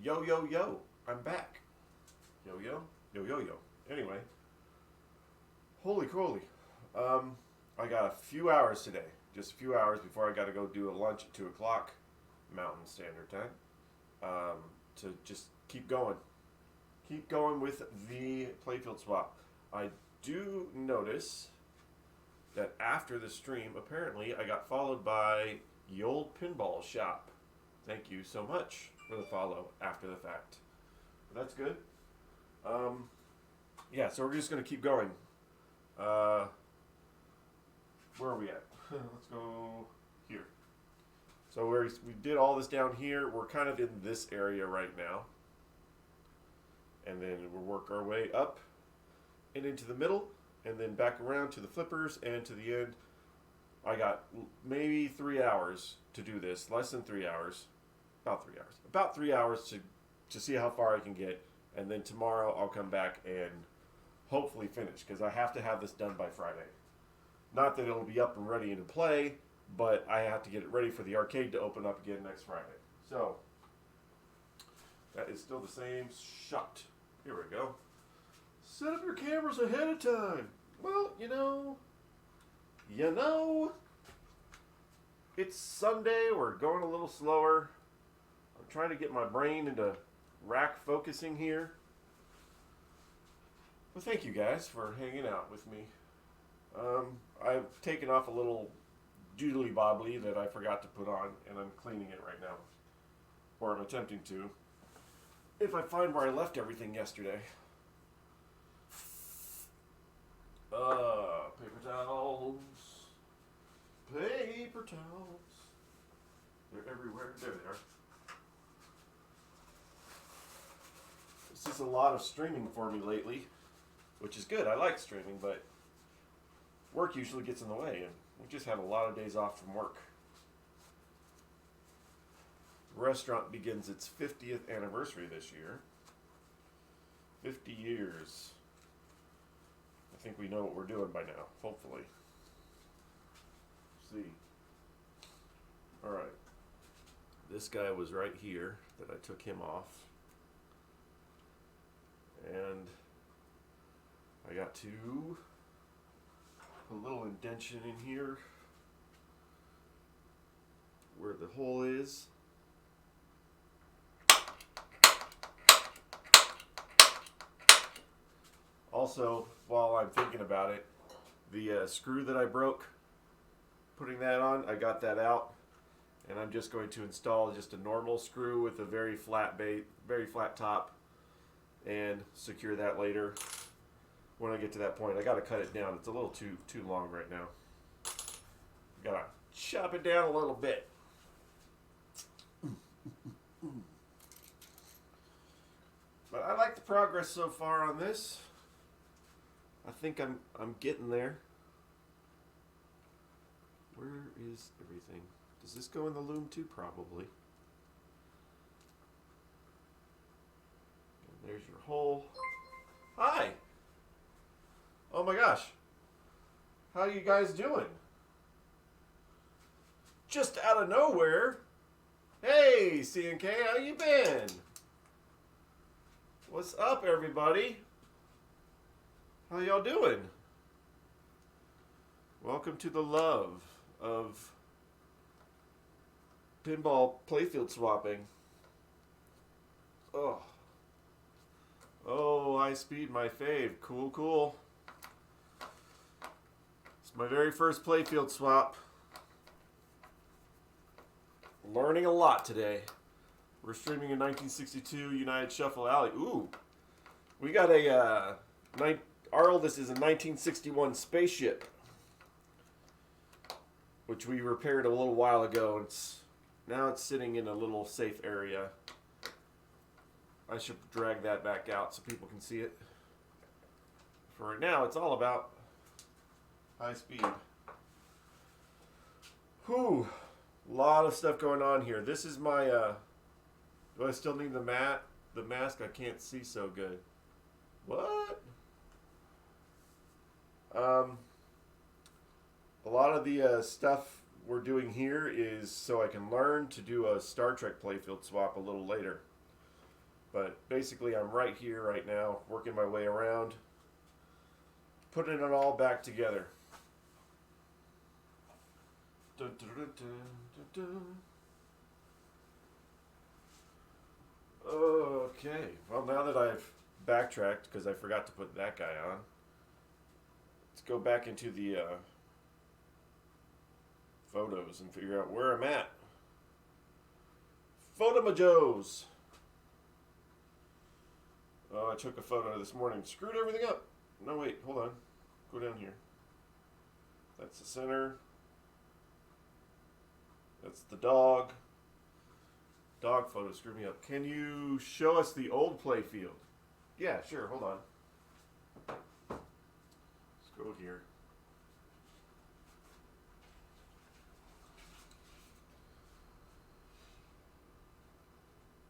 Yo, yo, yo. I'm back. Yo, yo. Yo, yo, yo. Anyway. Holy crowly. I got a few hours today. Just a few hours before I got to go do a lunch at 2 o'clock Mountain Standard Time. To just keep going. Keep going with the playfield swap. I do notice that after the stream, apparently I got followed by the old pinball shop. Thank you so much for the follow after the fact. That's good. Yeah, so we're just going to keep going. Where are we at? Let's go here. So we did all this down here. We're kind of in this area right now. And then we'll work our way up and into the middle, and then back around to the flippers and to the end. I got maybe 3 hours to do this, less than 3 hours, about 3 hours. About 3 hours to see how far I can get, and then tomorrow I'll come back and hopefully finish, because I have to have this done by Friday. Not that it'll be up and ready to play, but I have to get it ready for the arcade to open up again next Friday. So, that is still the same shot. Here we go. Set up your cameras ahead of time. Well, you know, it's Sunday. We're going a little slower. I'm trying to get my brain into rack focusing here. Well, thank you guys for hanging out with me. I've taken off a little doodly bobbly that I forgot to put on, and I'm cleaning it right now. Or I'm attempting to. If I find where I left everything yesterday. Paper towels. Paper towels. They're everywhere. There they are. This is a lot of streaming for me lately, which is good. I like streaming, but work usually gets in the way, and we just had a lot of days off from work. The restaurant begins its 50th anniversary this year. 50 years. I think we know what we're doing by now, hopefully. Let's see. Alright. This guy was right here that I took him off. And I got to put a little indention in here where the hole is. Also, while I'm thinking about it, the screw that I broke, putting that on, I got that out, and I'm just going to install just a normal screw with a very flat top, and secure that later. When I get to that point, I got to cut it down. It's a little too long right now. Gotta chop it down a little bit. But I like the progress so far on this. I think I'm getting there. Where is everything? Does this go in the loom too? Probably. And there's your hole. Hi! Oh my gosh. How you guys doing? Just out of nowhere. Hey, CNK, how you been? What's up, everybody? How y'all doing? Welcome to the love of pinball playfield swapping. Oh, high speed, my fave. Cool, cool. It's my very first playfield swap. Learning a lot today. We're streaming in 1962 United Shuffle Alley. Ooh, we got our oldest is a 1961 spaceship, which we repaired a little while ago. Now it's sitting in a little safe area. I should drag that back out so people can see it. For right now, it's all about high speed. Whew, a lot of stuff going on here. This is my, do I still need the mask? I can't see so good. What? A lot of the stuff we're doing here is so I can learn to do a Star Trek playfield swap a little later. But basically, I'm right here right now, working my way around, putting it all back together. Dun, dun, dun, dun, dun, dun. Okay, well, now that I've backtracked, because I forgot to put that guy on, let's go back into the photos and figure out where I'm at. Photomajos. Oh, I took a photo this morning. Screwed everything up. No, wait, hold on. Go down here. That's the center. That's the dog. Dog photo screwed me up. Can you show us the old play field? Yeah, sure, hold on. Let's go here.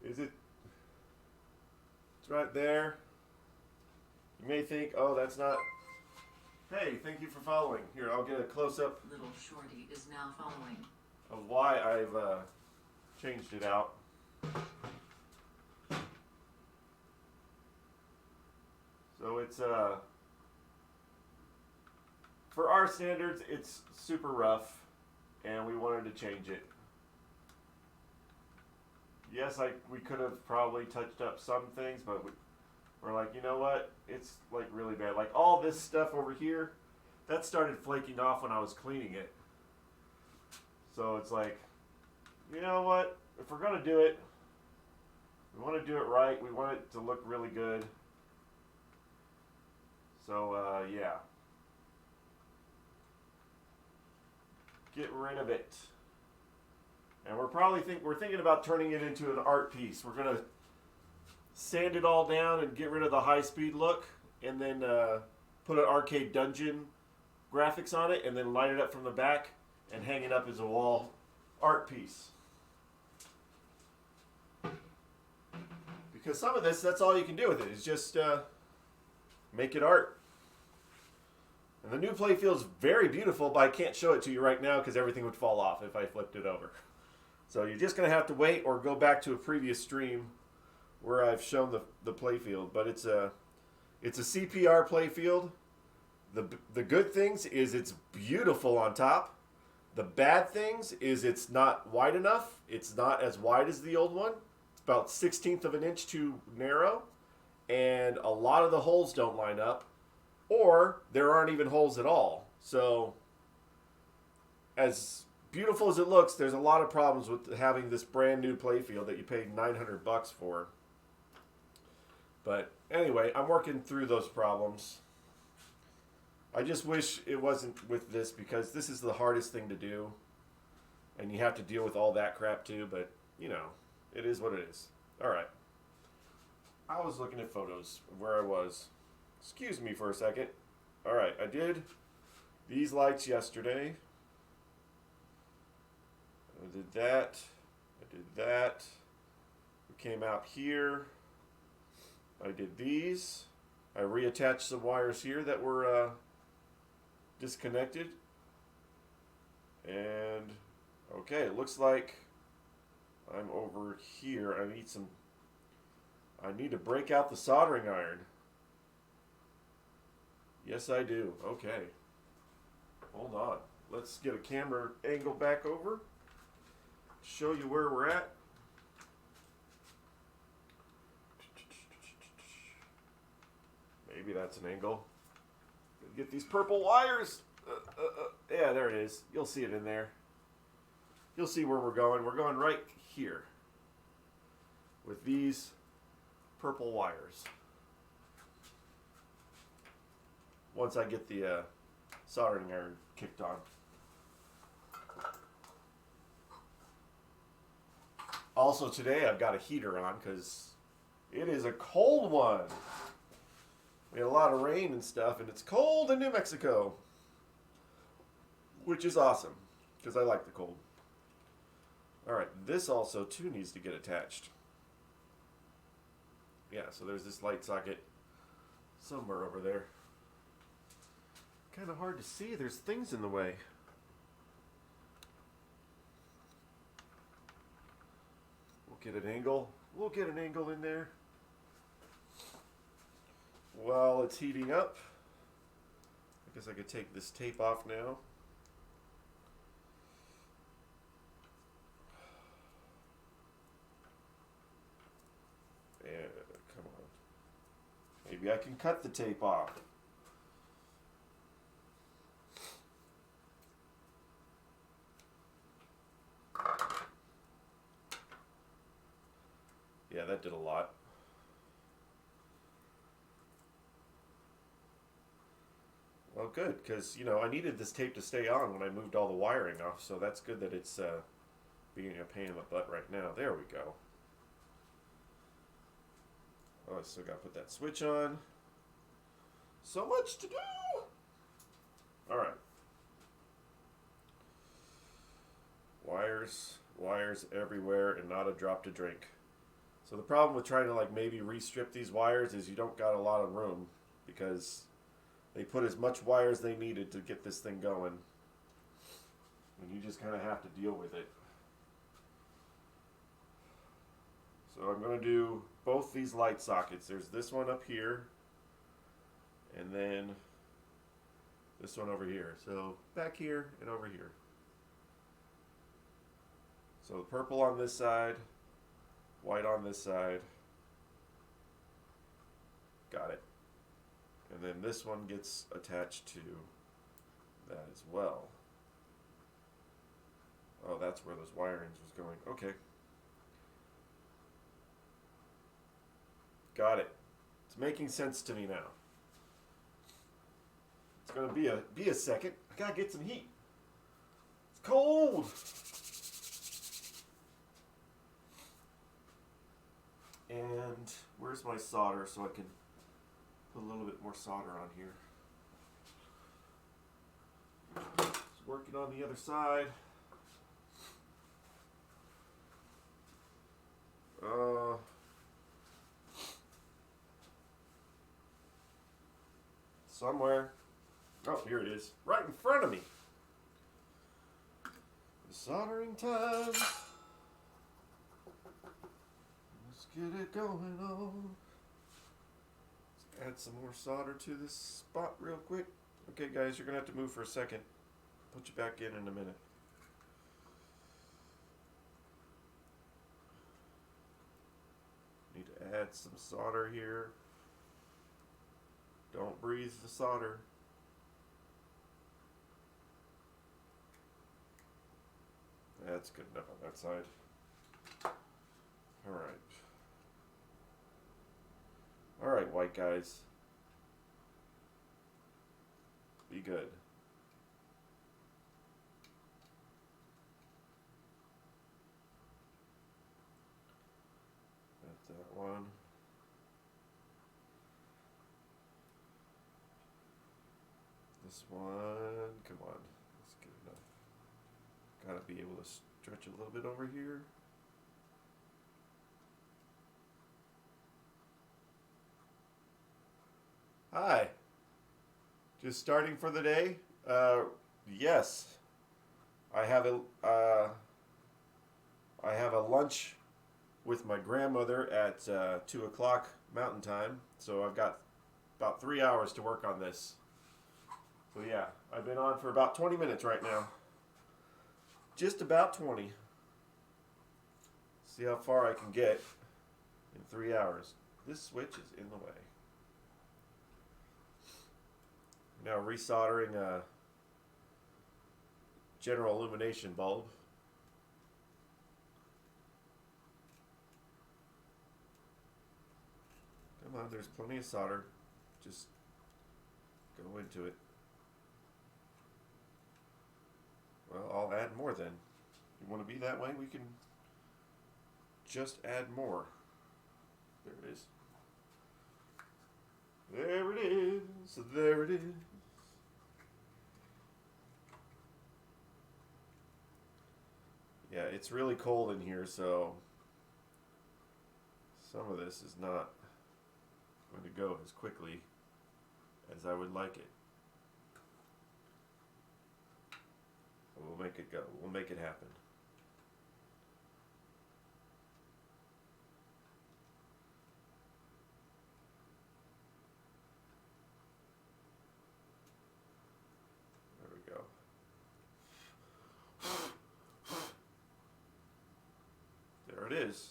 Is it? It's right there. You may think, oh, that's not. Hey, thank you for following. Here, I'll get a close-up. Little Shorty is now following. Of why I've changed it out. So it's for our standards, it's super rough, and we wanted to change it. Yes, we could have probably touched up some things, but we're like, you know what? It's like really bad. Like all this stuff over here, that started flaking off when I was cleaning it. So it's like, you know what? If we're going to do it, we want to do it right. We want it to look really good. So, yeah. Get rid of it. And we're thinking about turning it into an art piece. We're going to sand it all down and get rid of the high-speed look, and then put an arcade dungeon graphics on it, and then light it up from the back and hang it up as a wall art piece. Because some of this, that's all you can do with it, is just make it art. And the new playfield is very beautiful, but I can't show it to you right now because everything would fall off if I flipped it over. So you're just going to have to wait or go back to a previous stream where I've shown the playfield. But it's a CPR playfield. The good things is it's beautiful on top. The bad things is it's not wide enough. It's not as wide as the old one. It's about 1/16 of an inch too narrow. And a lot of the holes don't line up. Or there aren't even holes at all. So as beautiful as it looks, there's a lot of problems with having this brand new playfield that you paid $900 for. But anyway, I'm working through those problems. I just wish it wasn't with this because this is the hardest thing to do. And you have to deal with all that crap too, but you know, it is what it is. Alright. I was looking at photos of where I was. Excuse me for a second. Alright, I did these lights yesterday. I did that. I did that. We came out here. I did these. I reattached some wires here that were disconnected. And okay, it looks like I'm over here. I need to break out the soldering iron. Yes, I do. Okay. Hold on. Let's get a camera angle back over. Show you where we're at. Maybe that's an angle. Get these purple wires. Yeah, there it is. You'll see it in there. You'll see where we're going. We're going right here with these purple wires. Once I get the soldering iron kicked on. Also today I've got a heater on because it is a cold one. We had a lot of rain and stuff, and it's cold in New Mexico. Which is awesome, because I like the cold. Alright, this also too needs to get attached. Yeah, so there's this light socket somewhere over there. Kind of hard to see, there's things in the way. We'll get an angle. We'll get an angle in there. while it's heating up, I guess I could take this tape off now. And come on. Maybe I can cut the tape off. Yeah, that did a lot. Well, good, because, you know, I needed this tape to stay on when I moved all the wiring off, so that's good that it's being a pain in the butt right now. There we go. Oh, I still got to put that switch on. So much to do! Alright. Wires everywhere and not a drop to drink. So the problem with trying to like maybe restrip these wires is you don't got a lot of room because they put as much wire as they needed to get this thing going. And you just kind of have to deal with it. So I'm going to do both these light sockets. There's this one up here and then this one over here. So back here and over here. So the purple on this side, white on this side. Got it. And then this one gets attached to that as well. Oh, that's where those wirings was going. Okay. Got it. It's making sense to me now. It's gonna be a second. I gotta get some heat. It's cold. And where's my solder so I can put a little bit more solder on here. Just working on the other side. Somewhere. Oh, here it is. Right in front of me. Soldering time. Let's get it going on. Let's add some more solder to this spot real quick. Okay, guys, you're going to have to move for a second. Put you back in a minute. Need to add some solder here. Don't breathe the solder. That's good enough on that side. Alright. Alright, white guys. Be good. That's that one. This one. Come on. That's good enough. Gotta be able to stretch a little bit over here. Hi. Just starting for the day? Yes. I have a lunch with my grandmother at 2 o'clock Mountain Time. So I've got about 3 hours to work on this. So yeah, I've been on for about 20 minutes right now. Just about 20. See how far I can get in 3 hours. This switch is in the way. Now resoldering a general illumination bulb. Come on, there's plenty of solder. Just go into it. Well, I'll add more then. You want to be that way? We can just add more. There it is. There it is. So there it is. Yeah, it's really cold in here, so some of this is not going to go as quickly as I would like it. But we'll make it go. We'll make it happen. is.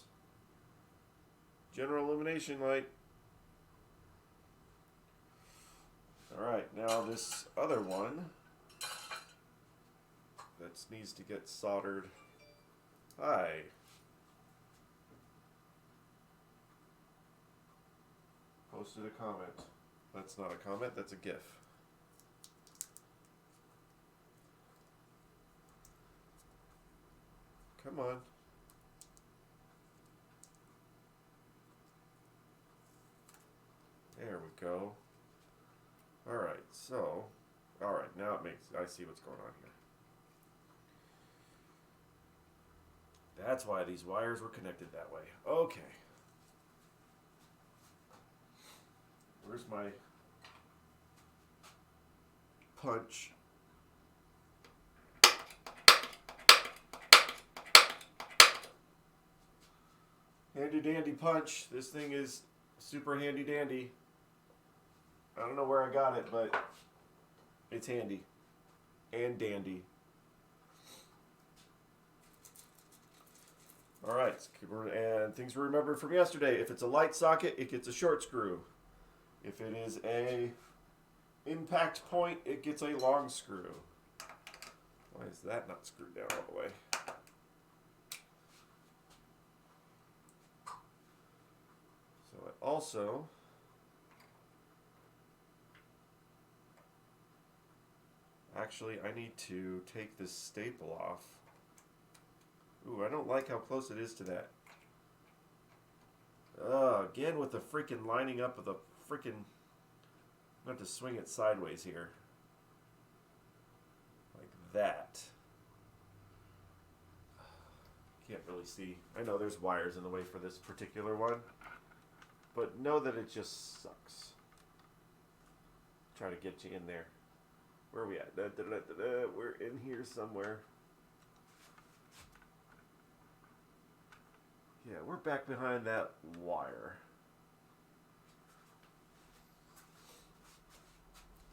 General illumination light. Alright, now this other one that needs to get soldered. Hi. Posted a comment. That's not a comment, that's a GIF. Come on. There we go. Alright, so, alright, now it makes, I see what's going on here. That's why these wires were connected that way. Okay. Where's my punch? Handy dandy punch. This thing is super handy dandy. I don't know where I got it, but it's handy and dandy. All right, and things we remembered from yesterday. If it's a light socket, it gets a short screw. If it is a impact point, it gets a long screw. Why is that not screwed down all the way? So it also actually, I need to take this staple off. Ooh, I don't like how close it is to that. Again with the freaking lining up of the freaking... I'm going to have to swing it sideways here. Like that. Can't really see. I know there's wires in the way for this particular one. But know that it just sucks. Try to get you in there. Where are we at? We're in here somewhere. Yeah, we're back behind that wire.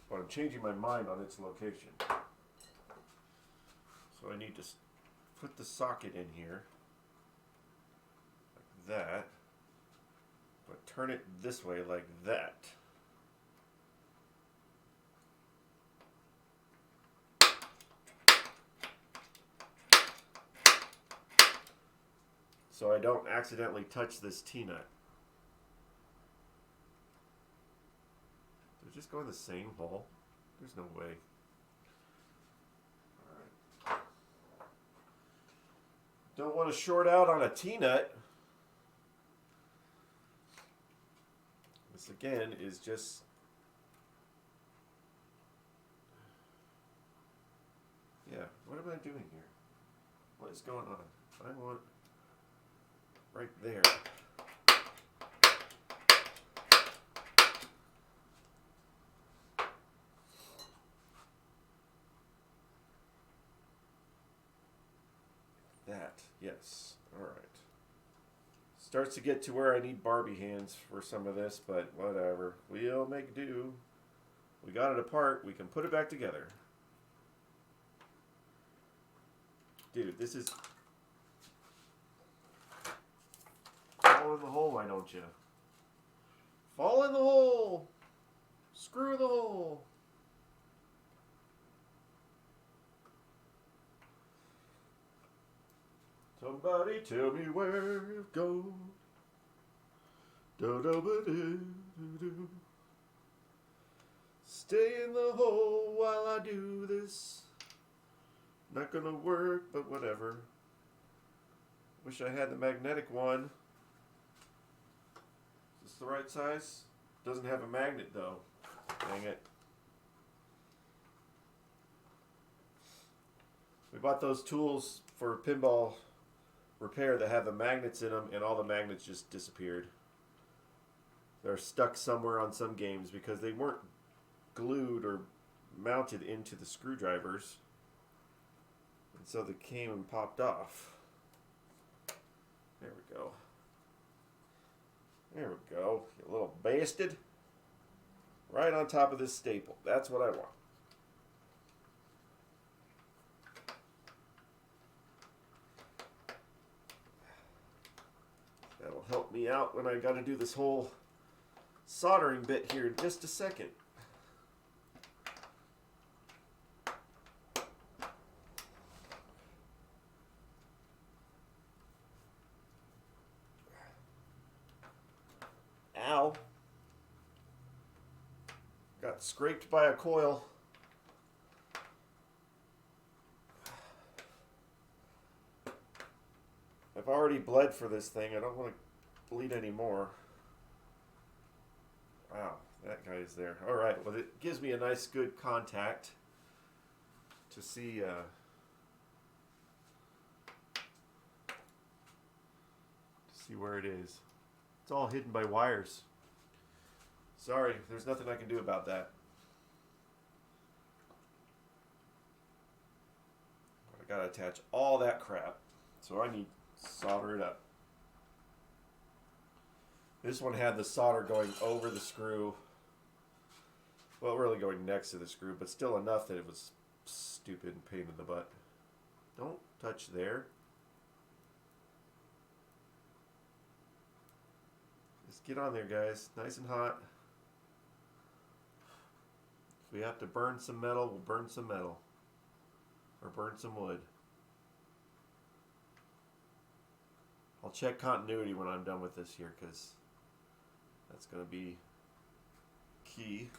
But I'm changing my mind on its location. So I need to put the socket in here. Like that. But turn it this way like that. So I don't accidentally touch this T-nut. Did it just go in the same hole? There's no way. Alright. Don't want to short out on a T-nut. This again is just... Yeah, what am I doing here? What is going on? I want... right there. That, yes. Alright. Starts to get to where I need Barbie hands for some of this, but whatever. We'll make do. We got it apart. We can put it back together. Dude, this is... Fall in the hole, why don't you? Fall in the hole! Screw the hole! Somebody tell me where it goes. Do-do-ba-do-do-do. Stay in the hole while I do this. Not gonna work, but whatever. Wish I had the magnetic one. Is this the right size? Doesn't have a magnet though. Dang it. We bought those tools for pinball repair that have the magnets in them, and all the magnets just disappeared. They're stuck somewhere on some games because they weren't glued or mounted into the screwdrivers. And so they came and popped off. There we go. There we go. You little bastard. Right on top of this staple. That's what I want. help me out when I got to do this whole soldering bit here in just a second. Ow. Got scraped by a coil. I've already bled for this thing. I don't want to bleed anymore. Wow, that guy is there. All right, well, it gives me a nice, good contact to see. See where it is. It's all hidden by wires. Sorry, there's nothing I can do about that. I gotta attach all that crap, so I need to solder it up. This one had the solder going over the screw. Well, really going next to the screw, but still enough that it was stupid and pain in the butt. Don't touch there. Just get on there, guys. Nice and hot. If we have to burn some metal, we'll burn some metal. Or burn some wood. I'll check continuity when I'm done with this here, because that's going to be key.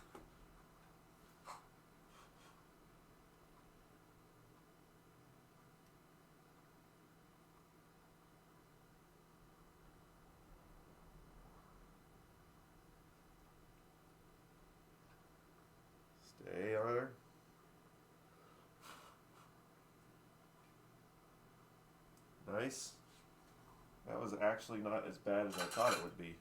Stay on her. Nice. That was actually not as bad as I thought it would be.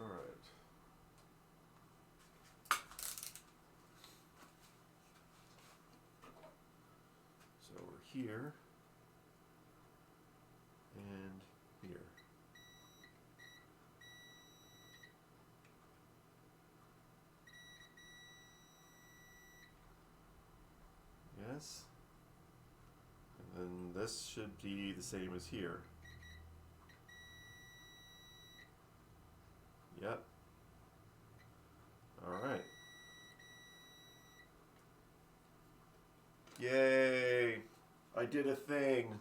All right. So we're here and here. Yes. And then this should be the same as here. Yep. All right. Yay! I did a thing.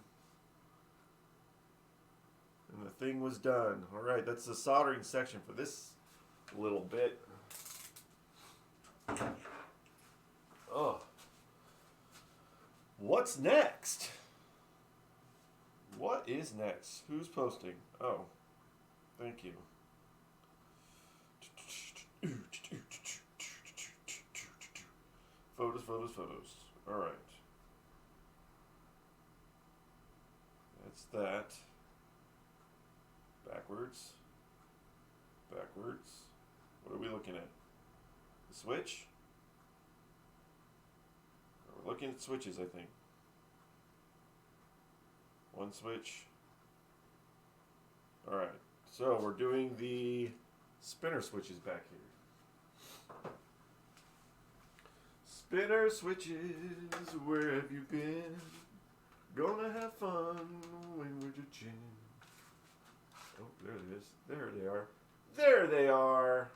And the thing was done. All right, that's the soldering section for this little bit. Oh. What's next? What is next? Who's posting? Oh, thank you. Photos, photos, photos. All right. That's that. Backwards. Backwards. What are we looking at? The switch? We're looking at switches, I think. One switch. Alright, so we're doing the spinner switches back here. Spinner switches, where have you been? Gonna have fun when we're ditching. Oh, there it is. There they are. There they are!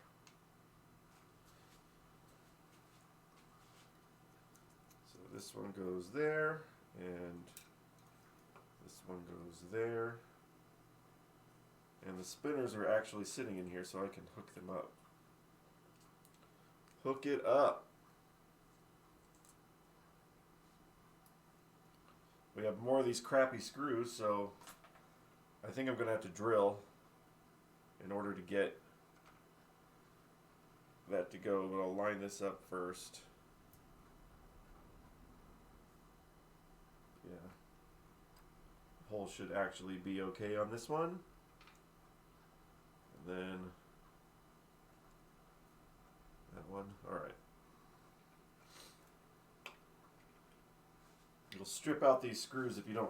So this one goes there, and this one goes there. And the spinners are actually sitting in here, so I can hook them up. Hook it up. We have more of these crappy screws, so I think I'm going to have to drill in order to get that to go. But I'll line this up first. Yeah. The hole should actually be okay on this one. And then that one. Alright. It'll strip out these screws if you don't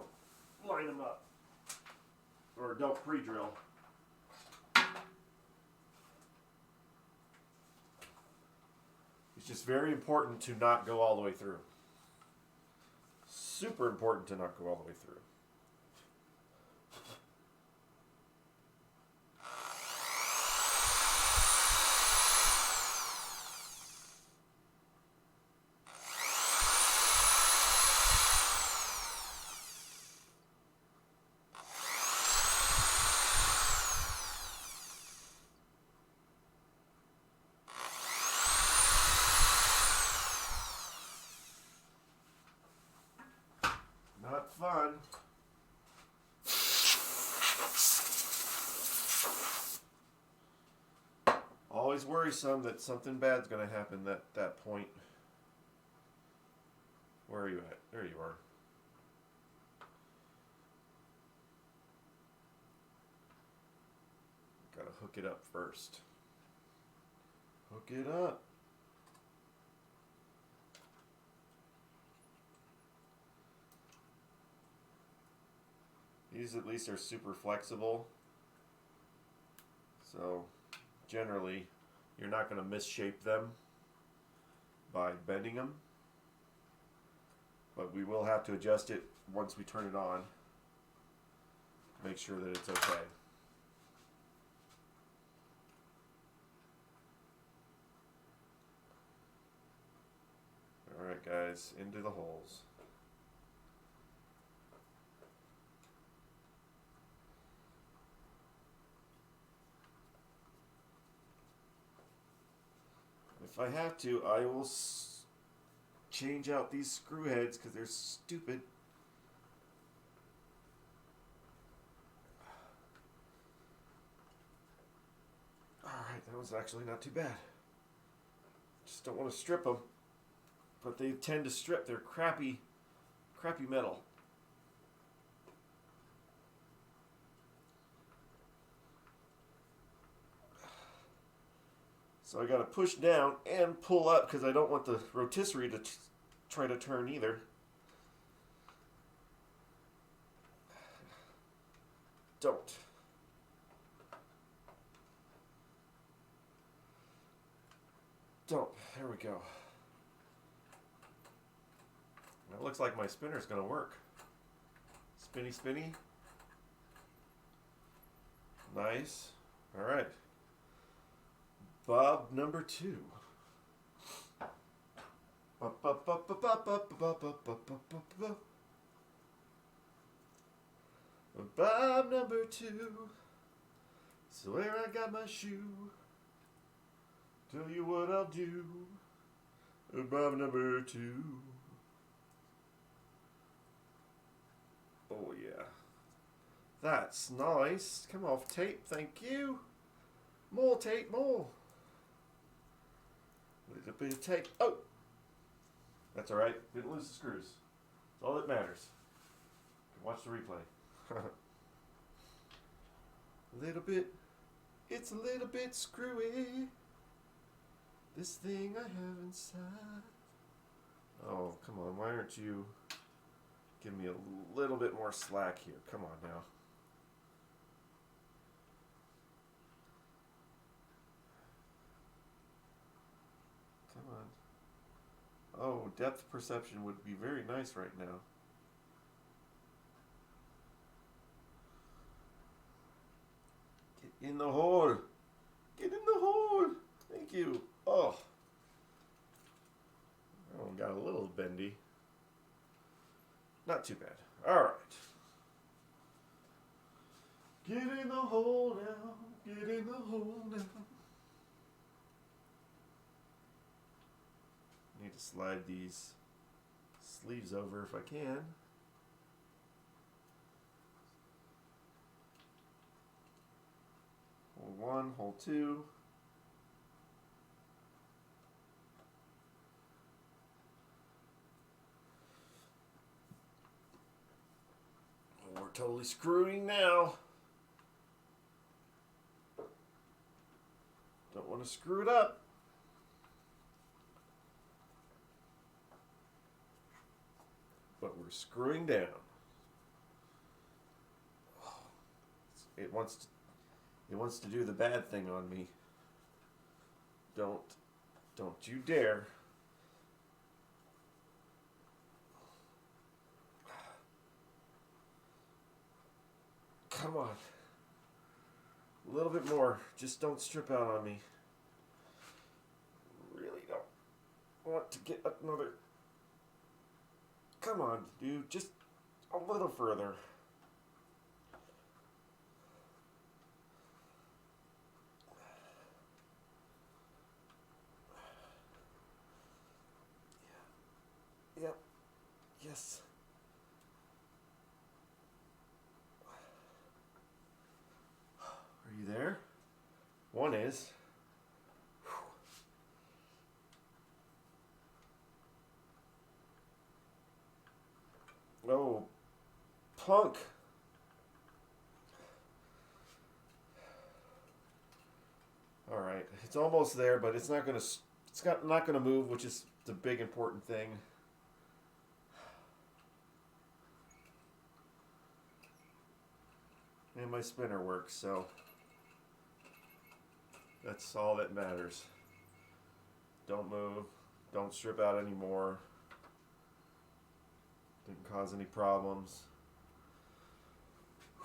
line them up. Or don't pre-drill. It's just very important to not go all the way through. Super important to not go all the way through. always worrisome that something bad's going to happen at that point. Where are you at? There you are. Gotta hook it up first. Hook it up. These at least are super flexible. So generally you're not going to misshape them by bending them. But we will have to adjust it once we turn it on. Make sure that it's okay. Alright guys, into the holes. If I have to, I will change out these screw heads because they're stupid. Alright, that was actually not too bad. Just don't want to strip them. But they tend to strip. They're crappy metal. So I got to push down and pull up because I don't want the rotisserie to try to turn either. Don't. There we go. It looks like my spinner's going to work. Spinny, spinny. Nice. All right. Bob number 2. Bob number 2. Swear I got my shoe. Tell you what I'll do. Bob number 2. Oh yeah. That's nice. Come off tape, thank you. More tape, more. A little bit of tape. Oh! That's alright. Didn't lose the screws. That's all that matters. Watch the replay. A little bit. It's a little bit screwy. This thing I have inside. Oh, come on. Why aren't you giving me a little bit more slack here? Come on now. Come on. Oh, depth perception would be very nice right now. Get in the hole. Get in the hole. Thank you. Oh. Oh, got a little bendy. Not too bad. All right. Get in the hole now. Get in the hole now. Need to slide these sleeves over if I can. Hole 1, hole 2. Oh, we're totally screwing now. Don't want to screw it up. But we're screwing down. It wants to do the bad thing on me. Don't you dare. Come on. A little bit more. Just don't strip out on me. Really don't want to get another. Come on, dude. Just a little further. Yep. Yes. Are you there? One is. punk. All right, it's almost there, but it's not gonna. Not gonna move, which is the big important thing. And my spinner works, so that's all that matters. Don't move. Don't strip out anymore. Didn't cause any problems.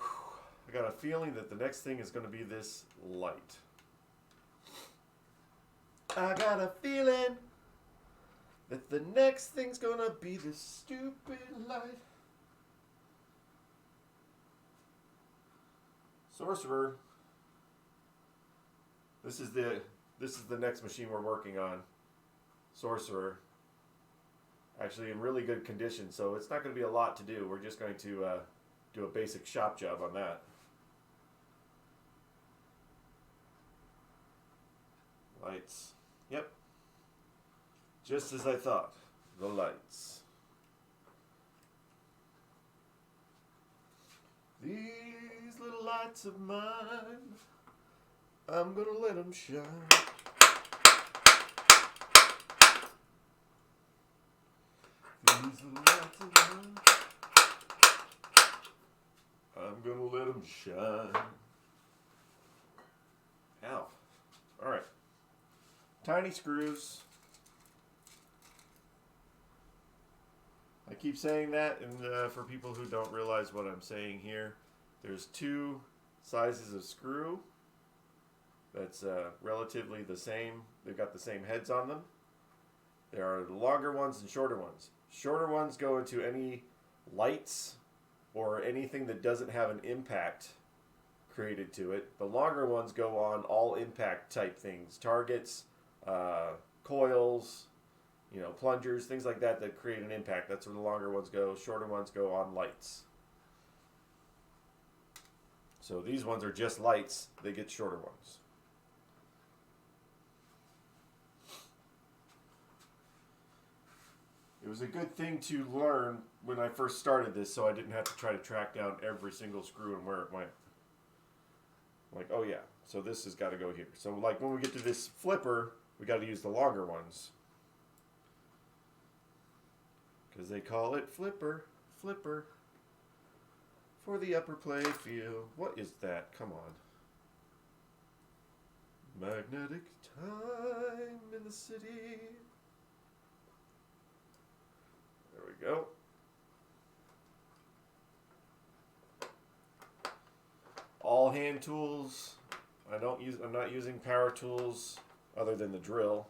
I got a feeling that the next thing is going to be this light. I got a feeling that the next thing's going to be this stupid light. Sorcerer. This is the next machine we're working on. Sorcerer. Actually in really good condition, so it's not going to be a lot to do. We're just going to do a basic shop job on that. Lights. Yep. Just as I thought. The lights. These little lights of mine, I'm gonna let them shine. These little lights of mine, I'm gonna let them shine. Ow. Alright. Tiny screws. I keep saying that, and for people who don't realize what I'm saying here, there's two sizes of screw that's relatively the same. They've got the same heads on them. There are longer ones and shorter ones. Shorter ones go into any lights or anything that doesn't have an impact created to it. The longer ones go on all impact type things, targets, coils, plungers, things like that that create an impact. That's where the longer ones go. Shorter ones go on lights. So these ones are just lights. They get shorter ones. It was a good thing to learn when I first started this, so I didn't have to try to track down every single screw and where it went. Like, oh yeah, so this has got to go here. So like when we get to this flipper, we got to use the longer ones. Because they call it flipper, flipper, for the upper play field. What is that? Come on. Magnetic time in the city. There we go. All hand tools. I'm not using power tools other than the drill.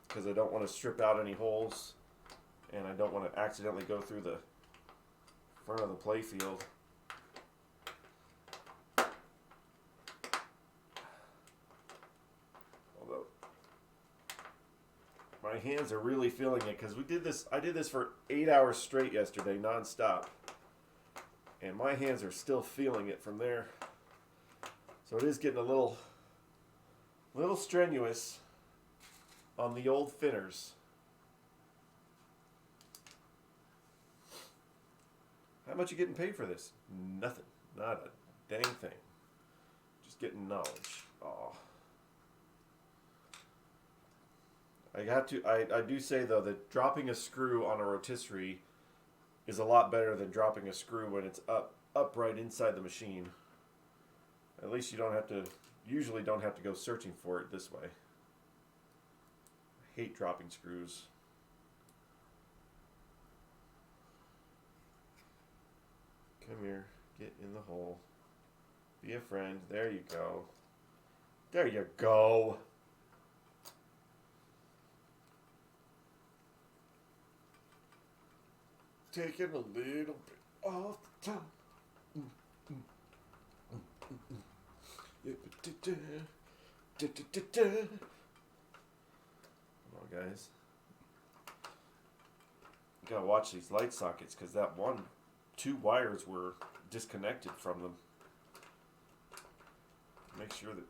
Because I don't want to strip out any holes, and I don't want to accidentally go through the front of the play field. Although my hands are really feeling it, because I did this for 8 hours straight yesterday, non-stop, and my hands are still feeling it from there. So it is getting a little strenuous on the old thinners. How much you getting paid for this? Nothing. Not a dang thing. Just getting knowledge. Aw. I do say though that dropping a screw on a rotisserie is a lot better than dropping a screw when it's upright inside the machine. At least you usually don't have to go searching for it this way. Hate dropping screws. Come here. Get in the hole. Be a friend. There you go. There you go. Taking a little bit off the top. Come on, guys. You gotta watch these light sockets, because two wires were disconnected from them. Make sure that,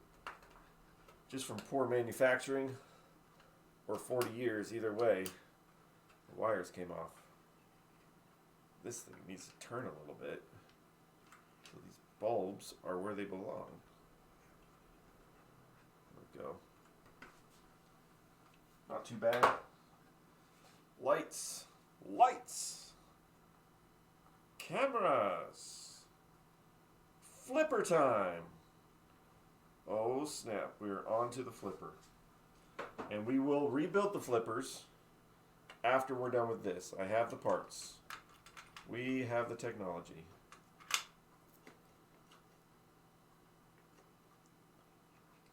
just from poor manufacturing or 40 years, either way, the wires came off. this thing needs to turn a little bit. So these bulbs are where they belong. There we go. Not too bad. Lights. Lights. Cameras. Flipper time. Oh snap, we're on to the flipper. And we will rebuild the flippers after we're done with this. I have the parts. We have the technology.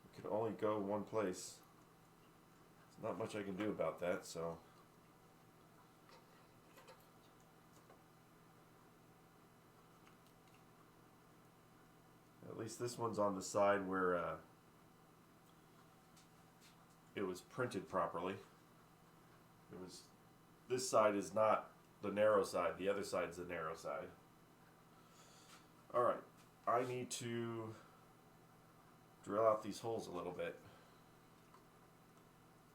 We can only go one place. There's not much I can do about that, so. At least this one's on the side where it was printed properly. This side is not the narrow side. The other side's the narrow side. All right, I need to drill out these holes a little bit.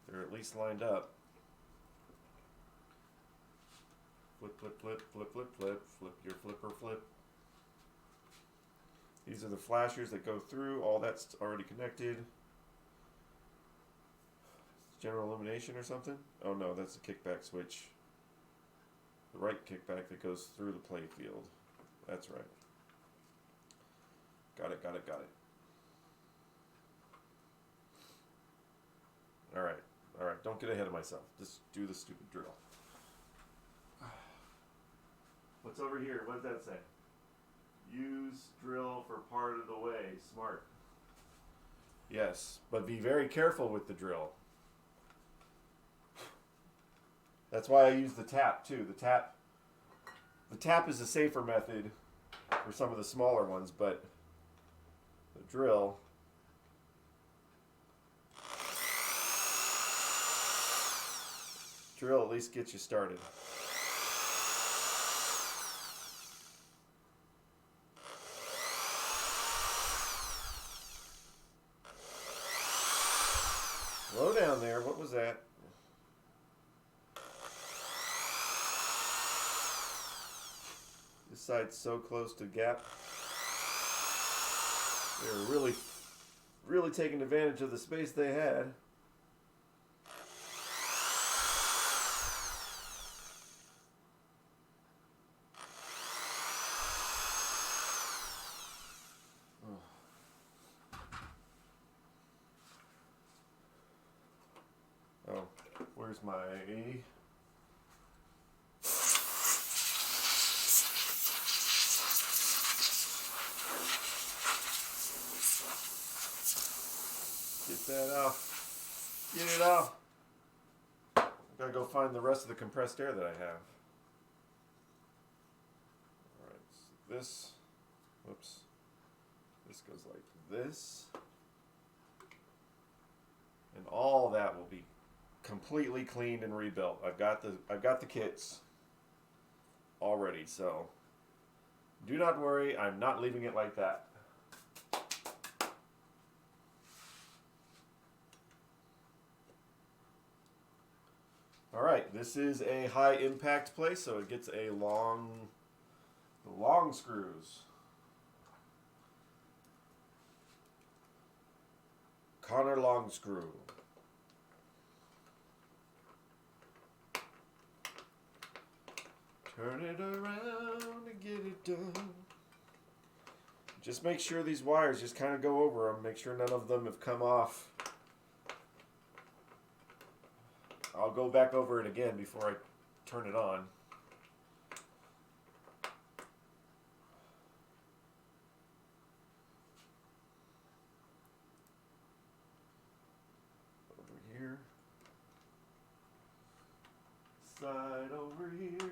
They're at least lined up. Flip, flip, flip, flip, flip, flip, flip your flipper, flip. These are the flashers that go through. All that's already connected. General illumination or something? Oh no, that's the kickback switch. The right kickback that goes through the play field. That's right. Got it, got it, got it. Alright, alright, don't get ahead of myself. Just do the stupid drill. What's over here? What does that say? Use drill for part of the way. Smart. Yes, but be very careful with the drill. That's why I use the tap too. The tap is a safer method for some of the smaller ones, but the drill at least gets you started. Slow down there. What was that? This side's so close to gap. They're really taking advantage of the space they had. Oh, where's my... Get that off. Get it off. Gotta go find the rest of the compressed air that I have. Alright, so this, whoops, this goes like this. And all that will be completely cleaned and rebuilt. I've got the kits already, so do not worry, I'm not leaving it like that. Alright, this is a high impact place, so it gets the long screws. Connor long screw. Turn it around and get it done. Just make sure these wires just kind of go over them. Make sure none of them have come off. I'll go back over it again before I turn it on. Over here. Side over here.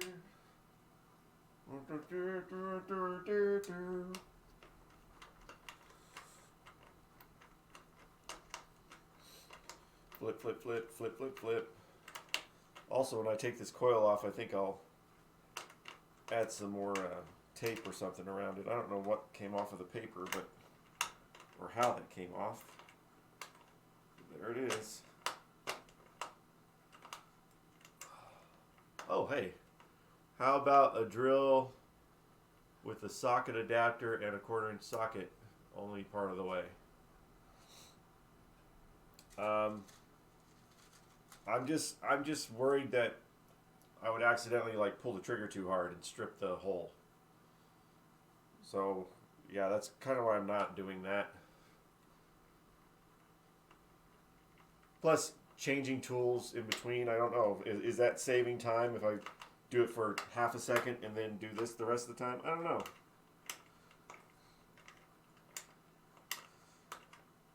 Flip, flip, flip, flip, flip, flip. Also, when I take this coil off, I think I'll add some more tape or something around it. I don't know what came off of the paper, but or how that came off. There it is. Oh, hey. How about a drill with a socket adapter and a 1/4 inch socket only part of the way? I'm just worried that I would accidentally like pull the trigger too hard and strip the hole. So yeah, that's kind of why I'm not doing that. Plus, changing tools in between, I don't know. Is that saving time if I do it for half a second and then do this the rest of the time? I don't know.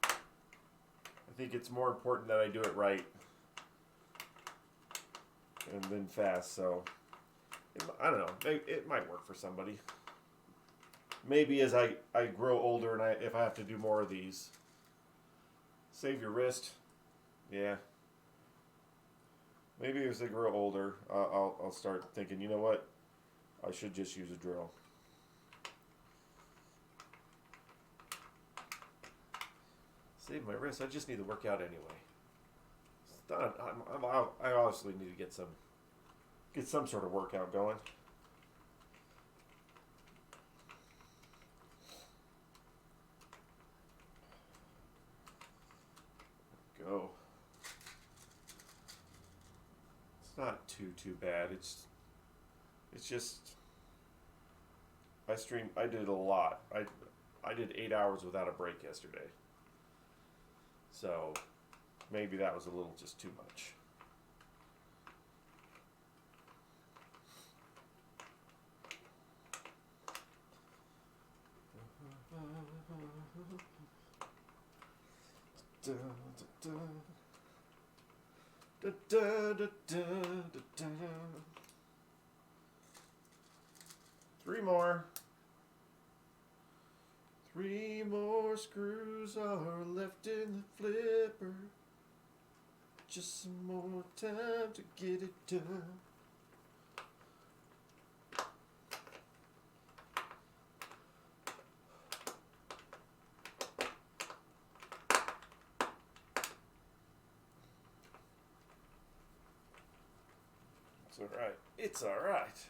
I think it's more important that I do it right and then fast. So, I don't know. It might work for somebody. Maybe as I grow older and if I have to do more of these. Save your wrist. Yeah. Maybe as I grow older, I'll start thinking, you know what? I should just use a drill. Save my wrist. I just need to work out anyway. It's not, I obviously need to get some sort of workout going. Go. Not too bad. It's just I did a lot. I did 8 hours without a break yesterday. So maybe that was a little just too much. Da, da, da, da, da, da. 3 more. 3 more screws are left in the flipper. Just some more time to get it done. It's alright. It's alright.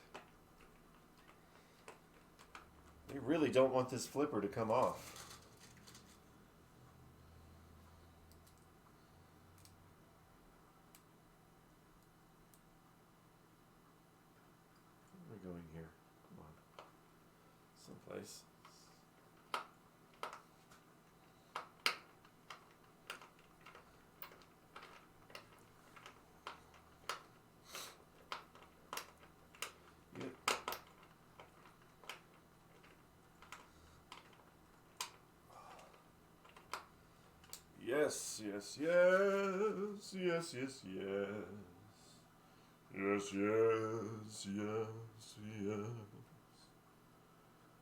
We really don't want this flipper to come off. Where are we going here? Come on. Someplace. Yes, yes, yes, yes, yes, yes. Yes, yes, yes, yes.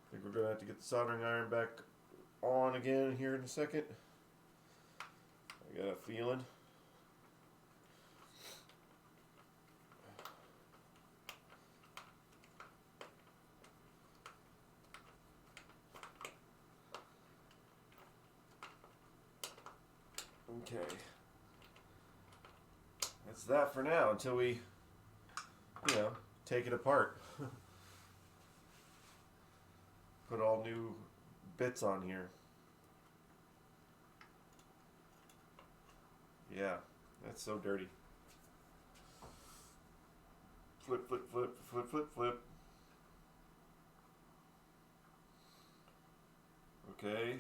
I think we're gonna have to get the soldering iron back on again here in a second. I got a feeling. Okay. That's that for now until we, take it apart. Put all new bits on here. Yeah, that's so dirty. Flip, flip, flip, flip, flip, flip. Okay.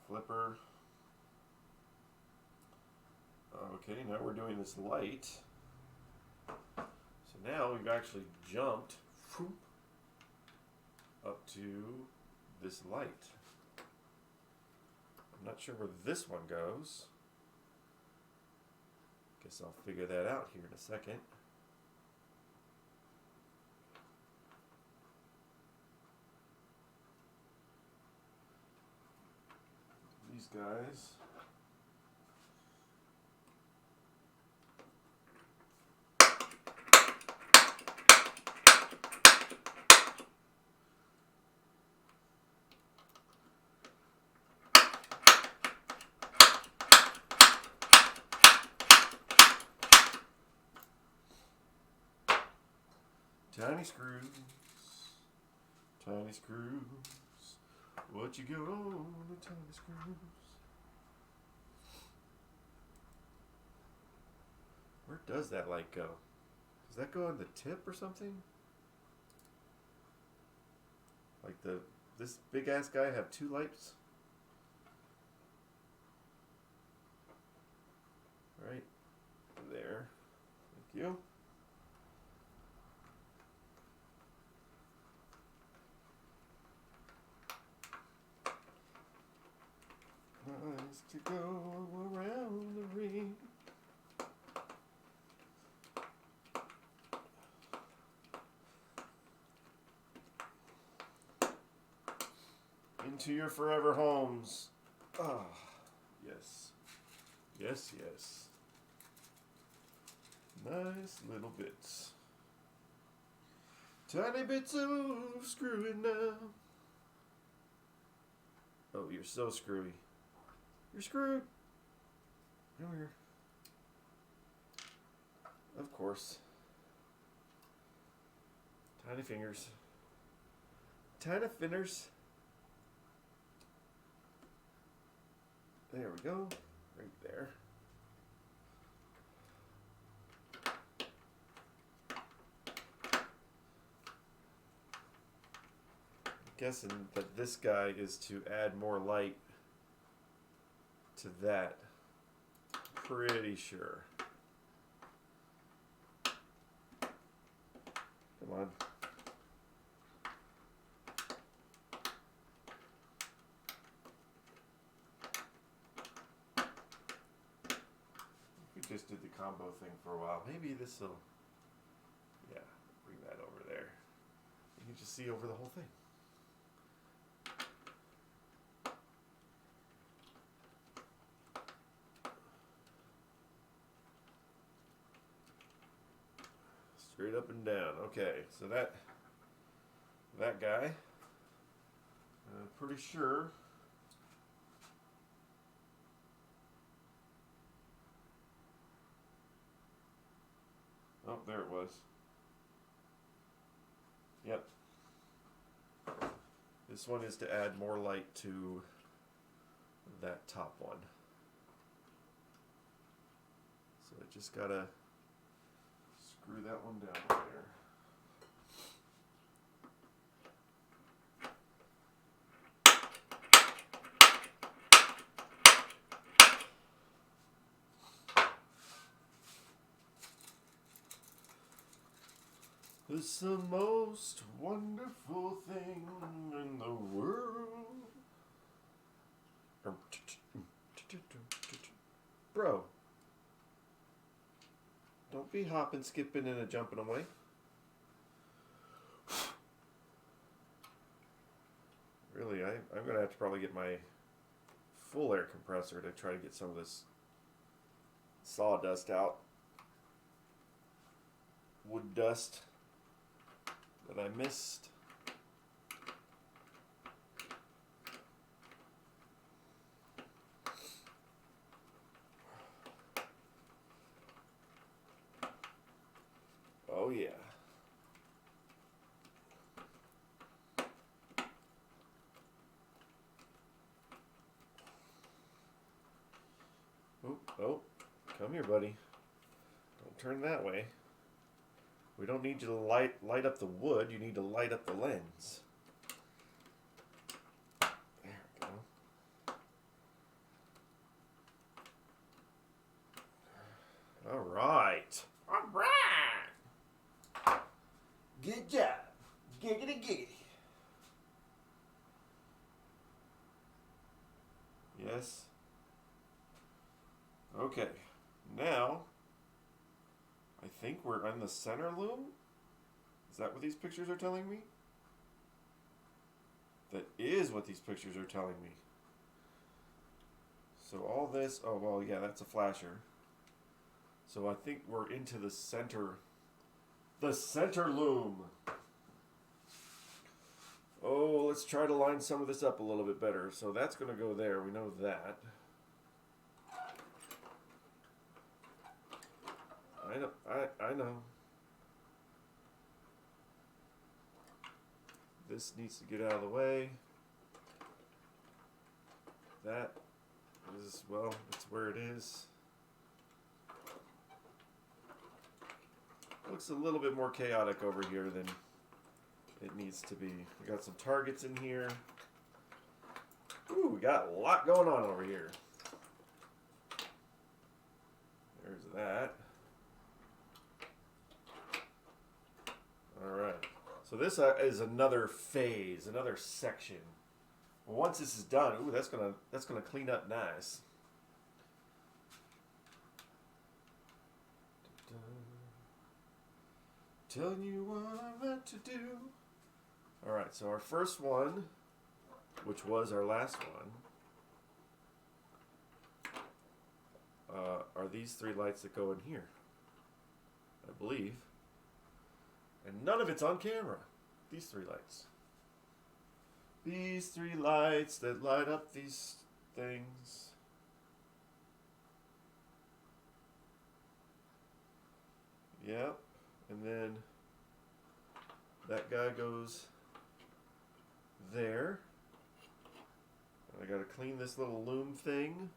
Flipper. Okay, now we're doing this light. So now we've actually jumped up to this light. I'm not sure where this one goes. Guess I'll figure that out here in a second. These guys. Tiny screws. Tiny screws. What you got on the tiny screws? Where does that light go? Does that go on the tip or something? Like this big ass guy have two lights? Right there. Thank you. Nice to go around the ring. Into your forever homes. Ah, yes. Yes, yes. Nice little bits. Tiny bits of screwing now. Oh, you're so screwy. You're screwed. Come here. Of course. Tiny fingers. Tiny fingers. There we go. Right there. I'm guessing that this guy is to add more light to that. Pretty sure. Come on. We just did the combo thing for a while. Maybe this will, yeah, bring that over there. You can just see over the whole thing. Straight up and down. Okay, so that guy, I'm pretty sure. Oh, there it was. Yep. This one is to add more light to that top one. So I just gotta screw that one down there. It's the most wonderful thing in the world. Bro, don't be hopping, skipping, and a jumping away. Really, I'm going to have to probably get my full air compressor to try to get some of this sawdust out. Wood dust that I missed. Oh yeah. Oh, come here, buddy. Don't turn that way. We don't need you to light up the wood. You need to light up the lens. There we go. All right. All right. Good job. Giggity giggity. Yes. Okay. Now, I think we're on the center loom. Is that what these pictures are telling me? That is what these pictures are telling me. So all this, oh well, yeah, that's a flasher. So I think we're into the center loom. Oh, let's try to line some of this up a little bit better. So that's going to go there. We know that. I know. This needs to get out of the way. That is, well, it's where it is. Looks a little bit more chaotic over here than it needs to be. We got some targets in here. Ooh, we got a lot going on over here. There's that. Alright. So this is another phase, another section. Well, once this is done, ooh, that's gonna clean up nice. Telling you what I'm meant to do. Alright, so our first one, which was our last one, are these three lights that go in here, I believe. And none of it's on camera. These three lights. These three lights that light up these things. Yep. And then that guy goes there. I gotta clean this little loom thing.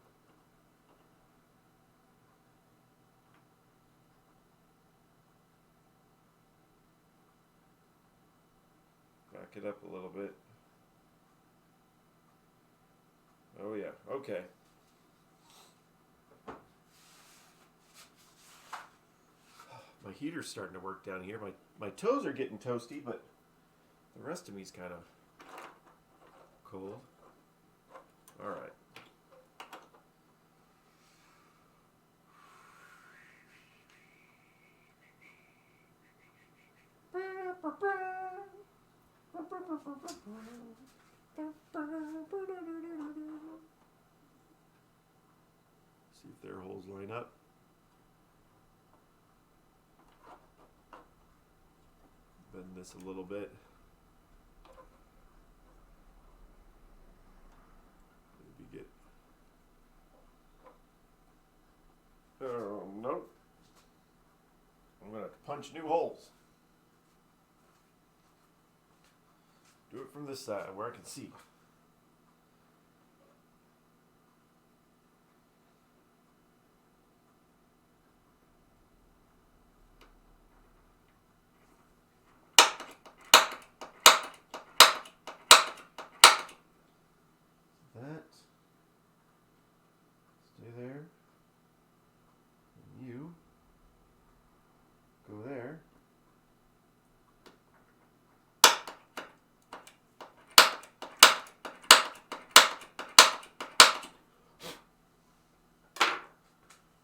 Back it up a little bit. Oh yeah, okay. My heater's starting to work down here. My toes are getting toasty, but the rest of me's kind of cold. All right. See if their holes line up. Bend this a little bit. Maybe get. Oh, nope. I'm going to punch new holes. Do it from this side where I can see. That. Stay there. And you go there.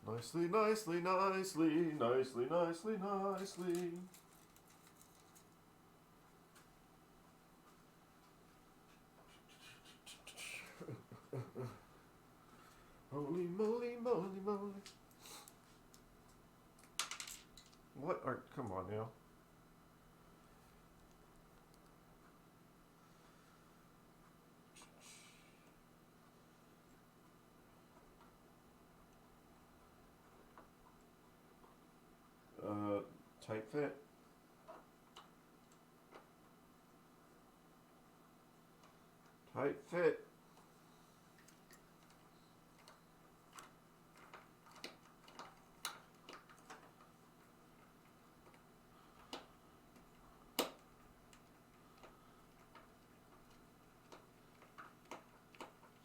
Nicely, nicely, nicely, nicely, nicely, nicely. Holy moly, moly, moly. What are, come on now. Tight fit. Tight fit.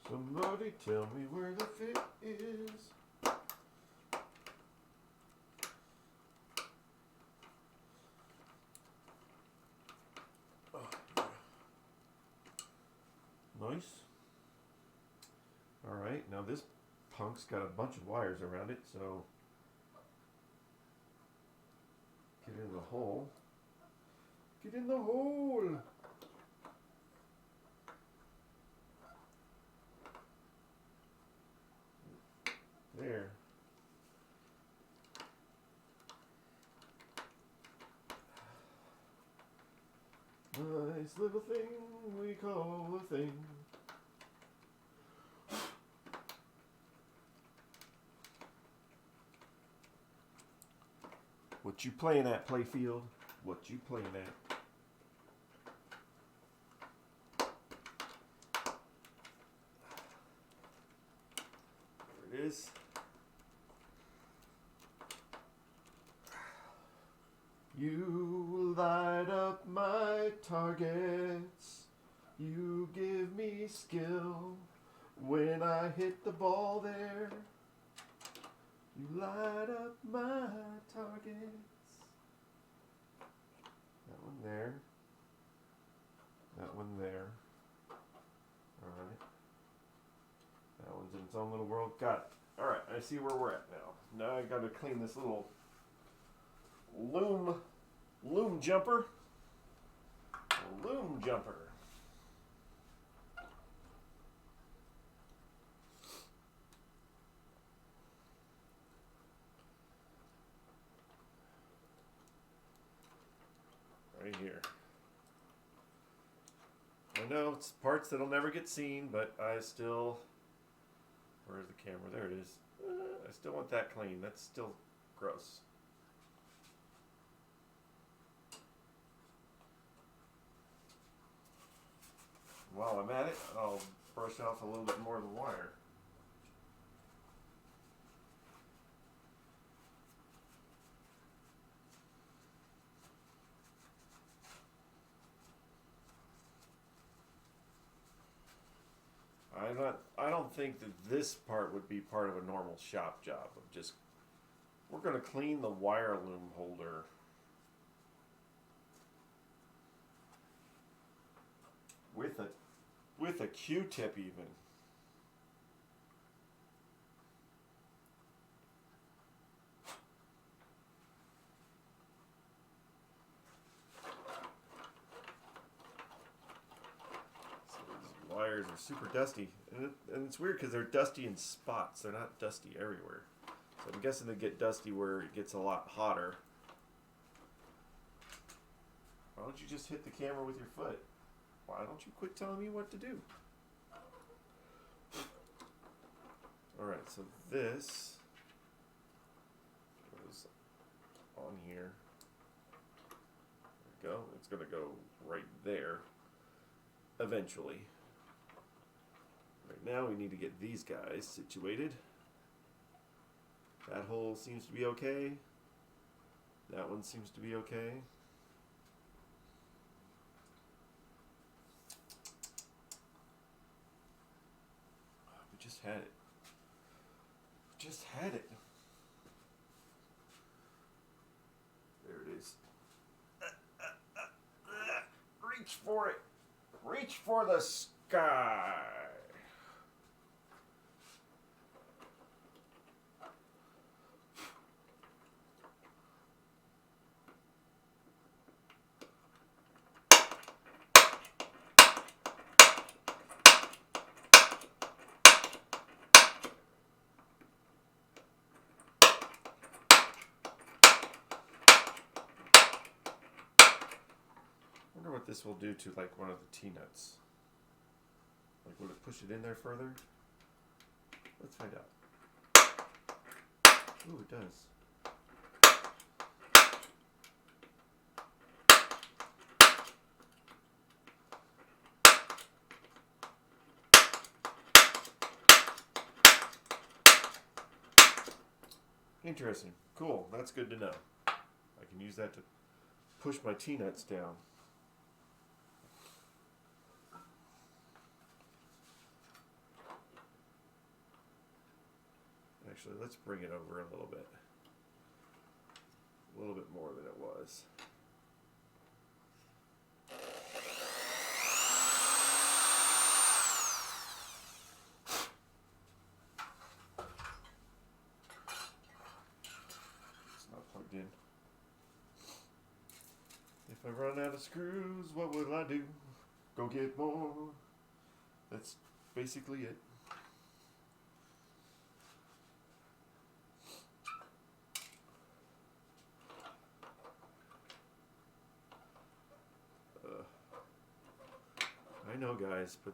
Somebody tell me where the fit is. Nice. Alright, now this punk's got a bunch of wires around it, so get in the hole. Get in the hole! There. Nice little thing we call a thing. What you playing at, Playfield? What you playing at? is. You light up my targets. You give me skill when I hit the ball there. You light up my targets. That one there. That one there. Alright. That one's in its own little world. Got it. Alright, I see where we're at now. Now I gotta clean this little loom jumper. Loom jumper. Right here. I know it's parts that'll never get seen, but I still... Where's the camera? There it is. I still want that clean. That's still gross. While I'm at it, I'll brush off a little bit more of the wire. I don't think that this part would be part of a normal shop job. Of just, we're going to clean the wire loom holder. With a Q-tip even. Wires are super dusty, and it's weird because they're dusty in spots. They're not dusty everywhere. So I'm guessing they get dusty where it gets a lot hotter. Why don't you just hit the camera with your foot? Why don't you quit telling me what to do? Alright, so this goes on here. There we go. It's going to go right there eventually. Right now we need to get these guys situated. That hole seems to be okay. That one seems to be okay. We just had it. Just had it. There it is. Reach for it. Reach for the sky. I wonder what this will do to like one of the T-nuts. Like, would it push it in there further? Let's find out. Ooh, it does. Interesting. Cool. That's good to know. I can use that to push my T-nuts down. Actually, let's bring it over a little bit. A little bit more than it was. It's not plugged in. If I run out of screws, what will I do? Go get more. That's basically it. I know, guys, but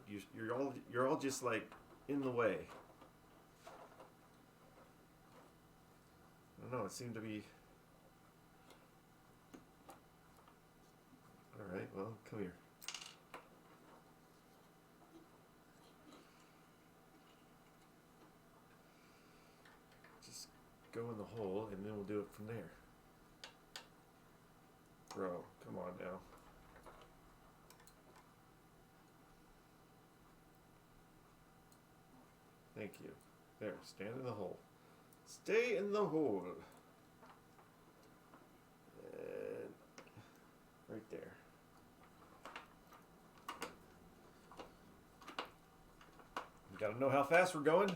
you're all just like in the way. I don't know. It seemed to be. All right. Well, come here. go in the hole, and then we'll do it from there. Bro, come on now. Thank you. There, stand in the hole. Stay in the hole. And right there. You gotta know how fast we're going.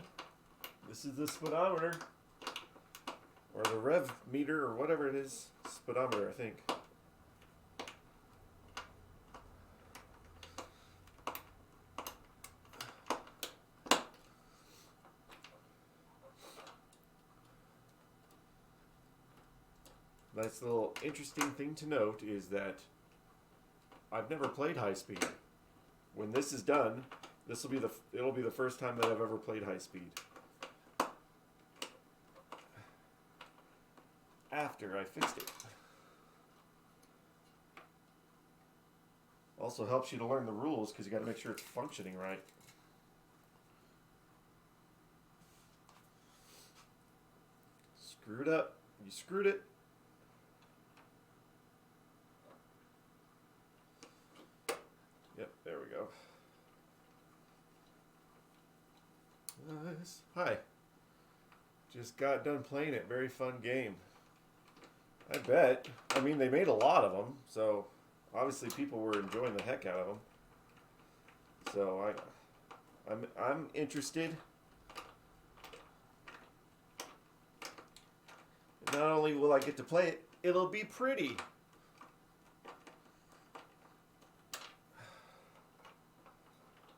This is the speedometer. Or the rev meter, or whatever it is. Speedometer, I think. Nice little interesting thing to note is that I've never played high speed. When this is done, it'll be the first time that I've ever played high speed. After I fixed it. Also helps you to learn the rules because you got to make sure it's functioning right. Screwed up. You screwed it. Yep, there we go. Nice. Hi. Just got done playing it. Very fun game. I bet. I mean, they made a lot of them, so obviously people were enjoying the heck out of them. So I'm interested. Not only will I get to play it, it'll be pretty.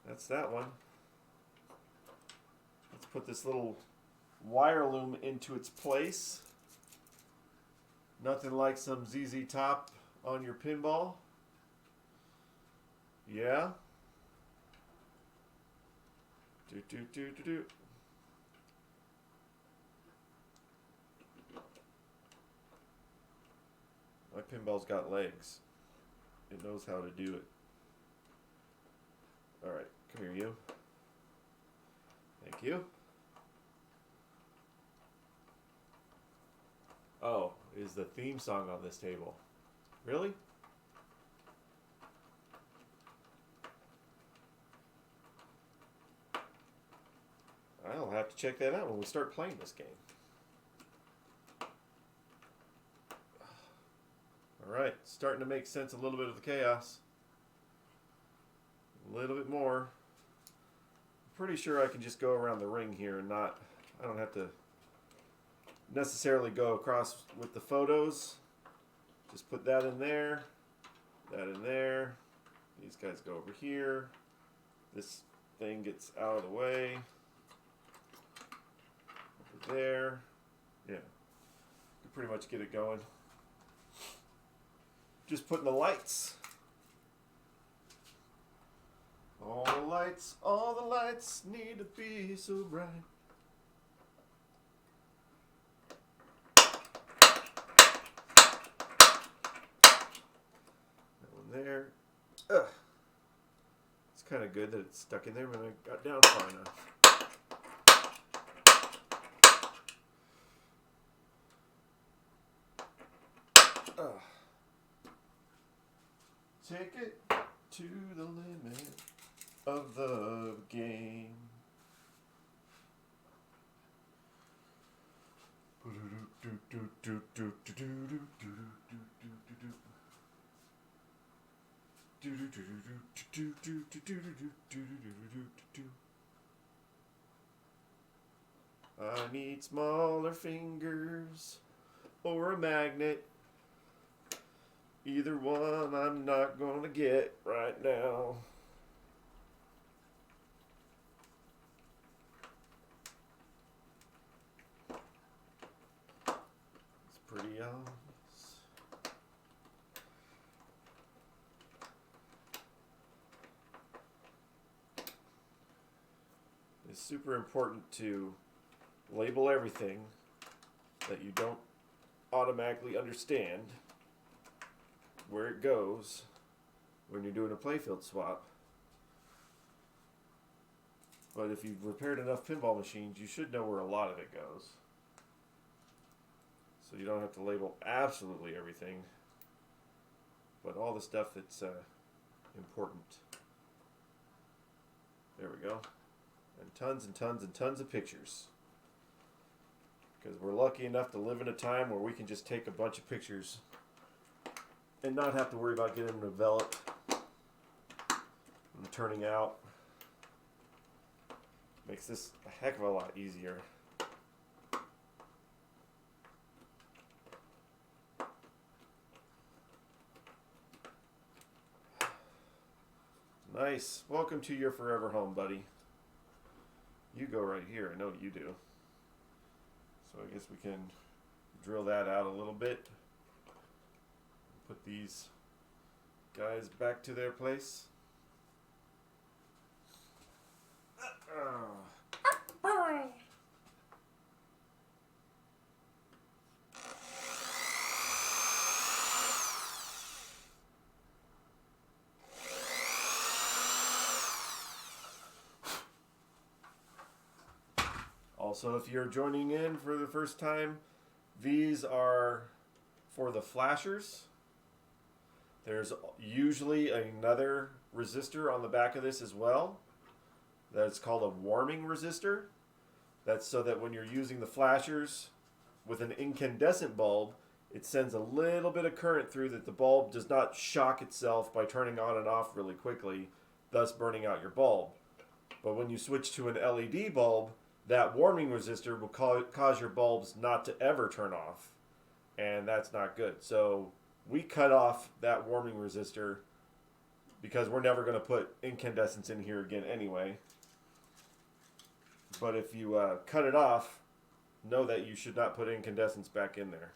That's that one. Let's put this little wire loom into its place. Nothing like some ZZ Top on your pinball. Yeah. Do. My pinball's got legs. It knows how to do it. Alright, come here, you. Thank you. Oh, is the theme song on this table. Really? I'll have to check that out when we start playing this game. Alright, starting to make sense a little bit of the chaos. A little bit more. I'm pretty sure I can just go around the ring here and I don't have to necessarily go across with the photos. Just put that in there, that in there. These guys go over here. This thing gets out of the way. Over there. Yeah. You pretty much get it going. Just putting the lights. All the lights need to be so bright. That one there. Ugh. It's kind of good that it's stuck in there when I got down far enough. Take it to the limit of the game. I need smaller fingers or a magnet. Either one I'm not gonna get right now. It's pretty obvious. It's super important to label everything that you don't automatically understand where it goes when you're doing a playfield swap. But if you've repaired enough pinball machines, you should know where a lot of it goes. So you don't have to label absolutely everything, but all the stuff that's important. There we go. And tons and tons and tons of pictures. Because we're lucky enough to live in a time where we can just take a bunch of pictures and not have to worry about getting them developed and turning out. Makes this a heck of a lot easier. Nice. Welcome to your forever home, buddy. You go right here. I know what you do. So I guess we can drill that out a little bit. Put these guys back to their place. Also, if you're joining in for the first time, these are for the flashers. There's usually another resistor on the back of this as well. That's called a warming resistor. That's so that when you're using the flashers with an incandescent bulb, it sends a little bit of current through that the bulb does not shock itself by turning on and off really quickly, thus burning out your bulb. But when you switch to an LED bulb, that warming resistor will cause your bulbs not to ever turn off, and that's not good. So we cut off that warming resistor because we're never going to put incandescents in here again anyway. But if you cut it off, know that you should not put incandescents back in there.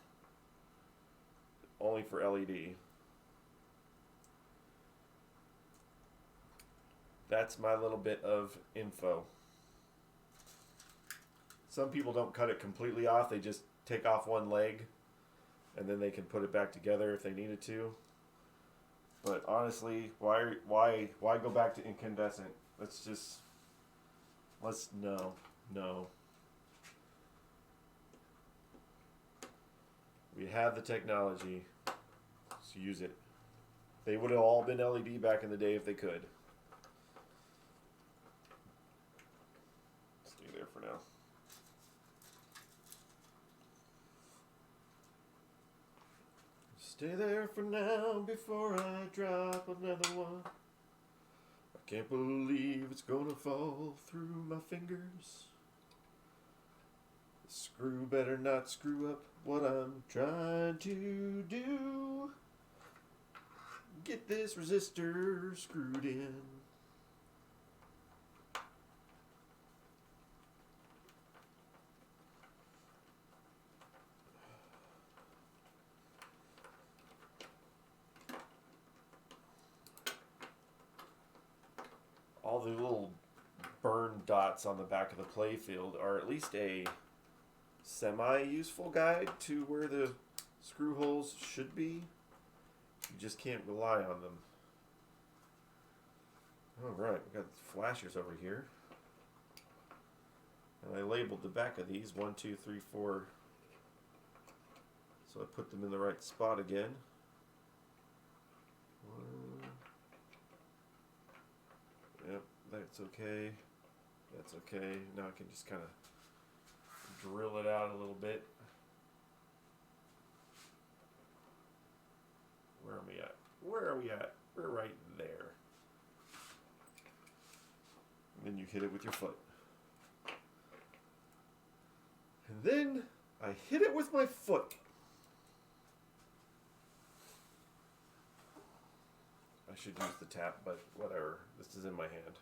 Only for LED. That's my little bit of info. Some people don't cut it completely off. They just take off one leg and then they can put it back together if they needed to. But honestly, why go back to incandescent? No. We have the technology, so use it. They would have all been LED back in the day if they could. Stay there for now. Stay there for now before I drop another one. I can't believe it's gonna fall through my fingers. The screw better not screw up what I'm trying to do. Get this resistor screwed in. All the little burn dots on the back of the playfield are at least a semi-useful guide to where the screw holes should be. You just can't rely on them. Alright, we got flashers over here. And I labeled the back of these 1, 2, 3, 4. So I put them in the right spot again. Yep, that's okay. That's okay. Now I can just kind of drill it out a little bit. Where are we at? Where are we at? We're right there. And then you hit it with your foot. And then I hit it with my foot. I should use the tap, but whatever. This is in my hand.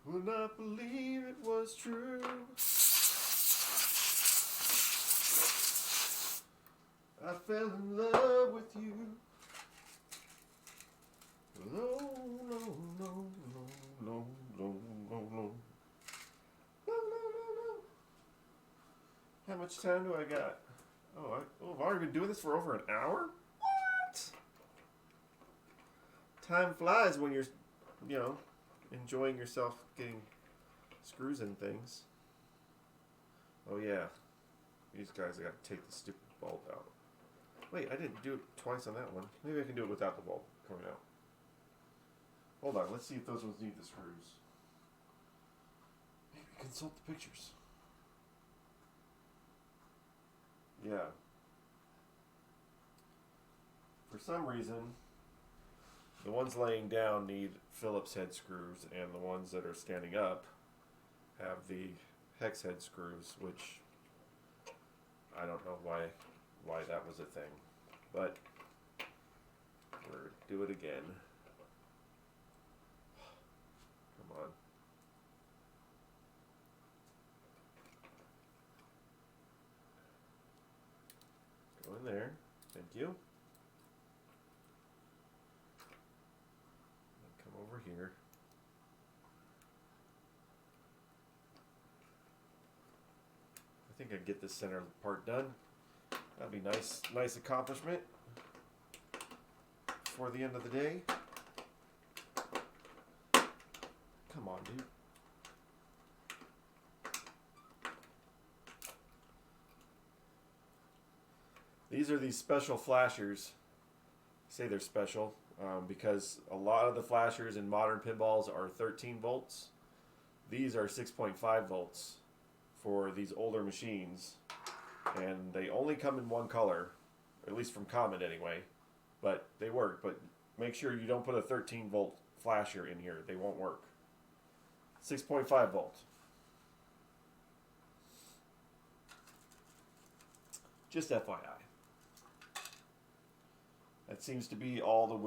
Will not believe it was true. I fell in love with you. No, no, no, much time do I got? I've already been doing this for over an hour? What? Time flies when you're, enjoying yourself getting screws in things. Oh yeah. These guys, I gotta take the stupid bulb out. Wait, I didn't do it twice on that one. Maybe I can do it without the bulb coming out. Hold on, let's see if those ones need the screws. Maybe consult the pictures. Yeah. For some reason, the ones laying down need Phillips head screws, and the ones that are standing up have the hex head screws, which I don't know why that was a thing, but we'll do it again. Come on. Go in there. Thank you. And come over here. I think I'd get this center part done. That'd be nice accomplishment for the end of the day. Come on, dude. These are these special flashers. I say they're special because a lot of the flashers in modern pinballs are 13 volts. These are 6.5 volts for these older machines, and they only come in one color, at least from Comet anyway, but they work. But make sure you don't put a 13 volt flasher in here. They won't work. 6.5 volts. Just FYI. That seems to be all the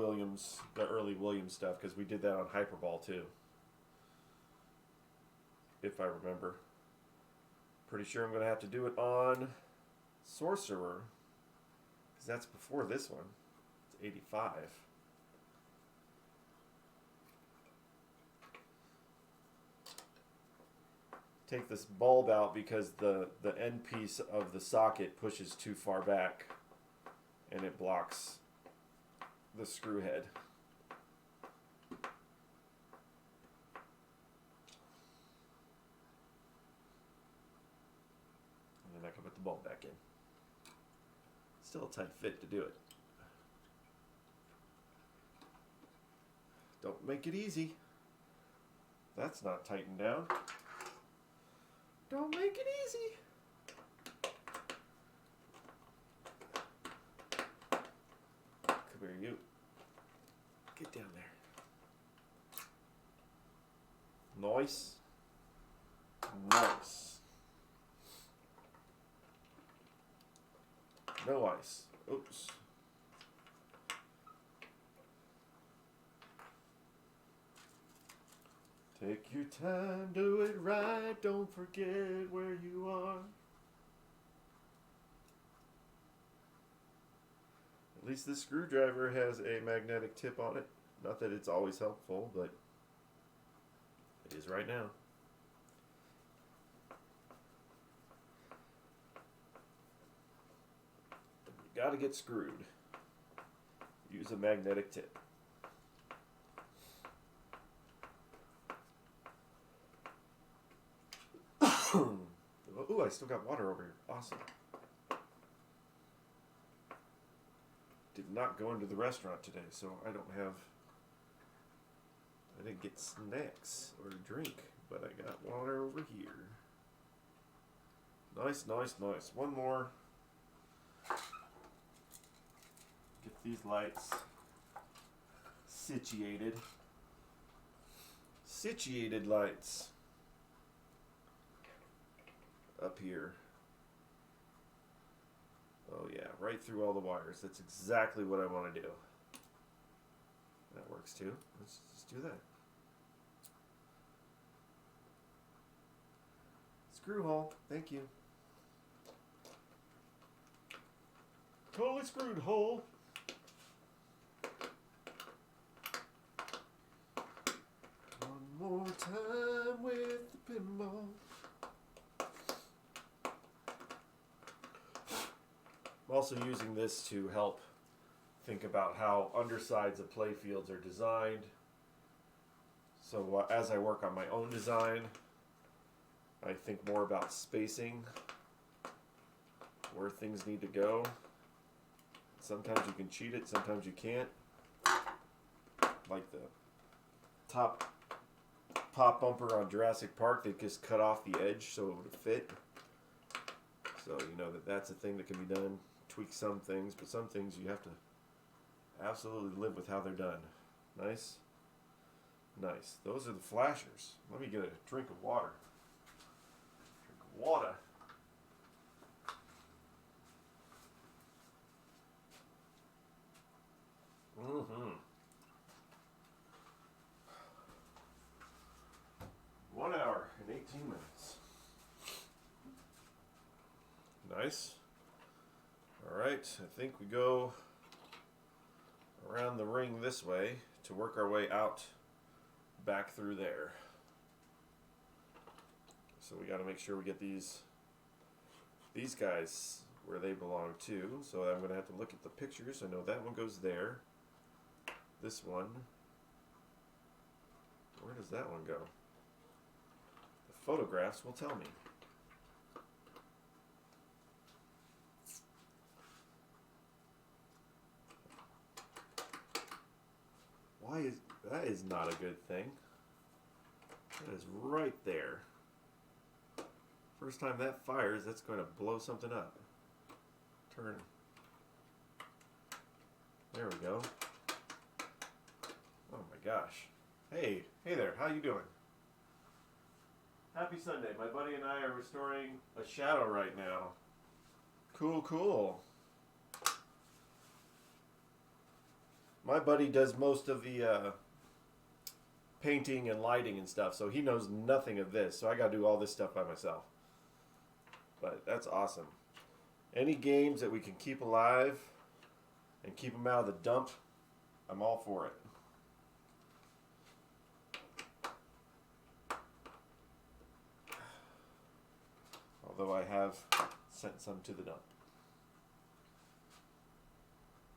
early Williams stuff, because we did that on Hyperball too, if I remember. Pretty sure I'm going to have to do it on Sorcerer, because that's before this one. It's 85. Take this bulb out because the end piece of the socket pushes too far back and it blocks the screw head. And then I can put the bulb back in. Still a tight fit to do it. Don't make it easy. That's not tightened down. Don't make it easy. Come here, you. Get down there. Nice. Nice. No ice. Oops. Take your time, do it right, don't forget where you are. At least this screwdriver has a magnetic tip on it. Not that it's always helpful, but it is right now. You gotta get screwed. Use a magnetic tip. Ooh, I still got water over here. Awesome. Did not go into the restaurant today, so I didn't get snacks or a drink, but I got water over here. Nice, nice, nice. One more. Get these lights situated. Situated lights. Up here. Oh yeah, right through all the wires. That's exactly what I want to do. That works too. Let's just do that. Screw hole. Thank you. Totally screwed hole. One more time with the pinball. Also using this to help think about how undersides of play fields are designed. So as I work on my own design, I think more about spacing, where things need to go. Sometimes you can cheat it, sometimes you can't. Like the top pop bumper on Jurassic Park, they just cut off the edge so it would fit. So you know that's a thing that can be done. Tweak some things, but some things you have to absolutely live with how they're done. Nice. Nice. Those are the flashers. Let me get a drink of water. Drink of water. Mm-hmm. 1 hour and 18 minutes. Nice. Alright, I think we go around the ring this way to work our way out back through there. So we got to make sure we get these guys where they belong too. So I'm going to have to look at the pictures. I know that one goes there. This one, where does that one go? The photographs will tell me. Why is that is not a good thing. That is right there. First time that fires, that's going to blow something up. Turn. There we go. Oh my gosh. Hey there, how you doing? Happy Sunday. My buddy and I are restoring a shadow right now. Cool. My buddy does most of the painting and lighting and stuff, so he knows nothing of this, so I gotta do all this stuff by myself. But that's awesome. Any games that we can keep alive and keep them out of the dump, I'm all for it. Although I have sent some to the dump.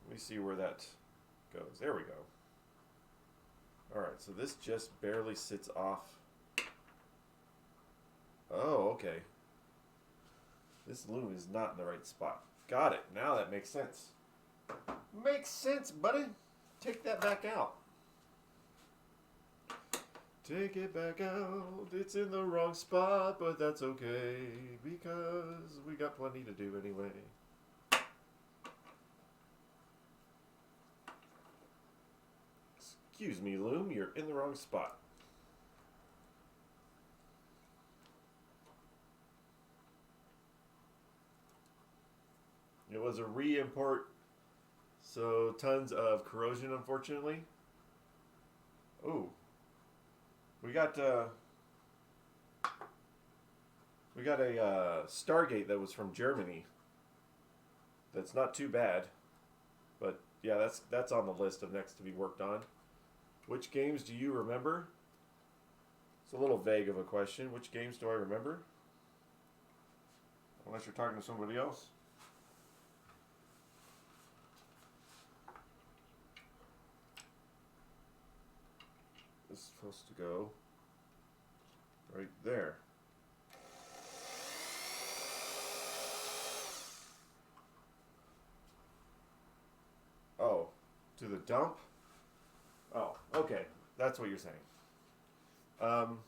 Let me see where that goes. There we go. Alright, so this just barely sits off. Oh, okay. This loom is not in the right spot. Got it. Now that makes sense. Makes sense, buddy. Take that back out. Take it back out. It's in the wrong spot, but that's okay, because we got plenty to do anyway. Excuse me, loom, you're in the wrong spot. It was a re-import, so tons of corrosion, unfortunately. Ooh. We got a Stargate that was from Germany. That's not too bad, but yeah, that's on the list of next to be worked on. Which games do you remember? It's a little vague of a question. Which games do I remember? Unless you're talking to somebody else. This is supposed to go right there. Oh, to the dump? Oh, okay. That's what you're saying. No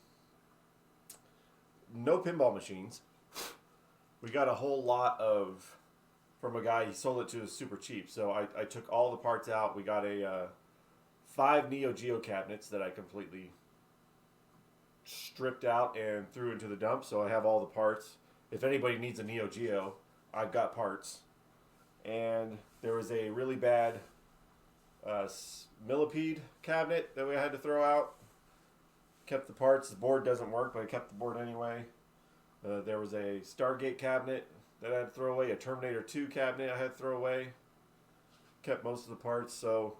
pinball machines. We got a whole lot of, from a guy, he sold it to us super cheap. So I took all the parts out. We got a 5 Neo Geo cabinets that I completely stripped out and threw into the dump. So I have all the parts. If anybody needs a Neo Geo, I've got parts. And there was a really bad millipede cabinet that we had to throw out. Kept the parts. The board doesn't work, but I kept the board anyway. There was a Stargate cabinet that I had to throw away. A Terminator 2 cabinet I had to throw away. Kept most of the parts. So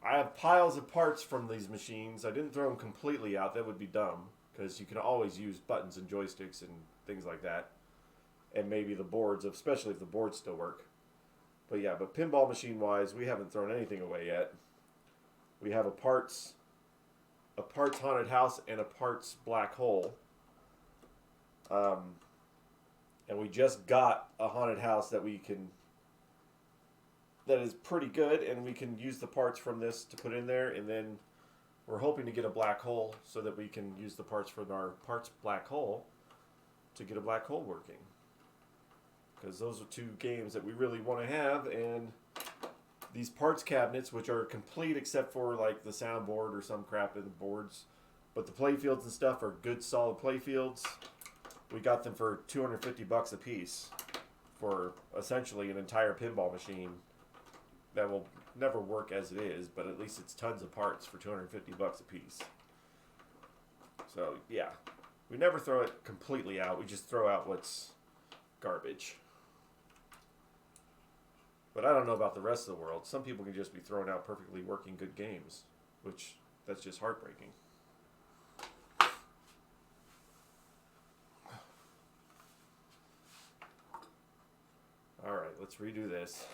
I have piles of parts from these machines. I didn't throw them completely out. That would be dumb, because you can always use buttons and joysticks and things like that. And maybe the boards, especially if the boards still work. But pinball machine wise, we haven't thrown anything away yet. We have a parts haunted house and a parts black hole. And we just got a haunted house that is pretty good, and we can use the parts from this to put in there, and then we're hoping to get a black hole so that we can use the parts from our parts black hole to get a black hole working. Because those are two games that we really want to have, and these parts cabinets, which are complete except for like the soundboard or some crap in the boards, but the play fields and stuff are good solid play fields. We got them for $250 a piece for essentially an entire pinball machine that will never work as it is, but at least it's tons of parts for $250 a piece. So yeah, we never throw it completely out. We just throw out what's garbage. But I don't know about the rest of the world. Some people can just be throwing out perfectly working good games, which that's just heartbreaking. All right, let's redo this.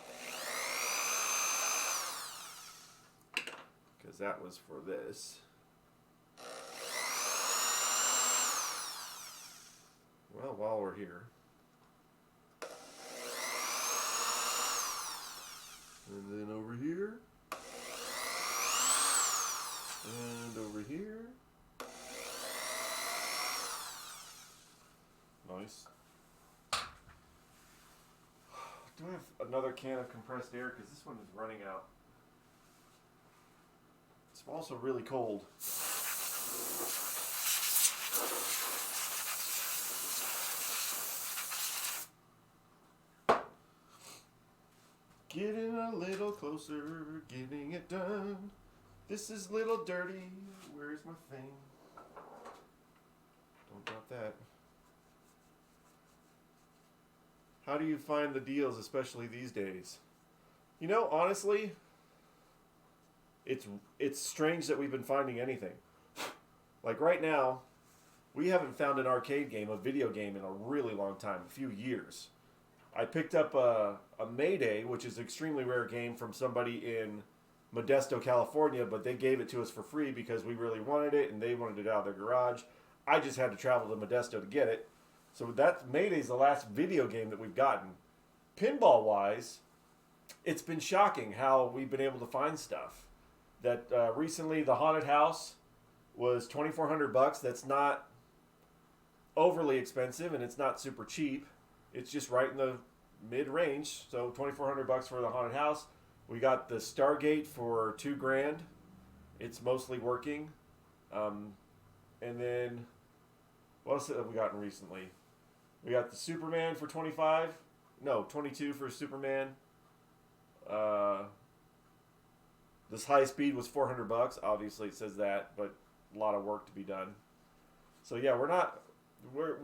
Because that was for this. Well, while we're here. And then over here. And over here. Nice. Do I have another can of compressed air? Because this one is running out. It's also really cold. Getting a little closer, getting it done. This is a little dirty. Where's my thing? Don't drop that. How do you find the deals, especially these days? You know, honestly, it's strange that we've been finding anything. Like right now, we haven't found an arcade game, a video game, in a really long time, a few years. I picked up a Mayday, which is an extremely rare game from somebody in Modesto, California, but they gave it to us for free because we really wanted it and they wanted it out of their garage. I just had to travel to Modesto to get it. So that Mayday's the last video game that we've gotten. Pinball-wise, it's been shocking how we've been able to find stuff. That recently the haunted house was $2,400. That's not overly expensive and it's not super cheap. It's just right in the mid-range. So $2,400 for the haunted house. We got the Stargate for $2,000. It's mostly working. And then what else have we gotten recently? We got the Superman for $25. No, $22 for Superman. This high speed was $400. Obviously, it says that, but a lot of work to be done. So yeah,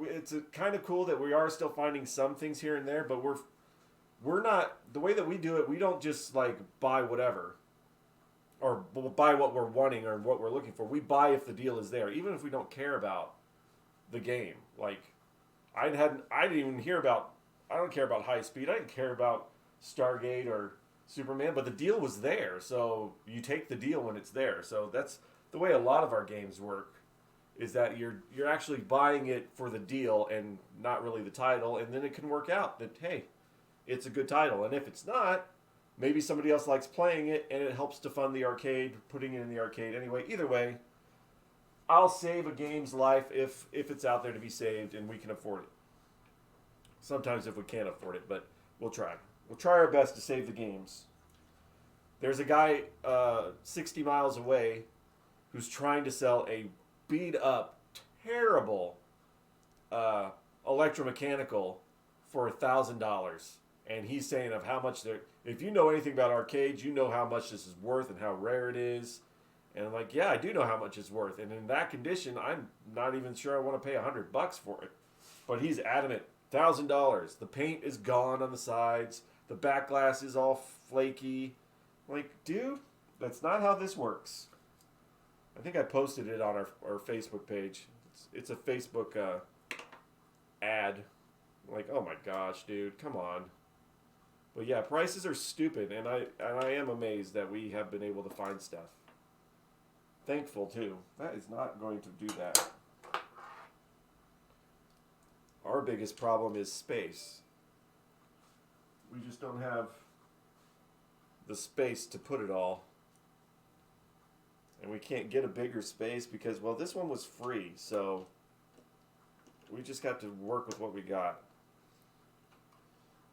it's kind of cool that we are still finding some things here and there, but we're not, the way that we do it, we don't just like buy whatever or buy what we're wanting or what we're looking for. We buy if the deal is there, even if we don't care about the game. Like I didn't even hear about, I don't care about high speed. I didn't care about Stargate or Superman, but the deal was there. So you take the deal when it's there. So that's the way a lot of our games work, is that you're actually buying it for the deal and not really the title. And then it can work out that, hey, it's a good title. And if it's not, maybe somebody else likes playing it and it helps to fund the arcade, putting it in the arcade anyway. Either way, I'll save a game's life if it's out there to be saved and we can afford it. Sometimes if we can't afford it, but we'll try. We'll try our best to save the games. There's a guy 60 miles away who's trying to sell a beat up, terrible electromechanical for $1,000. And he's saying of how much they're, if you know anything about arcades, you know how much this is worth and how rare it is. And I'm like, yeah, I do know how much it's worth. And in that condition, I'm not even sure I want to pay $100 for it. But he's adamant, $1,000. The paint is gone on the sides. The back glass is all flaky. I'm like, dude, that's not how this works. I think I posted it on our Facebook page. It's a Facebook ad. I'm like, oh my gosh, dude, come on. But yeah, prices are stupid, and I am amazed that we have been able to find stuff. Thankful too. That is not going to do that. Our biggest problem is space. We just don't have the space to put it all. And we can't get a bigger space because, well, this one was free, so we just got to work with what we got.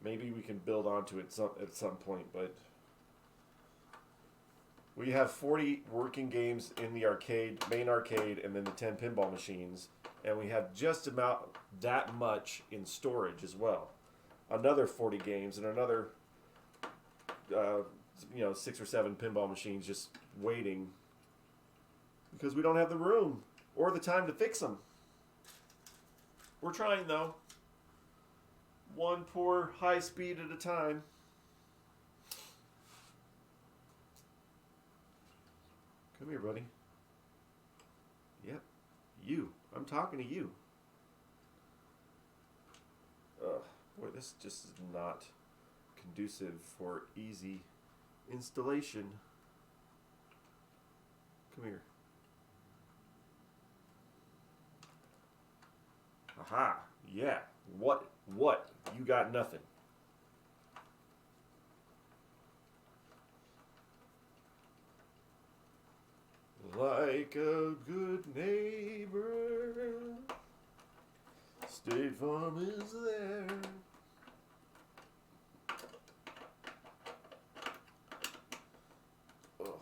Maybe we can build onto it at some point, but we have 40 working games in the arcade, main arcade, and then the 10 pinball machines, and we have just about that much in storage as well. Another 40 games and another, 6 or 7 pinball machines just waiting because we don't have the room or the time to fix them. We're trying though. One poor high speed at a time. Come here, buddy. Yep, you. I'm talking to you. Boy, this just is not conducive for easy installation. Come here. Aha. Yeah. What? You got nothing. Like a good neighbor, State Farm is there. Ugh.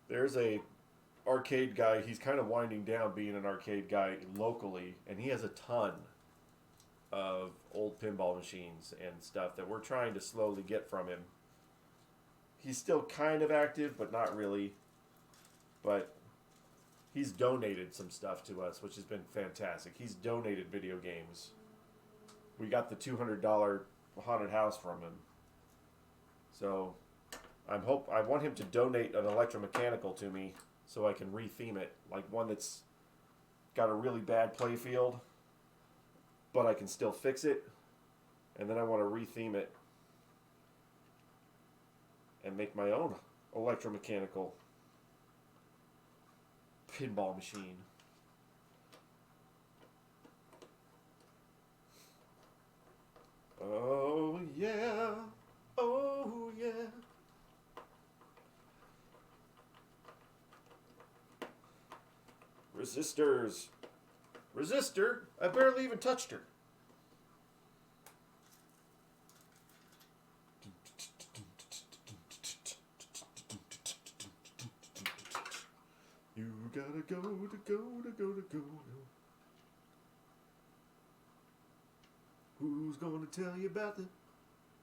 There's a arcade guy. He's kind of winding down being an arcade guy locally, and he has a ton of old pinball machines and stuff that we're trying to slowly get from him. He's still kind of active, but not really. But he's donated some stuff to us, which has been fantastic. He's donated video games. We got the $200 haunted house from him. So I want him to donate an electromechanical to me so I can retheme it, like one that's got a really bad play field, but I can still fix it, and then I want to retheme it and make my own electromechanical pinball machine. Oh yeah, oh yeah. Resistors. Resistor? I barely even touched her. You gotta go. Who's gonna tell you about the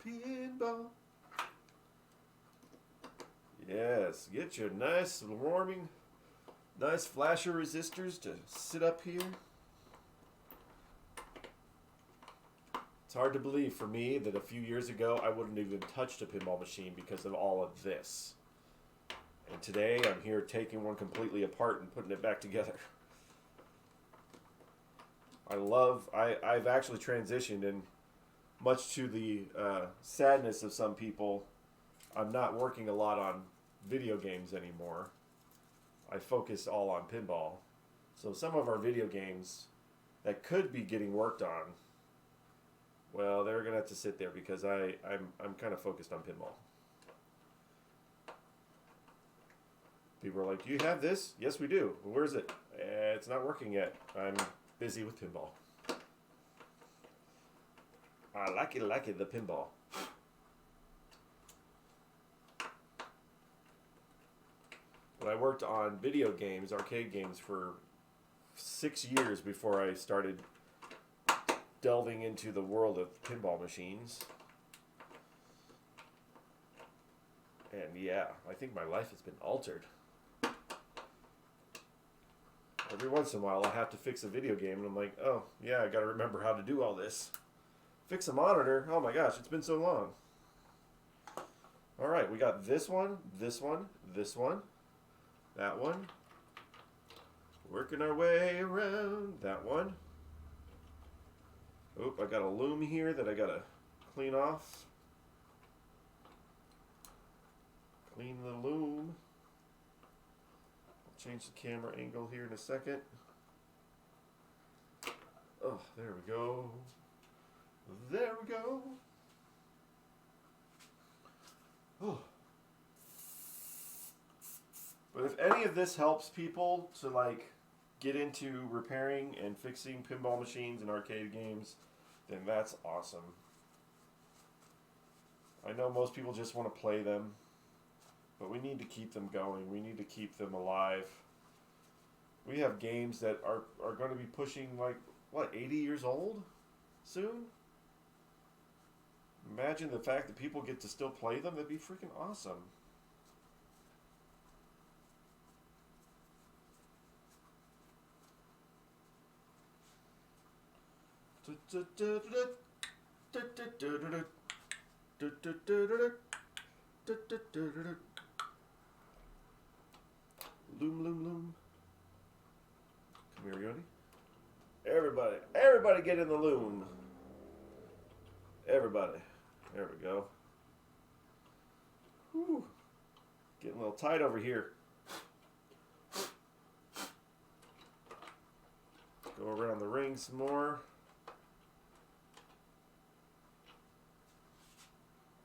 pinball? Yes, get your nice flasher resistors to sit up here. It's hard to believe for me that a few years ago I wouldn't have even touched a pinball machine because of all of this. And today I'm here taking one completely apart and putting it back together. I've actually transitioned, and much to the sadness of some people, I'm not working a lot on video games anymore. I focus all on pinball. So some of our video games that could be getting worked on, well, they're going to have to sit there because I'm kind of focused on pinball. People are like, do you have this? Yes, we do. Well, where is it? It's not working yet. I'm busy with pinball. I like it, the pinball. But I worked on video games, arcade games, for 6 years before I started delving into the world of pinball machines. And yeah, I think my life has been altered. Every once in a while I have to fix a video game and I'm like, oh yeah, I gotta remember how to do all this. Fix a monitor? Oh my gosh, it's been so long. Alright, we got this one, this one, this one, that one. Working our way around that one. Oop, I got a loom here that I gotta clean off. Clean the loom. I'll change the camera angle here in a second. Oh, there we go. There we go. Oh. But if any of this helps people to like get into repairing and fixing pinball machines and arcade games, then that's awesome. I know most people just want to play them, but we need to keep them going. We need to keep them alive. We have games that are going to be pushing like, what, 80 years old soon? Imagine the fact that people get to still play them. That'd be freaking awesome. Loom, loom, loom. Come here, Yoni. Everybody get in the loom. Everybody. There we go. Whew. Getting a little tight over here. Go around the ring some more.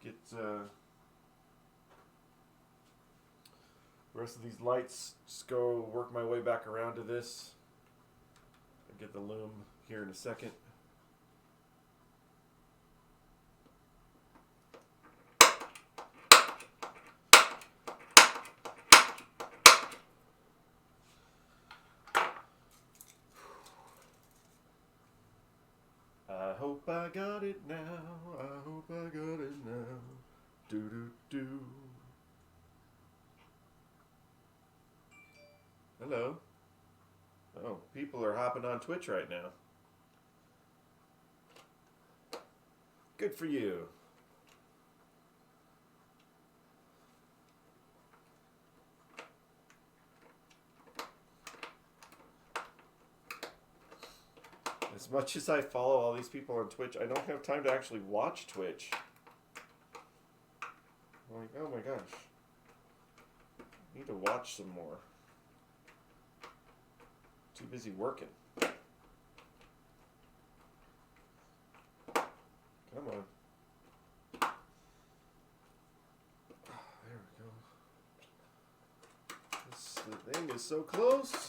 Get the rest of these lights. Just go work my way back around to this. I'll get the loom here in a second. I hope I got it now. I hope I got it now. Do do do. Hello. Oh, people are hopping on Twitch right now. Good for you. As much as I follow all these people on Twitch, I don't have time to actually watch Twitch. I'm like, oh my gosh. I need to watch some more. Too busy working. Come on. There we go. This thing is so close.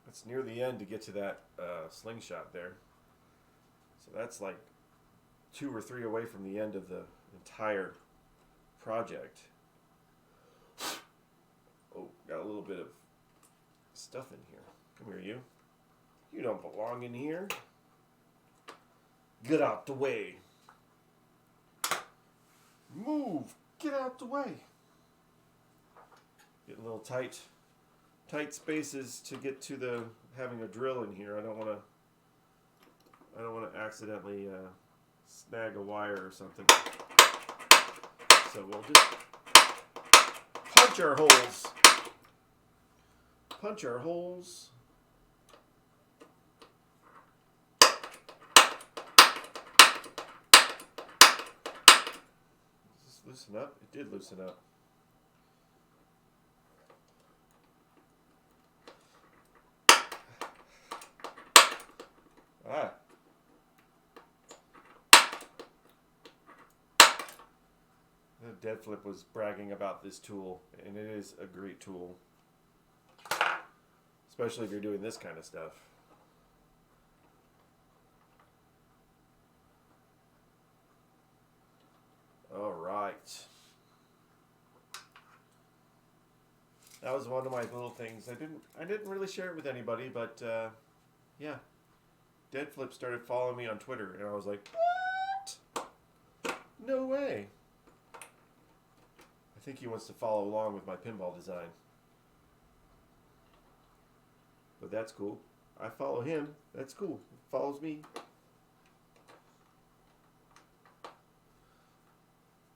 It's near the end to get to that slingshot there. So that's like 2 or 3 away from the end of the entire project. Oh, got a little bit of stuff in here. Come here, you. You don't belong in here. Get out the way. Move. Get out the way. Getting a little tight spaces to get to the having a drill in here. I don't want to accidentally snag a wire or something. So we'll just punch our holes. Punch our holes. Does this loosen up? It did loosen up. Ah. Dead Flip was bragging about this tool, and it is a great tool. Especially if you're doing this kind of stuff. All right. That was one of my little things. I didn't really share it with anybody, but yeah. Dead Flip started following me on Twitter, and I was like, what? No way. I think he wants to follow along with my pinball design. But that's cool. I follow him. That's cool. He follows me.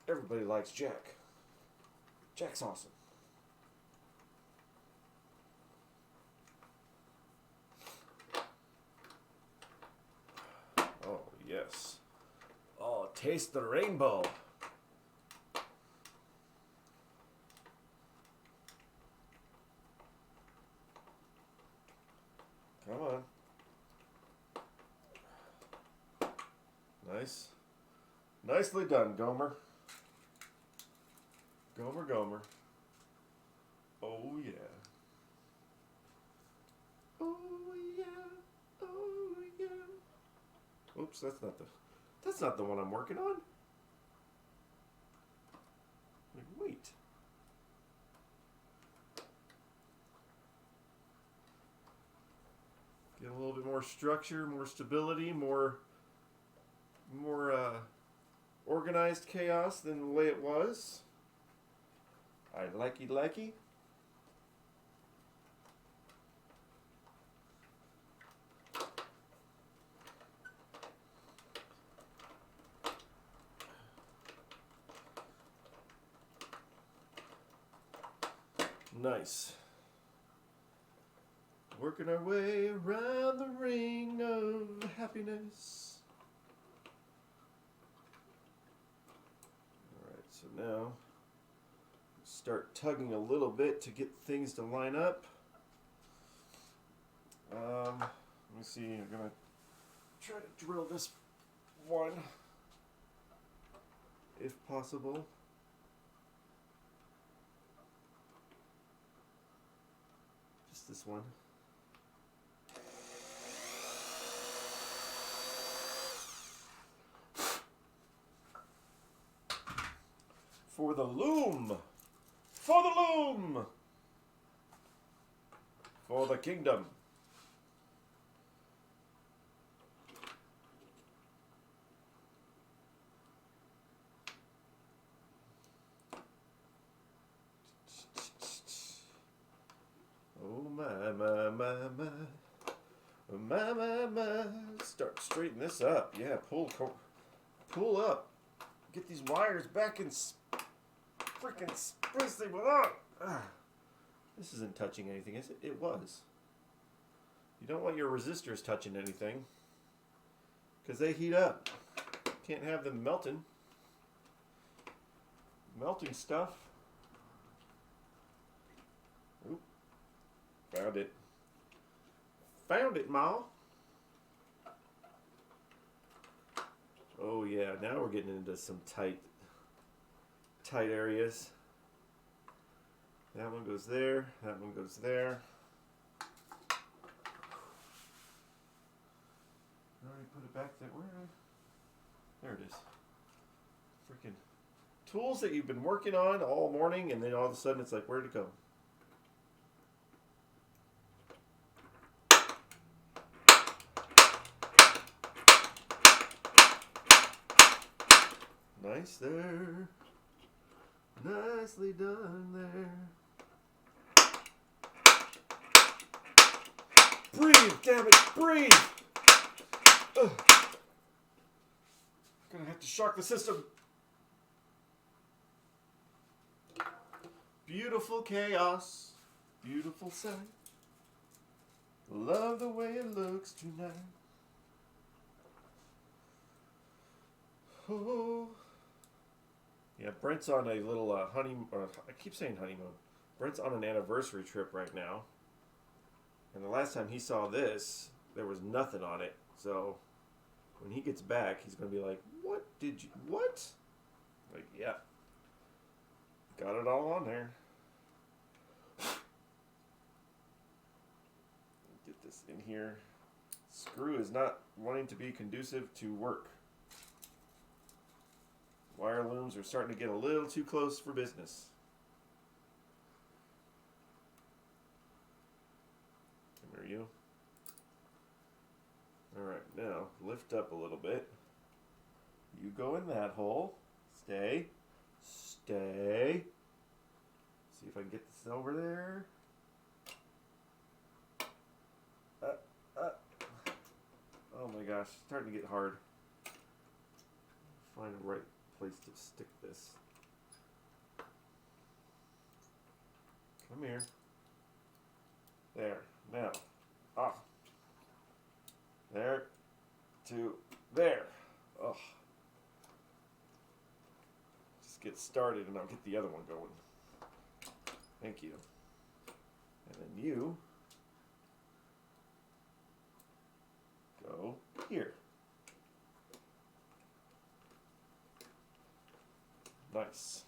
Everybody likes Jack. Jack's awesome. Taste the rainbow. Come on. Nice. Nicely done, Gomer. Gomer. Oh, yeah. Oh, yeah. Oh, yeah. Oops, that's not the one I'm working on. Wait. Get a little bit more structure, more stability, more organized chaos than the way it was. I likey. Nice. Working our way around the ring of happiness. Alright, so now start tugging a little bit to get things to line up. Let me see, I'm going to try to drill this one if possible. Just this one. For the loom! For the loom! For the kingdom! Oh my. Start straightening this up. Yeah, pull up. Get these wires back in freaking space they belong. This isn't touching anything, is it? It was. You don't want your resistors touching anything, because they heat up. Can't have them melting stuff. Oop. Found it, Ma. Oh yeah, now we're getting into some tight areas. That one goes there, that one goes there. I already put it back there. There it is. Freaking tools that you've been working on all morning, and then all of a sudden it's like, where'd it go? Nice there. Nicely done there. Breathe, damn it, breathe! Ugh. Gonna have to shock the system. Beautiful chaos, beautiful sight. Love the way it looks tonight. Oh. Yeah, Brent's on a little honeymoon. I keep saying honeymoon. Brent's on an anniversary trip right now. And the last time he saw this, there was nothing on it. So when he gets back, he's going to be like, what? Like, yeah. Got it all on there. Get this in here. Screw is not wanting to be conducive to work. Wire looms are starting to get a little too close for business. Come here, you. Alright, now lift up a little bit. You go in that hole. Stay. See if I can get this over there. Oh my gosh, it's starting to get hard. Find the right place to stick this. Come here. There. Now. Off. There. To there. Oh. get started and I'll get the other one going. Thank you. And then you go here. Nice.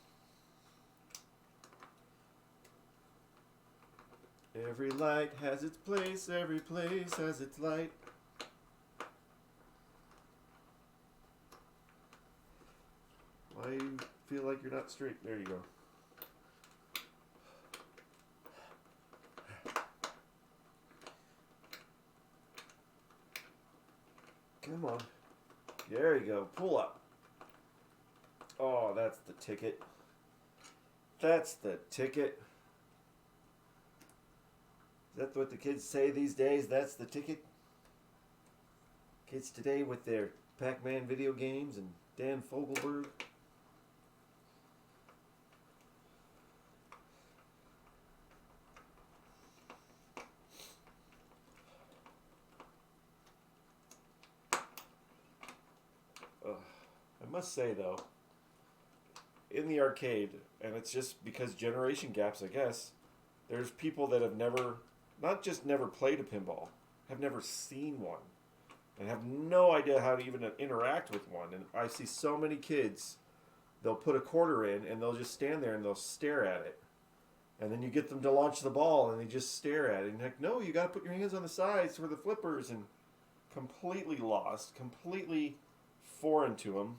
Every light has its place, every place has its light. Why you feel like you're not straight? There you go. Come on. There you go. Pull up. Oh, that's the ticket. That's the ticket. Is that what the kids say these days? That's the ticket? Kids today with their Pac-Man video games and Dan Fogelberg. I must say though, in the arcade, and it's just because generation gaps, I guess, there's people that have never, not just never played a pinball, have never seen one, and have no idea how to even interact with one. And I see so many kids, they'll put a quarter in and they'll just stand there and they'll stare at it. And then you get them to launch the ball and they just stare at it. And you're like, no, you got to put your hands on the sides for the flippers. And completely lost, completely foreign to them.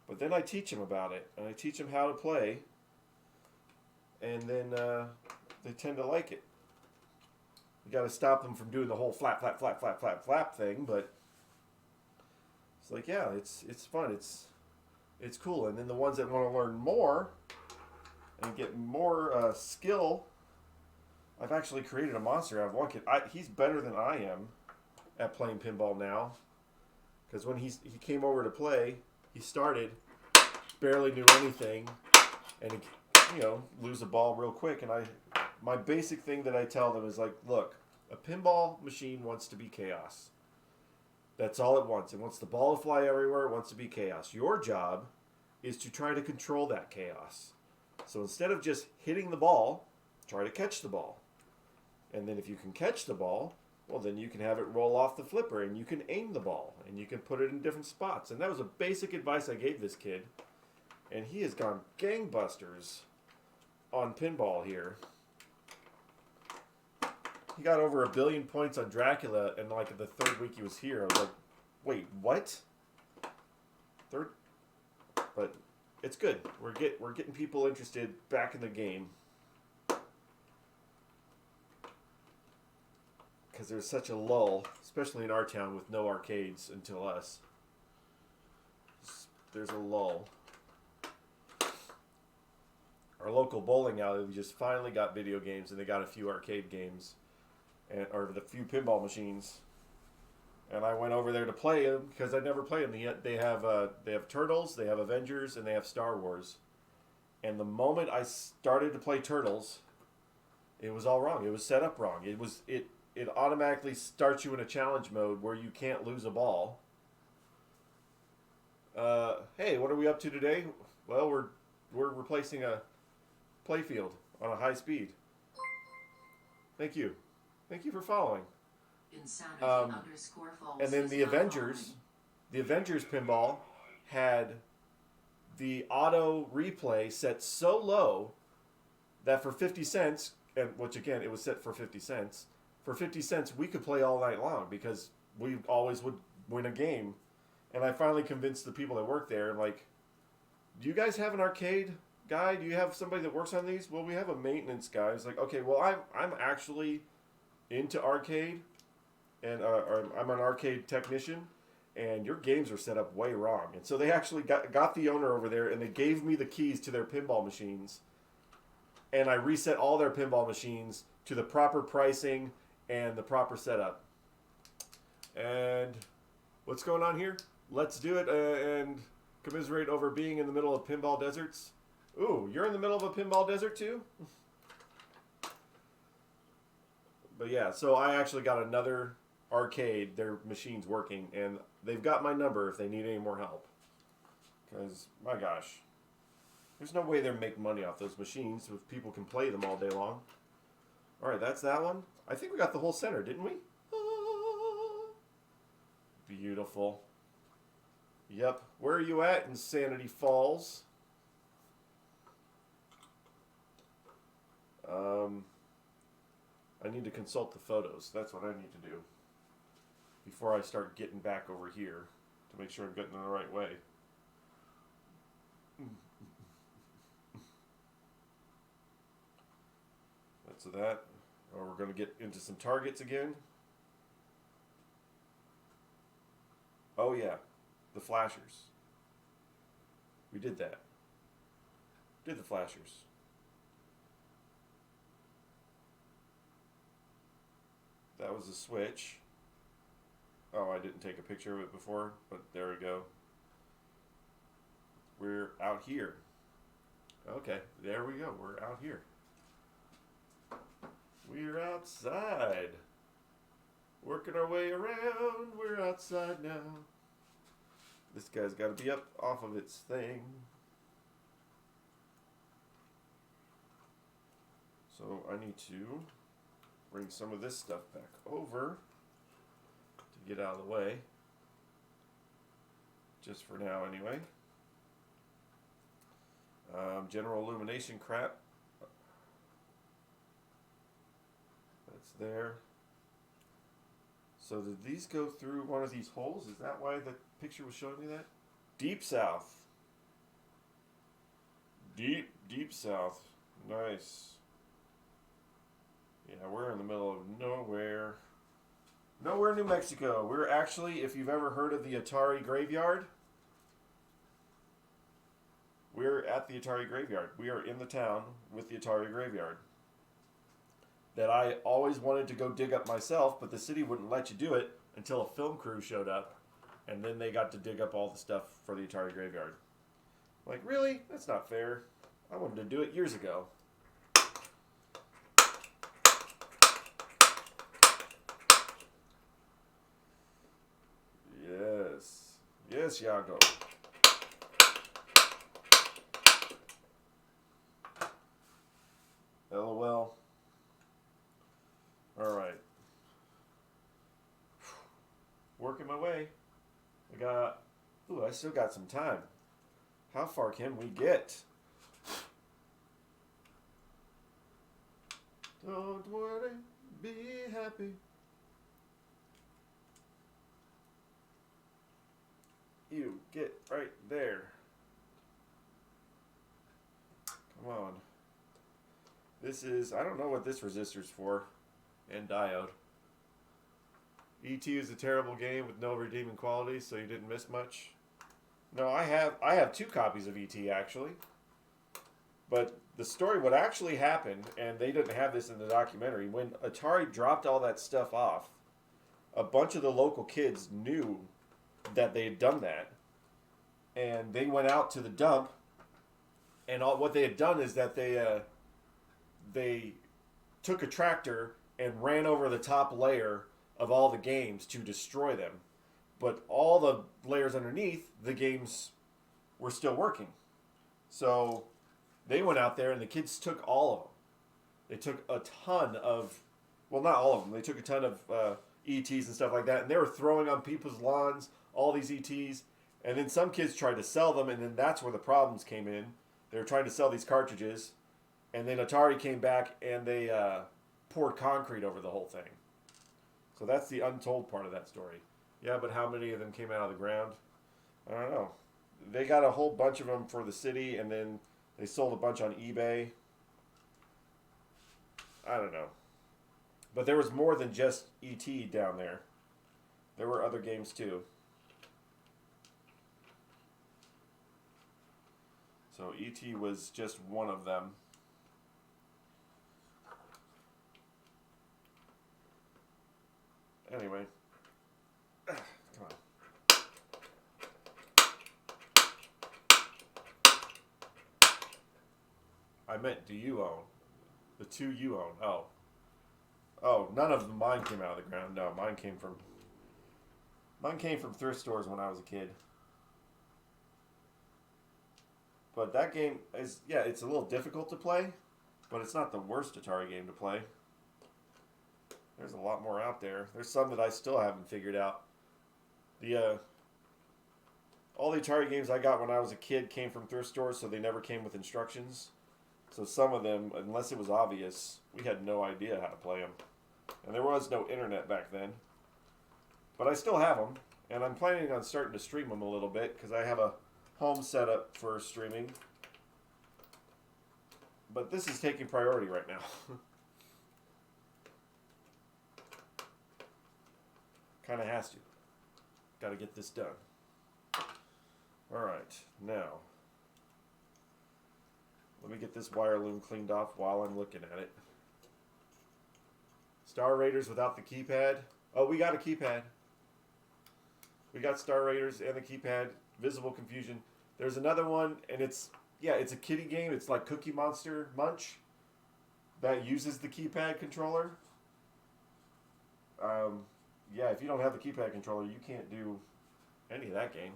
But then I teach them about it, and I teach them how to play, and then they tend to like it. You got to stop them from doing the whole flap, flap, flap, flap, flap, flap thing, but it's like, yeah, it's fun, it's cool. And then the ones that want to learn more and get more skill, I've actually created a monster out of one kid. He's better than I am at playing pinball now, because when he came over to play, he started, barely knew anything, and he, lose a ball real quick. And my basic thing that I tell them is like, look, a pinball machine wants to be chaos. That's all it wants. It wants the ball to fly everywhere. It wants to be chaos. Your job is to try to control that chaos. So instead of just hitting the ball, try to catch the ball. And then if you can catch the ball, well, then you can have it roll off the flipper, and you can aim the ball, and you can put it in different spots. And that was a basic advice I gave this kid. And he has gone gangbusters on pinball here. He got over 1 billion points on Dracula, and like the third week he was here, I was like, wait, what? Third? But it's good. We're getting people interested back in the game. Because there's such a lull, especially in our town with no arcades until us. There's a lull. Our local bowling alley just finally got video games, and they got a few arcade games, or the few pinball machines. And I went over there to play them because I'd never played them. They have Turtles, they have Avengers, and they have Star Wars. And the moment I started to play Turtles, it was all wrong. It was set up wrong. It automatically starts you in a challenge mode where you can't lose a ball. Hey, what are we up to today? Well, we're replacing a playfield on a high speed. Thank you for following. And then the Avengers pinball had the auto replay set so low that for 50 cents, and which again it was set for 50 cents. For 50 cents, we could play all night long because we always would win a game. And I finally convinced the people that work there, like, do you guys have an arcade guy? Do you have somebody that works on these? Well, we have a maintenance guy. It's like, okay, well, I'm actually into arcade, and I'm an arcade technician, and your games are set up way wrong. And so they actually got the owner over there, and they gave me the keys to their pinball machines. And I reset all their pinball machines to the proper pricing and the proper setup. And what's going on here? Let's do it and commiserate over being in the middle of pinball deserts. Ooh, you're in the middle of a pinball desert too? But yeah, so I actually got another arcade, their machine's working, and they've got my number if they need any more help. Because, my gosh, There's no way they're making money off those machines if people can play them all day long. Alright, that's that one. I think we got the whole center, didn't we? Beautiful. Yep. Where are you at, Insanity Falls? I need to consult the photos. That's what I need to do before I start getting back over here to make sure I'm getting in the right way. That's that. Oh, we're going to get into some targets again. Oh yeah, the flashers. We did that. Did the flashers. That was a switch. Oh, I didn't take a picture of it before, but there we go. We're out here. Okay, there we go. We're out here. We're outside. Working our way around. We're outside now. This guy's got to be up off of its thing. So I need to bring some of this stuff back over to get out of the way. Just for now, anyway. General illumination crap. That's there. So did these go through one of these holes? Is that why the picture was showing me that? Deep south. Deep south. Nice. Yeah, we're in the middle of nowhere. Nowhere, New Mexico. We're actually, if you've ever heard of the Atari Graveyard, we're at the Atari Graveyard. We are in the town with the Atari Graveyard. That I always wanted to go dig up myself, but the city wouldn't let you do it until a film crew showed up, and then they got to dig up all the stuff for the Atari Graveyard. Like, really? That's not fair. I wanted to do it years ago. Yes. Yes, Yago. LOL. Alright. Working my way. I still got some time. How far can we get? Don't worry, be happy. You get right there. Come on. This is, I don't know what this resistor's for. And diode. E.T. is a terrible game with no redeeming qualities, so you didn't miss much. No, I have 2 copies of E.T. actually. But the story, what actually happened, and they didn't have this in the documentary, when Atari dropped all that stuff off, a bunch of the local kids knew that they had done that, and they went out to the dump, and what they had done is that they took a tractor and ran over the top layer of all the games to destroy them. But all the layers underneath, the games were still working. So they went out there and the kids took all of them. They took a ton of, well, not all of them. They took a ton of ETs and stuff like that. And they were throwing on people's lawns, all these ETs. And then some kids tried to sell them, and then that's where the problems came in. They were trying to sell these cartridges. And then Atari came back and they poured concrete over the whole thing. So that's the untold part of that story. Yeah, but how many of them came out of the ground? I don't know. They got a whole bunch of them for the city, and then they sold a bunch on eBay. I don't know. But there was more than just E.T. down there. There were other games too. So E.T. was just one of them. Anyway. Come on. I meant, do you own? The 2 you own. Oh. Oh, none of mine came out of the ground. No, mine came from thrift stores when I was a kid. But that game is, yeah, it's a little difficult to play, but it's not the worst Atari game to play. There's a lot more out there. There's some that I still haven't figured out. All the Atari games I got when I was a kid came from thrift stores, so they never came with instructions. So some of them, unless it was obvious, we had no idea how to play them. And there was no internet back then. But I still have them, and I'm planning on starting to stream them a little bit because I have a home setup for streaming. But this is taking priority right now. Kind of has to. Got to get this done. Alright, now, let me get this wire loom cleaned off while I'm looking at it. Star Raiders without the keypad. Oh, we got a keypad. We got Star Raiders and the keypad. Visible Confusion. There's another one, and it's a kiddie game. It's like Cookie Monster Munch that uses the keypad controller. Yeah, if you don't have the keypad controller, you can't do any of that game.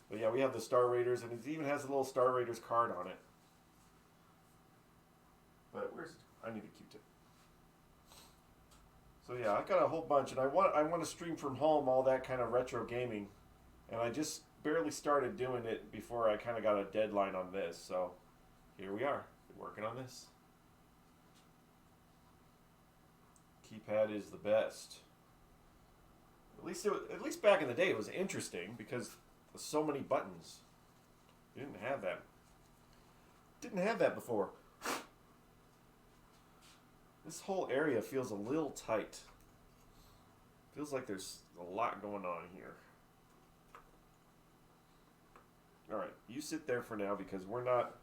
But yeah, we have the Star Raiders, and it even has a little Star Raiders card on it. But I need a Q-tip. So yeah, I got a whole bunch, and I want to stream from home all that kind of retro gaming, and I just barely started doing it before I kind of got a deadline on this. So here we are, working on this. Keypad is the best. At least back in the day, it was interesting because there's so many buttons. You didn't have that. Didn't have that before. This whole area feels a little tight. Feels like there's a lot going on here. Alright, you sit there for now because we're not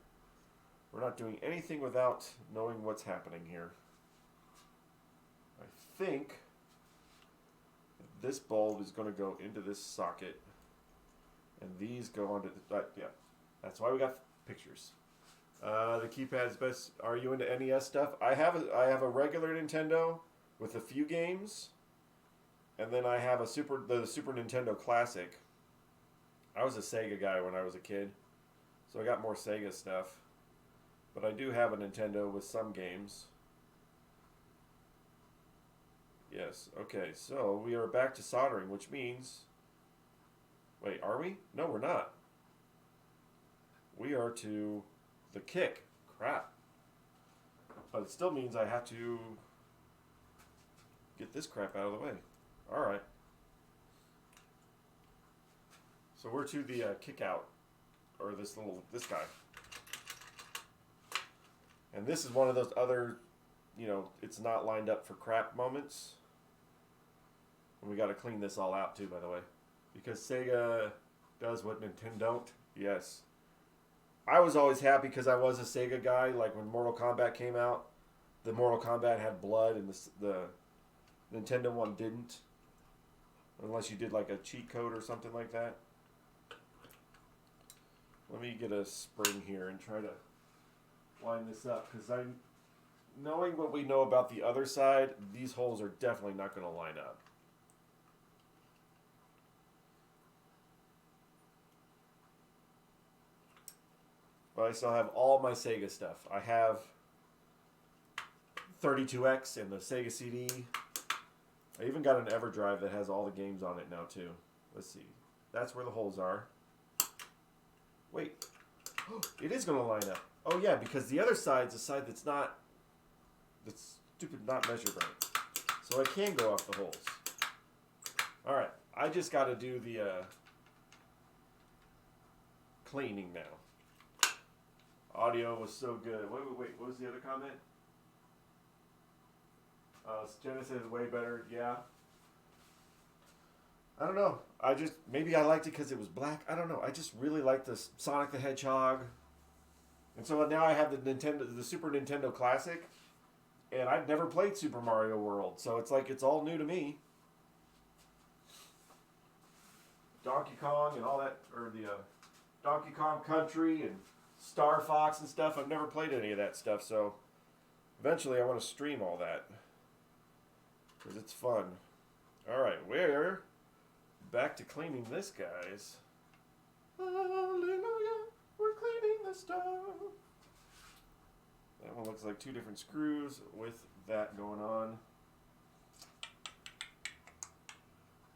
doing anything without knowing what's happening here. I think this bulb is going to go into this socket, and these go onto the, yeah, that's why we got pictures. The keypad's best. Are you into NES stuff? I have a regular Nintendo with a few games, and then I have the Super Nintendo Classic. I was a Sega guy when I was a kid, so I got more Sega stuff. But I do have a Nintendo with some games. Yes, okay, so we are back to soldering, which means... Wait, are we? No, we're not. We are to the kick. Crap. But it still means I have to get this crap out of the way. Alright. So we're to the kick out, or this guy. And this is one of those other, it's not lined up for crap moments. And we got to clean this all out too, by the way. Because Sega does what Nintendo don't. Yes. I was always happy because I was a Sega guy. Like when Mortal Kombat came out, the Mortal Kombat had blood and the Nintendo one didn't. Unless you did like a cheat code or something like that. Let me get a spring here and try to line this up. Because knowing what we know about the other side, these holes are definitely not going to line up. But I still have all my Sega stuff. I have 32X and the Sega CD. I even got an EverDrive that has all the games on it now too. Let's see. That's where the holes are. Wait. It is going to line up. Oh yeah, because the other side's a side that's not measured right. So I can go off the holes. Alright. I just got to do the cleaning now. Audio was so good. Wait. What was the other comment? Jenna says way better. Yeah. I don't know. Maybe I liked it because it was black. I don't know. I just really liked the Sonic the Hedgehog. And so now I have the Super Nintendo Classic. And I've never played Super Mario World. So it's like it's all new to me. Donkey Kong and all that, or the Donkey Kong Country and Star Fox and stuff. I've never played any of that stuff, so eventually I want to stream all that because it's fun. Alright, we're back to cleaning this, guys. Hallelujah, we're cleaning the stuff. That one looks like two different screws with that going on.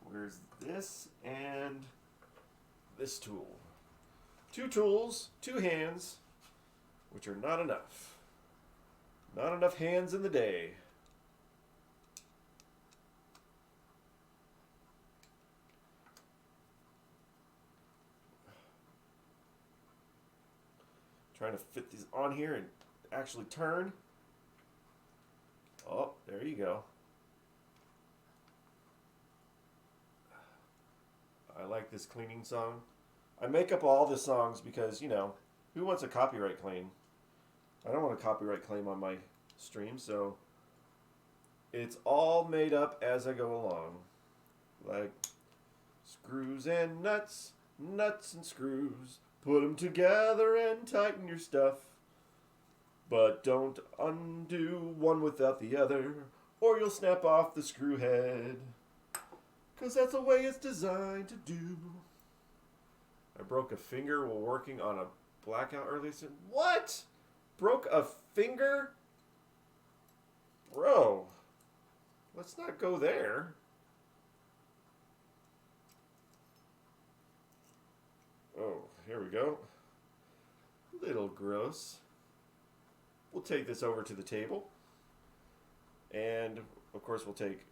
Where's this and this tool? Two tools, two hands, which are not enough. Not enough hands in the day. Trying to fit these on here and actually turn. Oh, there you go. I like this cleaning song. I make up all the songs because, you know, who wants a copyright claim? I don't want a copyright claim on my stream, so it's all made up as I go along. Like screws and nuts, nuts and screws. Put them together and tighten your stuff. But don't undo one without the other, or you'll snap off the screw head. 'Cause that's the way it's designed to do. I broke a finger while working on a blackout earlier. What? Broke a finger? Bro, let's not go there. Oh, here we go. Little gross. We'll take this over to the table. And, of course, we'll take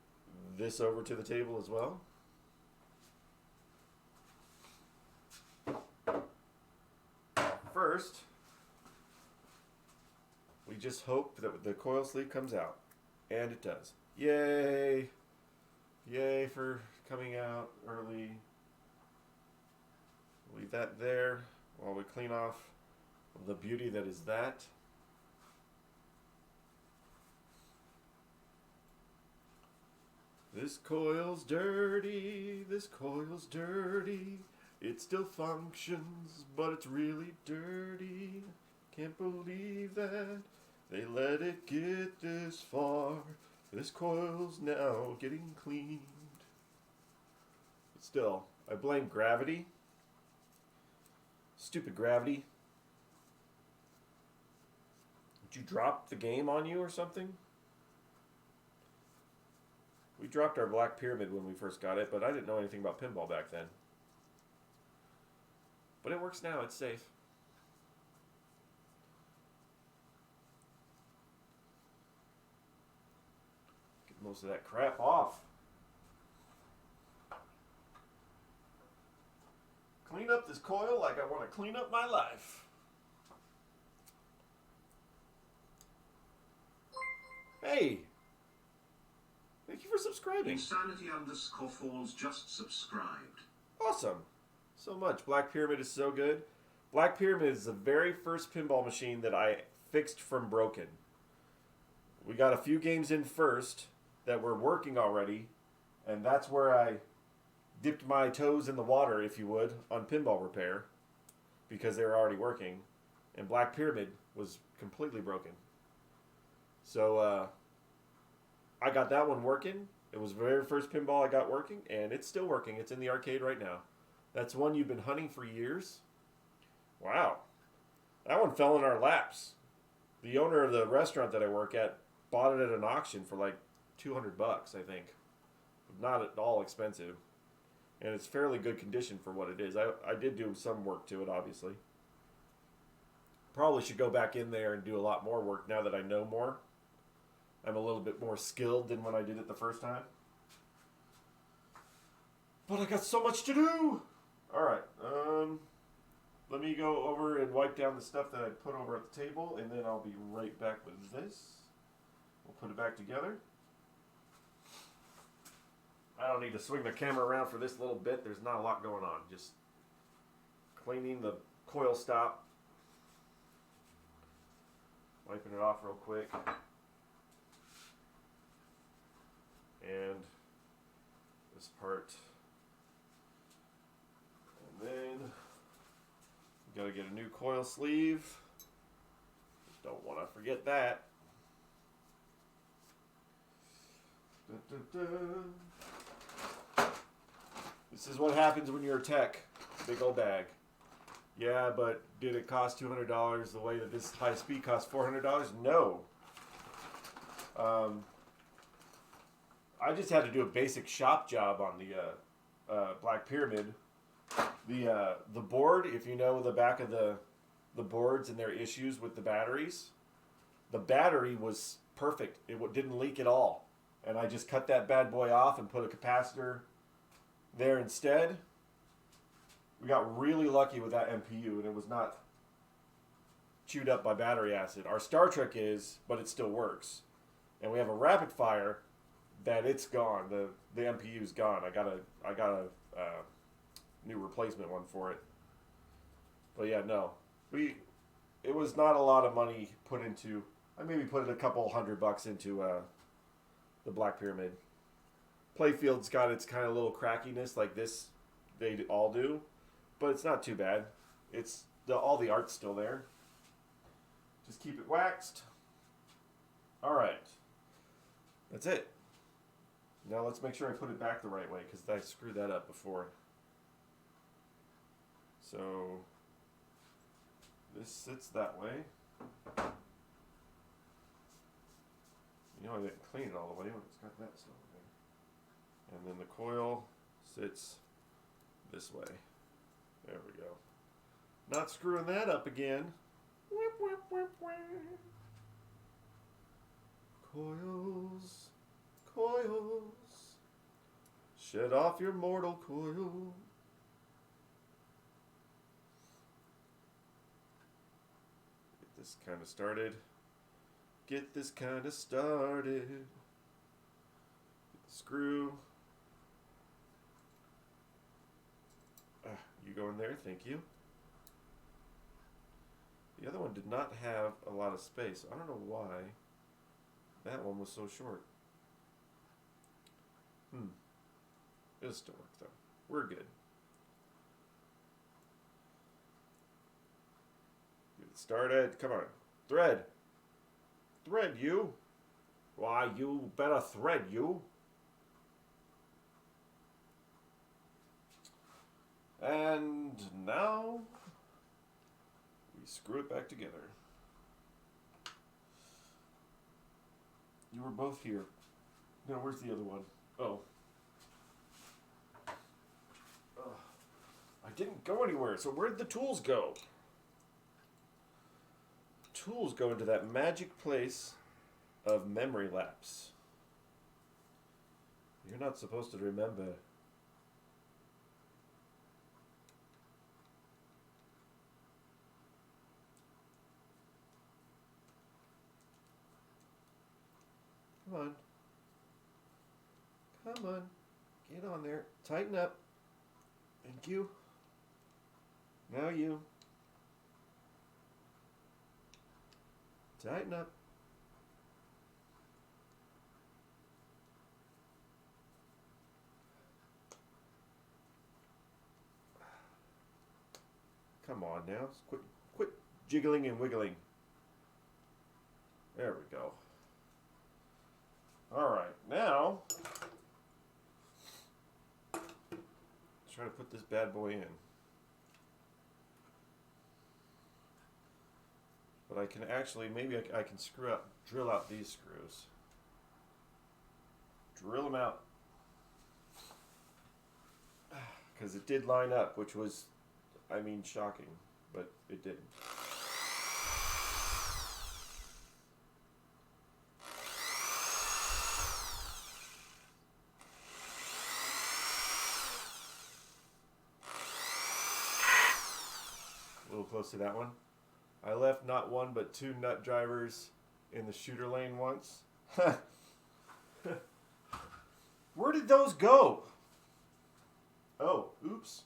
this over to the table as well. First, we just hope that the coil sleeve comes out. And it does. Yay! Yay for coming out early. Leave that there while we clean off the beauty that is that. This coil's dirty, this coil's dirty. It still functions, but it's really dirty. Can't believe that they let it get this far. This coil's now getting cleaned. But still, I blame gravity. Stupid gravity. Did you drop the game on you or something? We dropped our Black Pyramid when we first got it, but I didn't know anything about pinball back then. But it works now, it's safe. Get most of that crap off. Clean up this coil like I want to clean up my life. Hey! Thank you for subscribing. Insanity_falls just subscribed. Awesome. So much. Black Pyramid is so good. Black Pyramid is the very first pinball machine that I fixed from broken. We got a few games in first that were working already, and that's where I dipped my toes in the water, if you would, on pinball repair, because they were already working, and Black Pyramid was completely broken. So I got that one working. It was the very first pinball I got working, and it's still working. It's in the arcade right now. That's one you've been hunting for years. Wow. That one fell in our laps. The owner of the restaurant that I work at bought it at an auction for like $200, I think. Not at all expensive. And it's fairly good condition for what it is. I did do some work to it, obviously. Probably should go back in there and do a lot more work now that I know more. I'm a little bit more skilled than when I did it the first time. But I got so much to do! Alright, let me go over and wipe down the stuff that I put over at the table, and then I'll be right back with this. We'll put it back together. I don't need to swing the camera around for this little bit. There's not a lot going on. Just cleaning the coil stop. Wiping it off real quick. And this part. And then we gotta get a new coil sleeve. Don't want to forget that. Dun, dun, dun. This is what happens when you're a tech. Big old bag. Yeah, but did it cost $200 the way that this high speed costs $400? No. I just had to do a basic shop job on the Black Pyramid. The board, if you know the back of the boards and their issues with the batteries, the battery was perfect. It didn't leak at all. And I just cut that bad boy off and put a capacitor there instead. We got really lucky with that MPU, and it was not chewed up by battery acid. Our Star Trek is, but it still works. And we have a rapid fire that it's gone. The MPU's gone. I got a new replacement one for it. But yeah, no. It was not a lot of money put into. I maybe put a couple $100 into the Black Pyramid. Playfield's got its kind of little crackiness like this. They all do, but it's not too bad. It's all the art's still there. Just keep it waxed. All right, that's it. Now let's make sure I put it back the right way because I screwed that up before. So this sits that way. You know I didn't clean it all the way when it's got that stuff in there. And then the coil sits this way. There we go. Not screwing that up again. Whip, whip, whip, whip. Coils, coils. Shed off your mortal coil. Get this kind of started. Get this kind of started. Get the screw. You go in there, thank you. The other one did not have a lot of space. I don't know why that one was so short. It'll still work though. We're good. Get it started. Come on. Thread. Thread, you. Why, you better thread, you. And now we screw it back together. You were both here. No, where's the other one? Oh. I didn't go anywhere, so where'd the tools go? Tools go into that magic place of memory lapse. You're not supposed to remember. Come on. Come on. Get on there. Tighten up. Thank you. Now you. Tighten up. Come on now. Quit jiggling and wiggling. There we go. All right, now let's try to put this bad boy in. But I can actually, maybe I can drill out these screws. Drill them out. Because it did line up, which was, I mean, shocking, but it didn't. Close to that one. I left not one but two nut drivers in the shooter lane once. Where did those go? Oh, oops.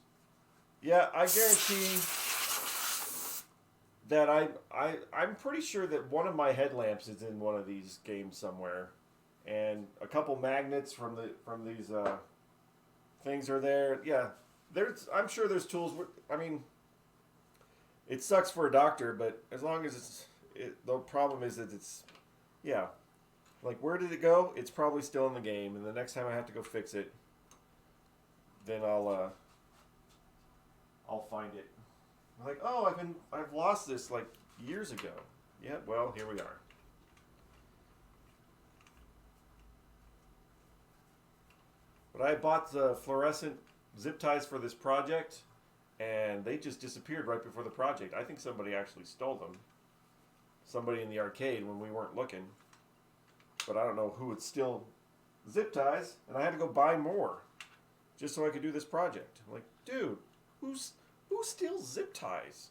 Yeah, I guarantee that I'm pretty sure that one of my headlamps is in one of these games somewhere, and a couple magnets from these things are there. Yeah, I'm sure there's tools. I mean. It sucks for a doctor, but as long as the problem is that yeah. Like, where did it go? It's probably still in the game, and the next time I have to go fix it, then I'll find it. I'm like, oh, I've lost this like years ago. Yeah, well, here we are. But I bought the fluorescent zip ties for this project, and they just disappeared right before the project. I think somebody actually stole them. Somebody in the arcade when we weren't looking. But I don't know who would steal zip ties, and I had to go buy more just so I could do this project. I'm like, dude, who steals zip ties?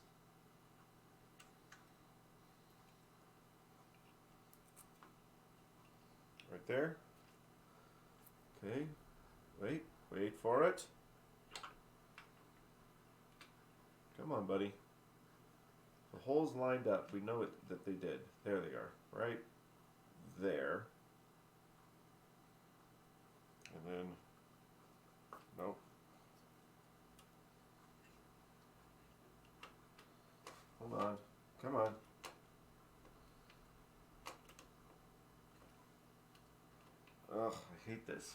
Right there. Okay. Wait for it. Come on, buddy. The holes lined up. We know it that they did. There they are. Right there. And then, nope. Hold on. Come on. Ugh, I hate this.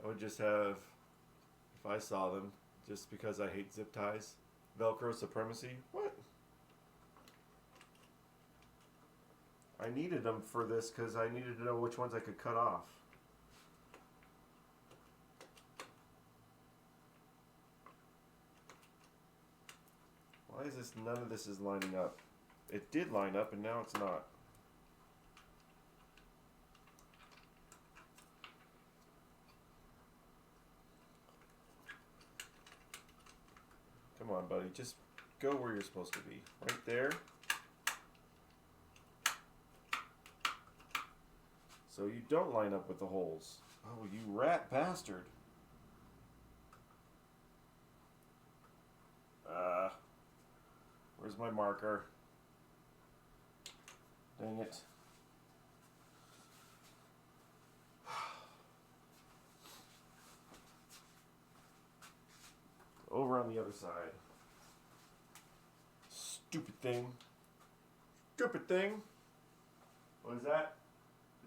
I would just have, if I saw them, just because I hate zip ties, Velcro supremacy. What? I needed them for this because I needed to know which ones I could cut off. Why is this, none of this is lining up? It did line up and now it's not. Come on, buddy. Just go where you're supposed to be. Right there. So you don't line up with the holes. Oh, you rat bastard. Where's my marker? Dang it. Over on the other side. Stupid thing. Stupid thing. What is that?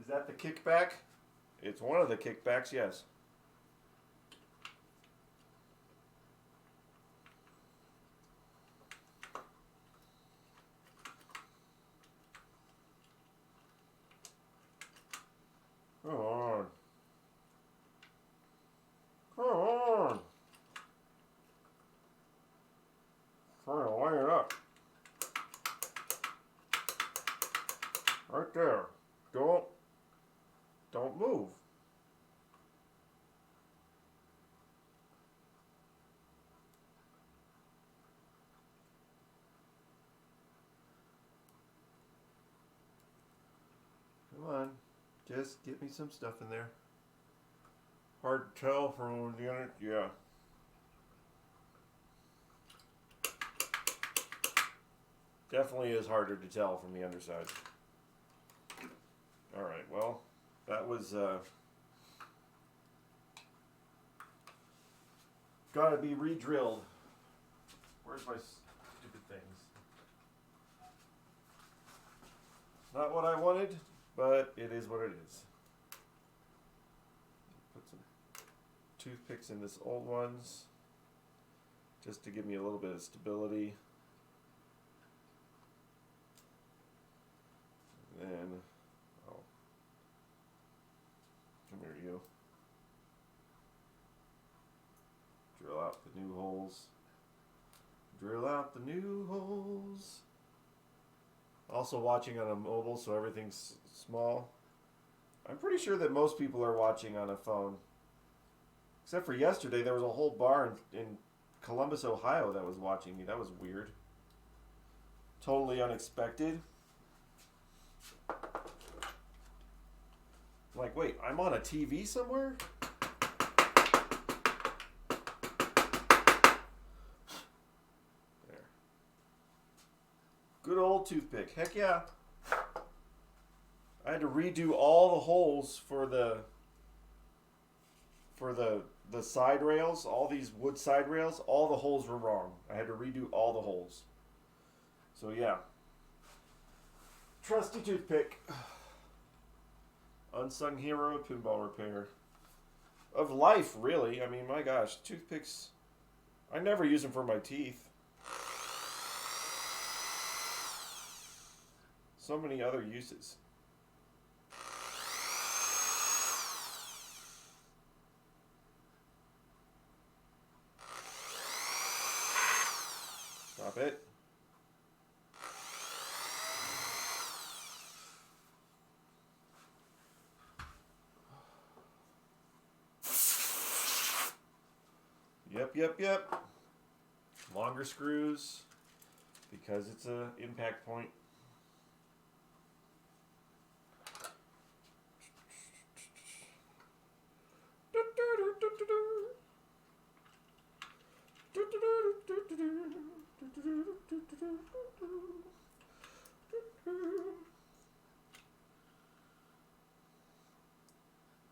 Is that the kickback? It's one of the kickbacks, yes. Come on. Come on. Trying to line it up. Right there. Don't move. Come on. Just get me some stuff in there. Hard to tell from the other, yeah. Definitely is harder to tell from the underside. Alright, well, that was, gotta be re-drilled. Where's my stupid things? Not what I wanted, but it is what it is. Put some toothpicks in this old ones, just to give me a little bit of stability. And then, oh, come here, you. Drill out the new holes. Drill out the new holes. Also watching on a mobile, so everything's small. I'm pretty sure that most people are watching on a phone. Except for yesterday, there was a whole bar in Columbus, Ohio that was watching me. That was weird. Totally unexpected. Like, wait, I'm on a TV somewhere? There. Good old toothpick. Heck yeah. I had to redo all the holes for the side rails, all these wood side rails. All the holes were wrong. I had to redo all the holes. So yeah. Trusty toothpick. Unsung hero of pinball repair. Of life, really. I mean, my gosh, toothpicks, I never use them for my teeth. so many other uses. Stop it. Yep. Longer screws because it's a impact point.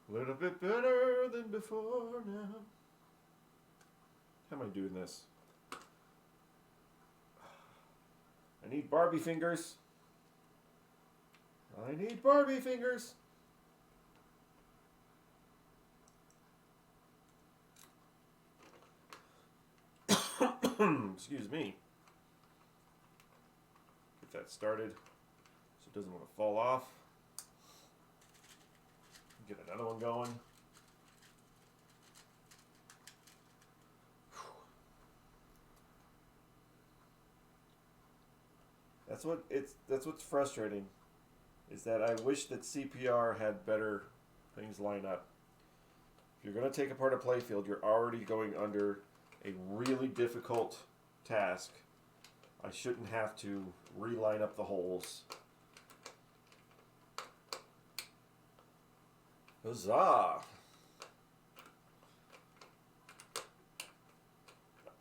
A little bit better than before now. How am I doing this? I need Barbie fingers. I need Barbie fingers. Excuse me. Get that started so it doesn't want to fall off. Get another one going. That's what's frustrating, is that I wish that CPR had better things lined up. If you're going to take apart a playfield, you're already going under a really difficult task. I shouldn't have to reline up the holes. Huzzah!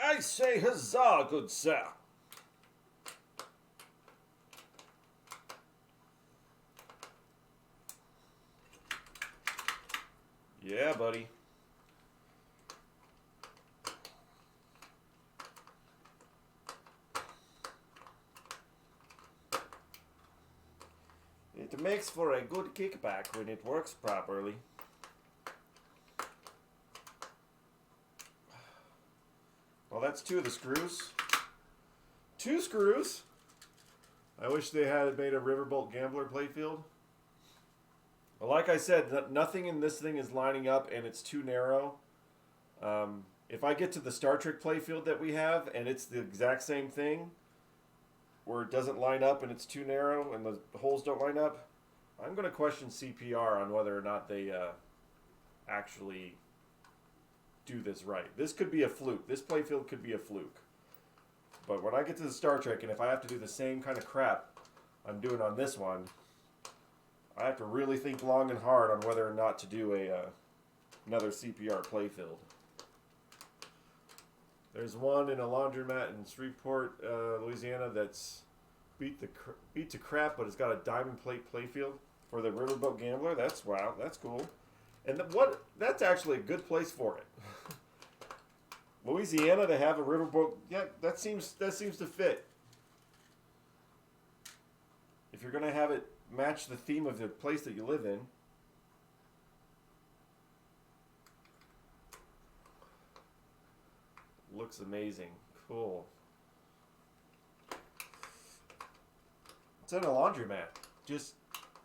I say huzzah, good sir! Yeah, buddy. It makes for a good kickback when it works properly. Well, that's two of the screws. 2 screws! I wish they had made a Riverbolt Gambler playfield. Well, like I said, nothing in this thing is lining up and it's too narrow. If I get to the Star Trek playfield that we have and it's the exact same thing, where it doesn't line up and it's too narrow and the holes don't line up, I'm going to question CPR on whether or not they actually do this right. This could be a fluke. This playfield could be a fluke. But when I get to the Star Trek and if I have to do the same kind of crap I'm doing on this one, I have to really think long and hard on whether or not to do another CPR playfield. There's one in a laundromat in Shreveport, Louisiana that's beat to crap, but it's got a diamond plate playfield for the Riverboat Gambler. Wow, that's cool. And that's actually a good place for it. Louisiana to have a riverboat, yeah, that seems to fit. If you're gonna have it match the theme of the place that you live in. Looks amazing. Cool. It's in a laundromat. Just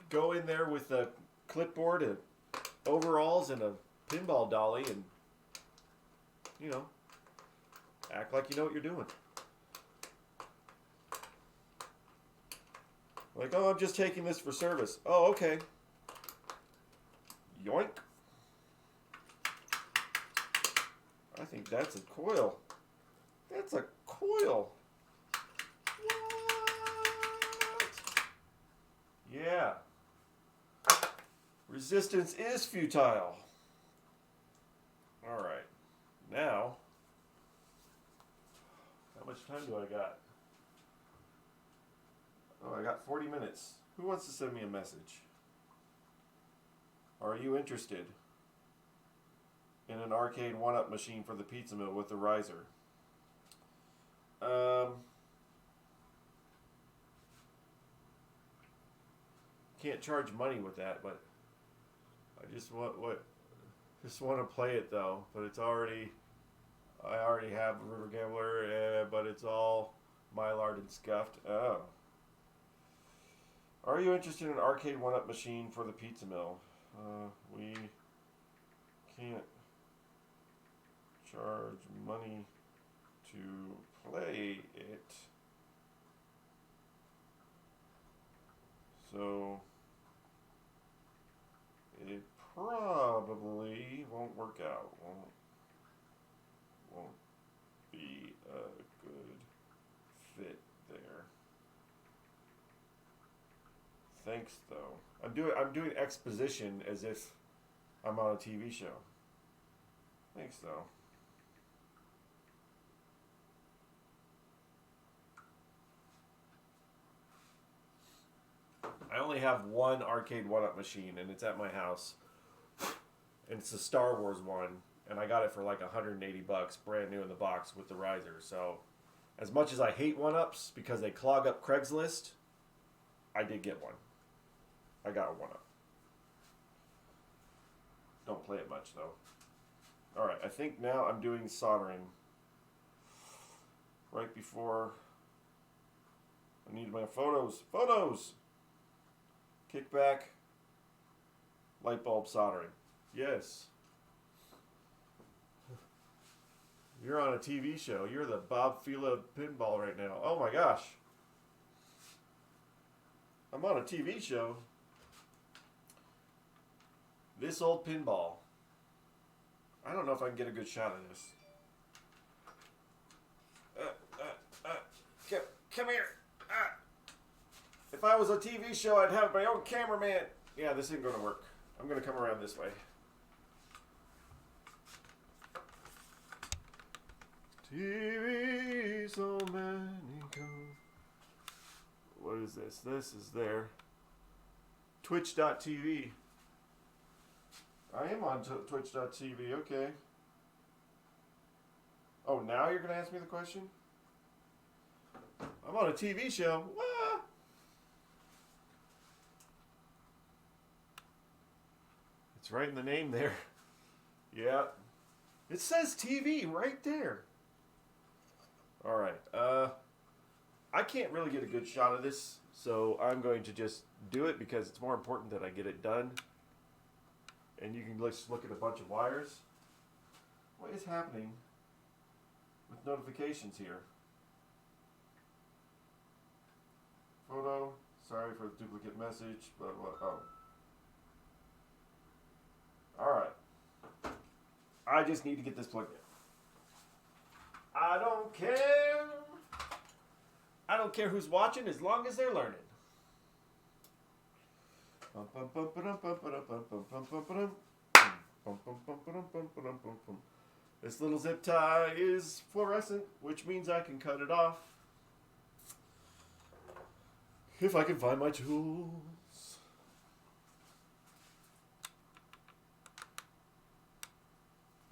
go in there with a clipboard and overalls and a pinball dolly and, act like you know what you're doing. Like, oh, I'm just taking this for service. Oh, okay. Yoink. I think that's a coil. That's a coil. What? Yeah. Resistance is futile. All right. Now, how much time do I got? Oh, I got 40 minutes. Who wants to send me a message? Are you interested in an arcade one-up machine for the pizza mill with the riser? Can't charge money with that, but I just want to play it though. But I already have a River Gambler, but it's all Mylard and scuffed. Oh. Are you interested in an arcade one-up machine for the pizza mill? We can't charge money to play it. So it probably won't work out. Won't be a good fit there. Thanks though. I'm doing exposition as if I'm on a TV show. Thanks though. I only have one arcade one-up machine, and it's at my house. And it's a Star Wars one, and I got it for like $180, brand new in the box with the riser. So, as much as I hate one-ups because they clog up Craigslist, I did get one. I got a one-up. Don't play it much though. All right, I think now I'm doing soldering. Right before I need my photos. Photos. Kickback. Light bulb soldering. Yes. You're on a TV show. You're the Bob Fila pinball right now. Oh my gosh. I'm on a TV show. This old pinball. I don't know if I can get a good shot of this. Come here. If I was a TV show, I'd have my own cameraman. Yeah, this isn't going to work. I'm going to come around this way. TV, so many go. What is this? This is there. Twitch.tv. I am on Twitch.tv, okay. Oh, now you're going to ask me the question? I'm on a TV show. What? It's right in the name there. Yeah. It says TV right there. Alright. I can't really get a good shot of this, so I'm going to just do it because it's more important that I get it done. And you can just look at a bunch of wires. What is happening with notifications here? Photo. Sorry for the duplicate message, but what? Oh. Alright. I just need to get this plugged in. I don't care. I don't care who's watching as long as they're learning. This little zip tie is fluorescent, which means I can cut it off if I can find my tools.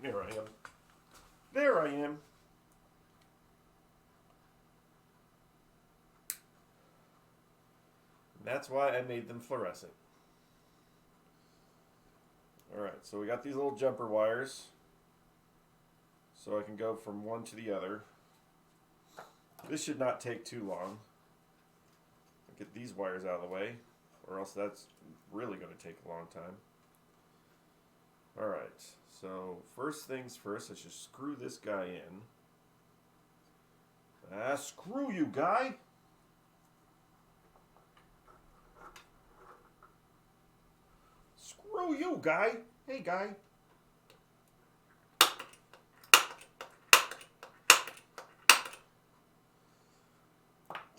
There I am. There I am. That's why I made them fluorescent. Alright, so we got these little jumper wires. So I can go from one to the other. This should not take too long. Get these wires out of the way, or else that's really going to take a long time. Alright, so first things first, let's just screw this guy in. Screw you, guy! Screw you, guy! Hey, guy!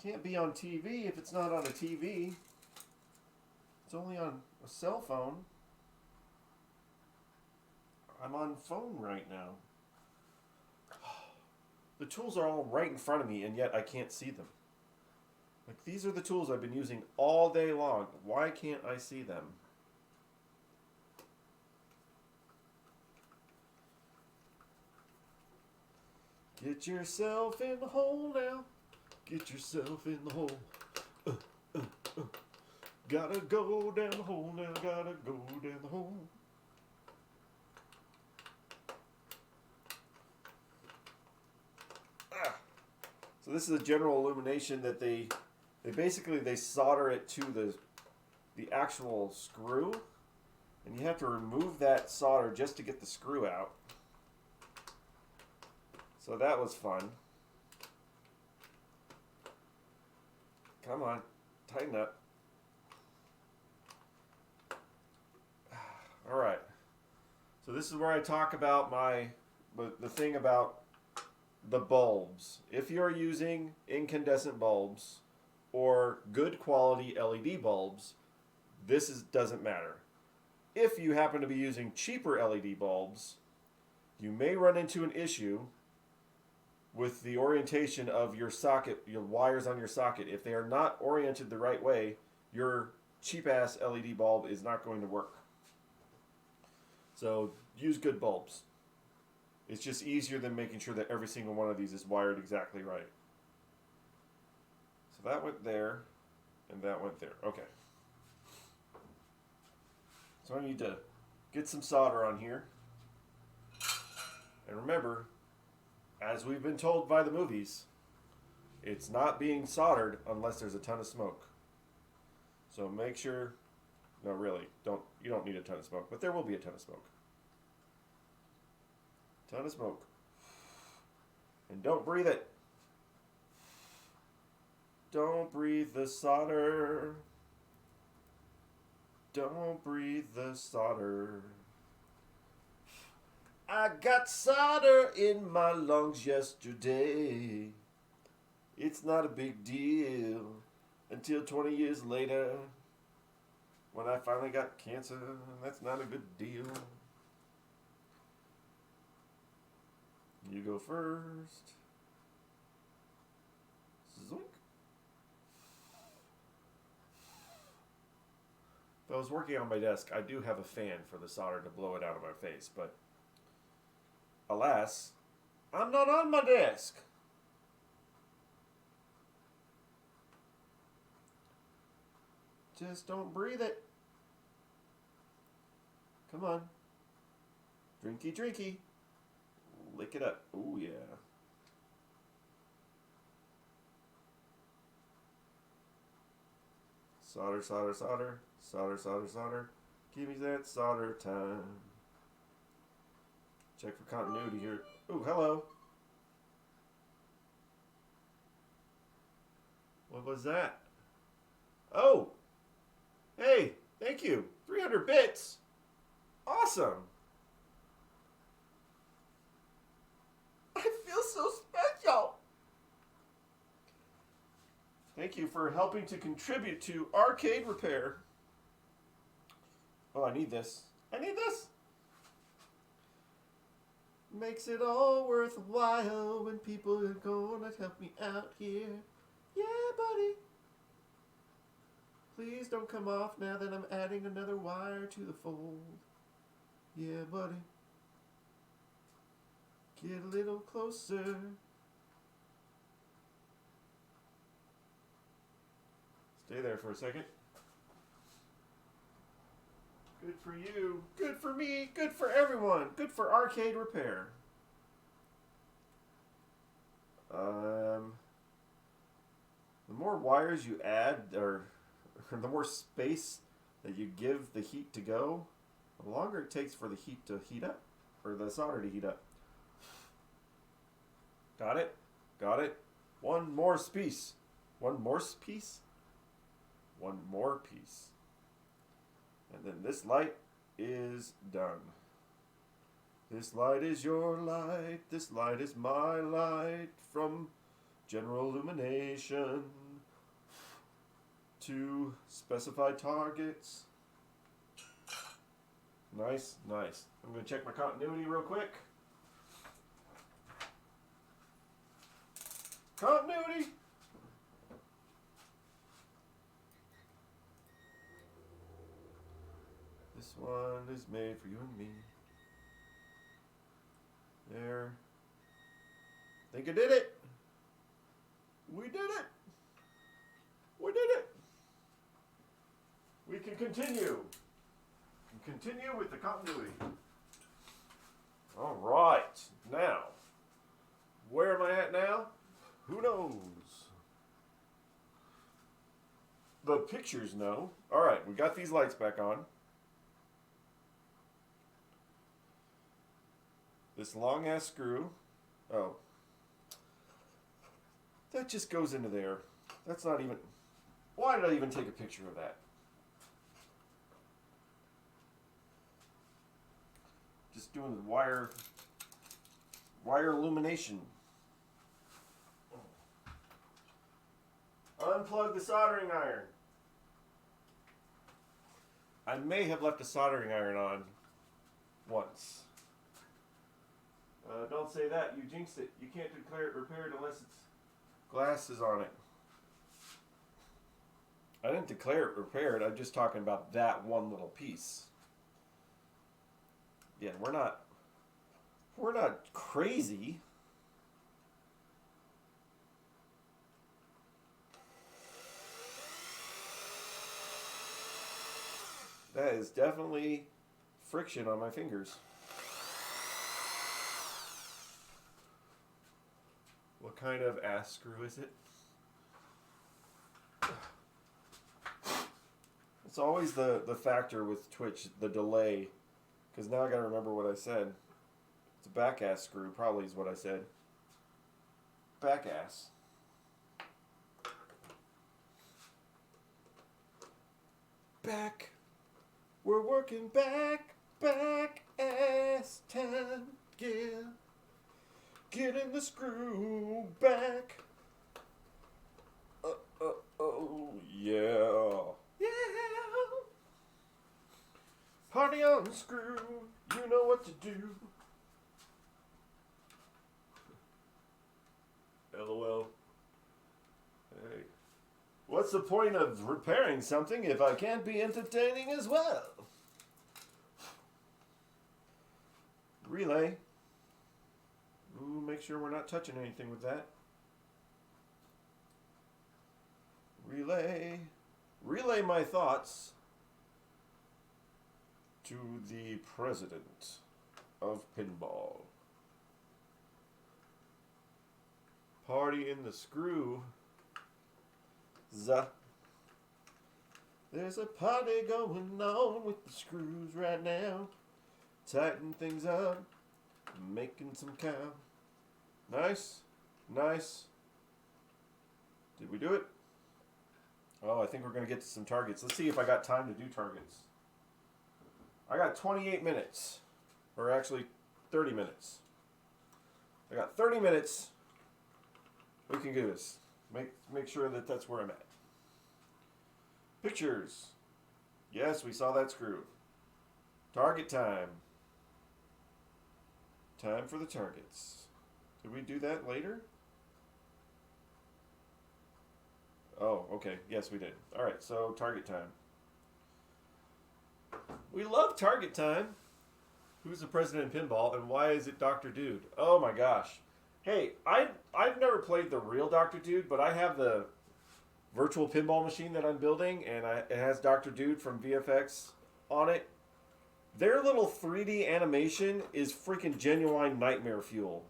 Can't be on TV if it's not on a TV. It's only on a cell phone. I'm on phone right now. The tools are all right in front of me, and yet I can't see them. Like, these are the tools I've been using all day long. Why can't I see them? Get yourself in the hole now. Get yourself in the hole. Gotta go down the hole now. Gotta go down the hole. So this is a general illumination that they they solder it to the actual screw, and you have to remove that solder just to get the screw out. So that was fun. Come on, tighten up. All right. So this is where I talk about the thing about the bulbs. If you're using incandescent bulbs or good quality LED bulbs, doesn't matter. If you happen to be using cheaper LED bulbs, you may run into an issue with the orientation of your socket, your wires on your socket. If they are not oriented the right way, your cheap-ass LED bulb is not going to work. So use good bulbs. It's just easier than making sure that every single one of these is wired exactly right. So that went there, and that went there. Okay. So I need to get some solder on here. And remember, as we've been told by the movies, it's not being soldered unless there's a ton of smoke. So make sure, no really, you don't need a ton of smoke, but there will be a ton of smoke. Ton of smoke. And don't breathe it. Don't breathe the solder. Don't breathe the solder. I got solder in my lungs yesterday. It's not a big deal until 20 years later when I finally got cancer. That's not a good deal. You go first. Zoink. If I was working on my desk, I do have a fan for the solder to blow it out of my face, but alas, I'm not on my desk. Just don't breathe it. Come on. Drinky, drinky. Lick it up. Ooh, yeah. Solder, solder, solder. Solder, solder, solder. Give me that solder time. Check for continuity here. Ooh, hello. What was that? Oh! Hey, thank you. 300 bits. Awesome. I feel so special. Thank you for helping to contribute to arcade repair. Oh, I need this. I need this. Makes it all worthwhile when people are gonna help me out here. Yeah, buddy. Please don't come off now that I'm adding another wire to the fold. Yeah, buddy. Get a little closer. Stay there for a second. Good for you. Good for me. Good for everyone. Good for arcade repair. The more wires you add, or the more space that you give the heat to go, the longer it takes for the heat to heat up, or the solder to heat up. Got it? Got it? One more piece. One more piece? One more piece. And then this light is done. This light is your light. This light is my light. From general illumination to specified targets. Nice, nice. I'm going to check my continuity real quick. Continuity! This one is made for you and me. There. Think I did it. We did it. We did it. We can continue. Continue with the continuity. All right. Now, where am I at now? Who knows? the pictures know. All right, we got these lights back on. This long ass screw. Oh. That just goes into there. That's not even... Why did I even take a picture of that? Just doing the wire illumination. Unplug the soldering iron. I may have left a soldering iron on once. Don't say that. You jinxed it. You can't declare it repaired unless it's glasses on it. I didn't declare it repaired. I'm just talking about that one little piece. Yeah, we're not crazy. That is definitely friction on my fingers. What kind of ass screw is it? It's always the factor with Twitch, the delay. Because now I gotta remember what I said. It's a back ass screw, probably is what I said. Back ass. Back. We're working back ass time. Yeah. Getting the screw back. Oh, yeah. Yeah. Party on the screw. You know what to do. LOL. Hey. What's the point of repairing something if I can't be entertaining as well? Relay. Ooh, make sure we're not touching anything with that. Relay. Relay my thoughts to the president of pinball. Party in the screw. There's a party going on with the screws right now. Tighten things up. Making some cow. Nice. Nice. Did we do it? Oh, I think we're going to get to some targets. Let's see if I got time to do targets. I got 28 minutes. Or actually, 30 minutes. I got 30 minutes. We can do this. Make sure that that's where I'm at. Pictures. Yes, we saw that screw. Target time. Time for the targets. Did we do that later? Oh, okay. Yes, we did. All right, so target time. We love target time. Who's the president in pinball, and why is it Dr. Dude? Oh my gosh. Hey, I've never played the real Dr. Dude, but I have the virtual pinball machine that I'm building, and it has Dr. Dude from VFX on it. Their little 3D animation is freaking genuine nightmare fuel.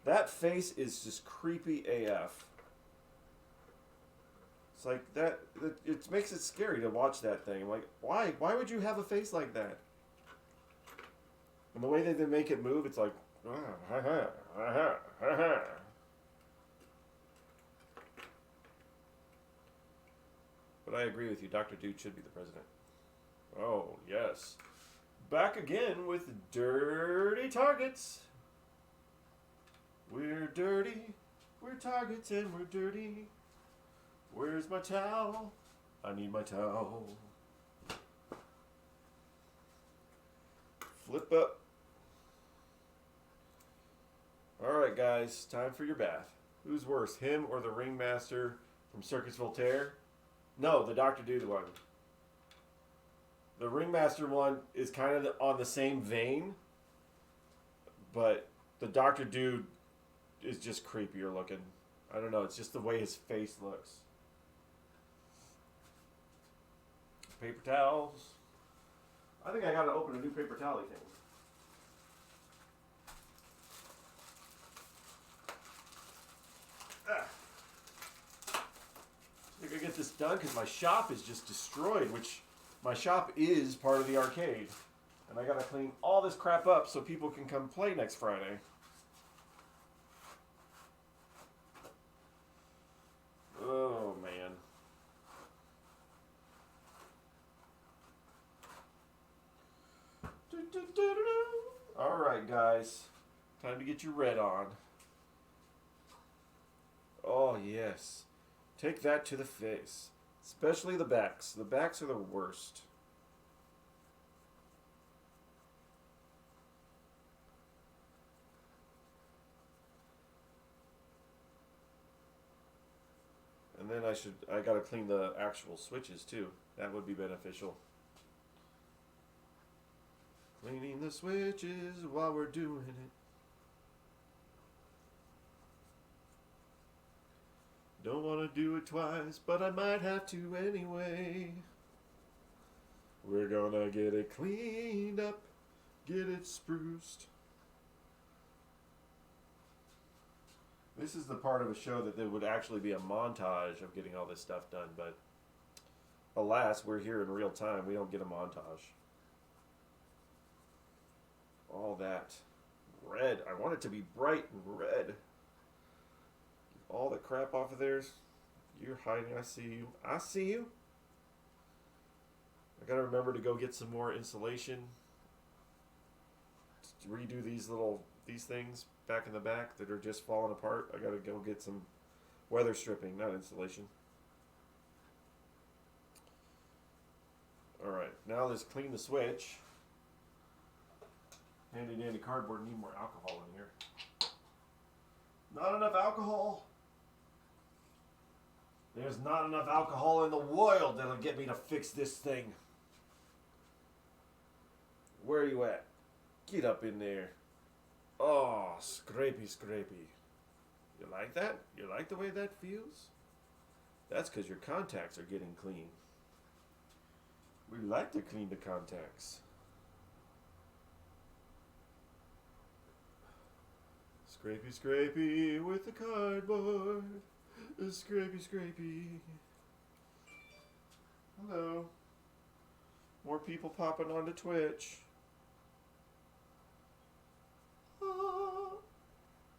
That face is just creepy AF. It's like that. It makes it scary to watch that thing. I'm like, why? Why would you have a face like that? And the way that they make it move, it's like, But I agree with you. Dr. Dude should be the president. Oh yes. Back again with dirty targets. We're dirty. We're targets and we're dirty. Where's my towel? I need my towel. Flip up. Alright guys, time for your bath. Who's worse, him or the ringmaster from Circus Voltaire? No, the Dr. Dude one. The ringmaster one is kind of on the same vein, but the Dr. Dude is just creepier looking. I don't know, it's just the way his face looks. Paper towels. I think I gotta open a new paper towel thing. I think I get get this done because my shop is just destroyed, which my shop is part of the arcade. And I gotta clean all this crap up so people can come play next Friday. Oh, man. Alright, guys. Time to get your red on. Oh, yes. Take that to the face. Especially the backs. The backs are the worst. And then I gotta clean the actual switches too. That would be beneficial. Cleaning the switches while we're doing it. Don't want to do it twice, but I might have to anyway. We're gonna get it cleaned up, get it spruced. This is the part of a show that there would actually be a montage of getting all this stuff done, but alas, we're here in real time. We don't get a montage. All that red. I want it to be bright and red. All the crap off of there. You're hiding. I see you. I see you. I gotta remember to go get some more insulation. To redo these things back in the back that are just falling apart. I gotta go get some weather stripping, not insulation. Alright, now let's clean the switch. Handy dandy cardboard, need more alcohol in here. Not enough alcohol. There's not enough alcohol in the world that'll get me to fix this thing. Where are you at? Get up in there. Oh, scrapey, scrapey. You like that? You like the way that feels? That's because your contacts are getting clean. We like to clean the contacts. Scrapey, scrapey with the cardboard. Scrapey, scrapey. Hello. More people popping onto Twitch.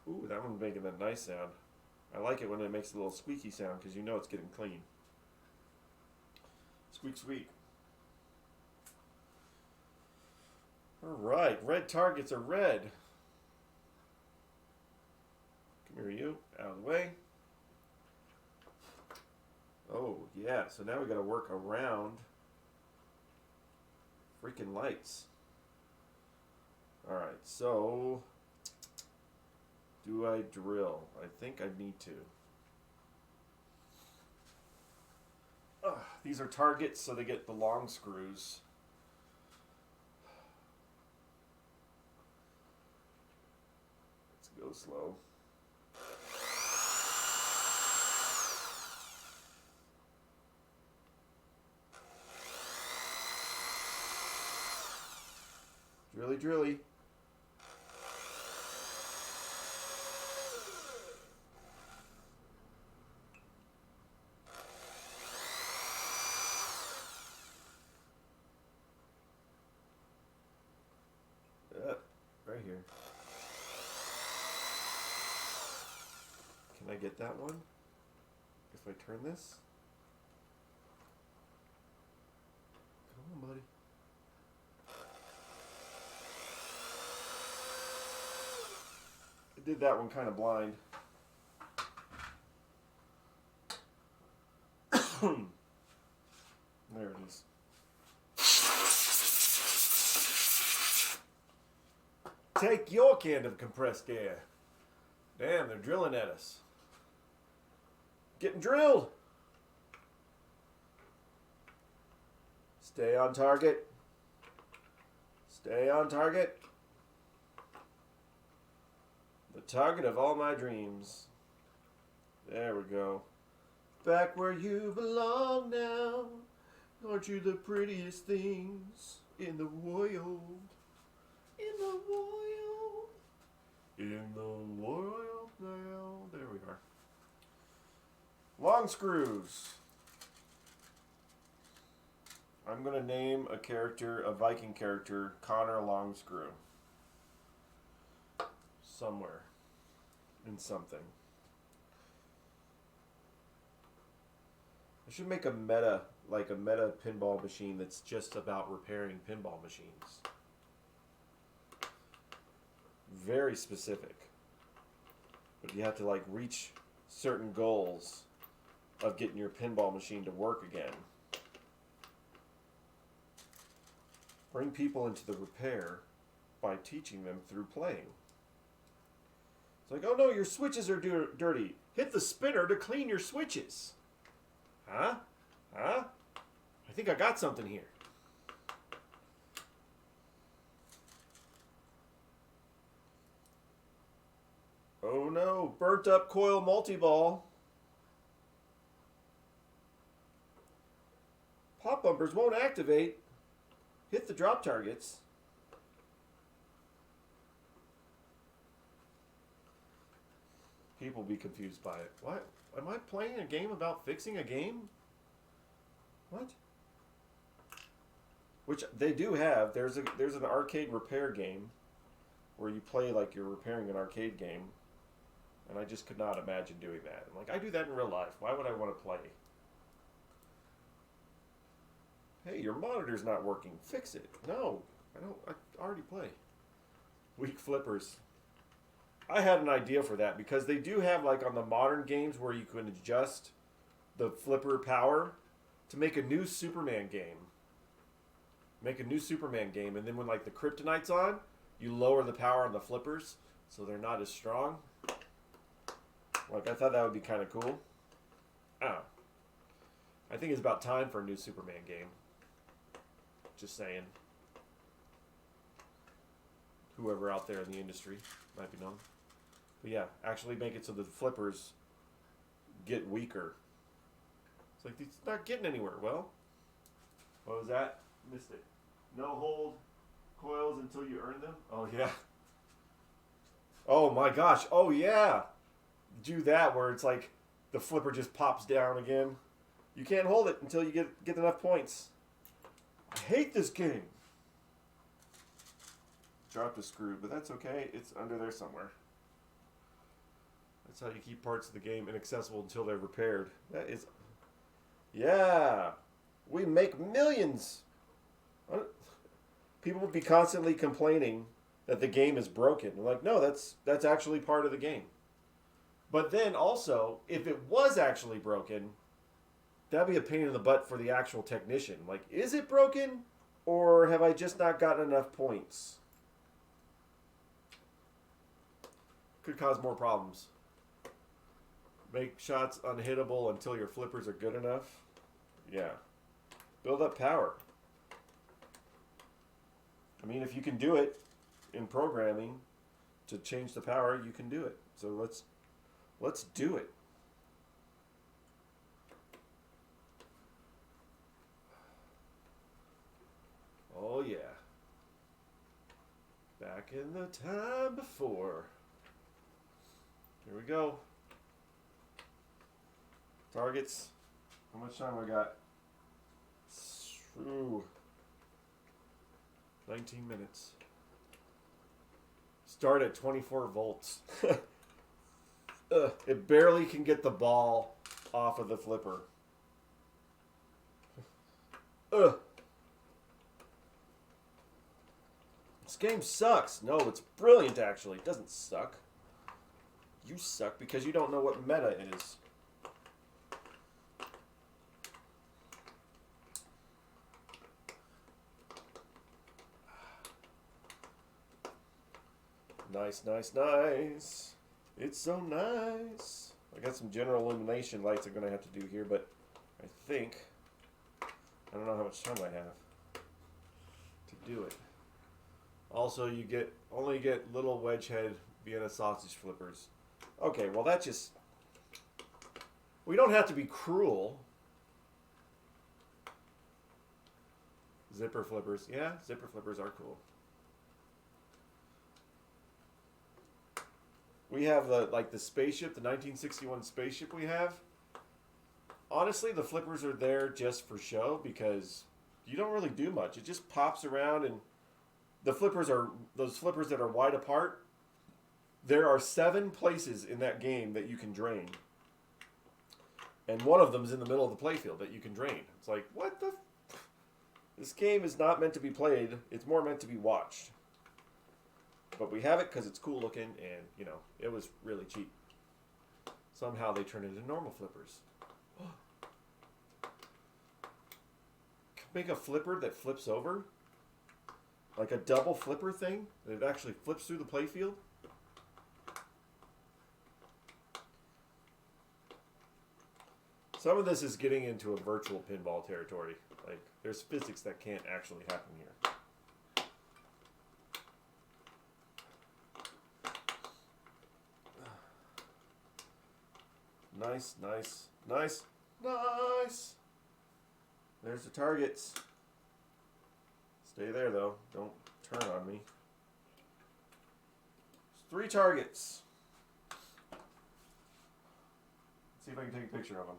Ooh, that one's making a nice sound. I like it when it makes a little squeaky sound because you know it's getting clean. Squeak, squeak. Alright, red targets are red. Come here, you. Out of the way. Oh, yeah. So now we got to work around freaking lights. Alright, so do I drill? I think I need to. These are targets, so they get the long screws. Let's go slow. Drilly, drilly. Right here. Can I get that one? If I turn this? Come on, buddy. I did that one kind of blind. There it is. Take your can of compressed air. Damn, they're drilling at us. Getting drilled. Stay on target. Stay on target. The target of all my dreams. There we go. Back where you belong now. Aren't you the prettiest things in the world? In the world. In the world now. There we are. Long screws. I'm going to name a character, a Viking character, Connor Longscrew. Somewhere. In something. I should make a meta pinball machine that's just about repairing pinball machines. Very specific. But you have to like reach certain goals of getting your pinball machine to work again. Bring people into the repair by teaching them through playing. It's like, oh no, your switches are dirty. Hit the spinner to clean your switches. Huh? Huh? I think I got something here. Oh no, burnt up coil multi-ball. Pop bumpers won't activate. Hit the drop targets. People will be confused by it. What? Am I playing a game about fixing a game? What? Which they do have. There's an arcade repair game where you play like you're repairing an arcade game. And I just could not imagine doing that. I'm like, I do that in real life. Why would I want to play? Hey, your monitor's not working. Fix it. No, I don't. I already play. Weak flippers. I had an idea for that because they do have like on the modern games where you can adjust the flipper power to make a new Superman game. Make a new Superman game, and then when like the kryptonite's on, you lower the power on the flippers so they're not as strong. Like I thought that would be kind of cool. Oh. I think it's about time for a new Superman game. Just saying. Whoever out there in the industry might be known. But yeah, actually make it so the flippers get weaker. It's like, it's not getting anywhere. Well, what was that? Missed it. No hold coils until you earn them? Oh, yeah. Oh, my gosh. Oh, yeah. Do that where it's like the flipper just pops down again. You can't hold it until you get enough points. I hate this game. Dropped a screw, but that's okay. It's under there somewhere. That's how you keep parts of the game inaccessible until they're repaired. That is... Yeah! We make millions! People would be constantly complaining that the game is broken. They're like, no, that's actually part of the game. But then also, if it was actually broken, that'd be a pain in the butt for the actual technician. Like, is it broken? Or have I just not gotten enough points? Could cause more problems. Make shots unhittable until your flippers are good enough. Yeah. Build up power. I mean, if you can do it in programming to change the power, you can do it. So let's do it. Oh yeah. Back in the time before. Here we go. Targets. How much time I got? Ooh. 19 minutes. Start at 24 volts. It barely can get the ball off of the flipper. This game sucks. No, it's brilliant actually. It doesn't suck. You suck because you don't know what meta is. Nice, nice, nice. It's so nice. I got some general illumination lights I'm going to have to do here, but I think, I don't know how much time I have to do it. Also, you only get little wedge head Vienna sausage flippers. Okay, well that just, we don't have to be cruel. Zipper flippers. Yeah, zipper flippers are cool. We have the spaceship, the 1961 spaceship we have. Honestly, the flippers are there just for show because you don't really do much. It just pops around, and the flippers are those flippers that are wide apart. There are 7 places in that game that you can drain. And one of them is in the middle of the playfield that you can drain. It's like, what the? This game is not meant to be played. It's more meant to be watched. But we have it because it's cool looking, and, you know, it was really cheap. Somehow they turn into normal flippers. Make a flipper that flips over? Like a double flipper thing? That actually flips through the playfield? Some of this is getting into a virtual pinball territory. Like, there's physics that can't actually happen here. Nice, nice, nice, nice! There's the targets. Stay there, though. Don't turn on me. There's 3 targets. Let's see if I can take a picture of them.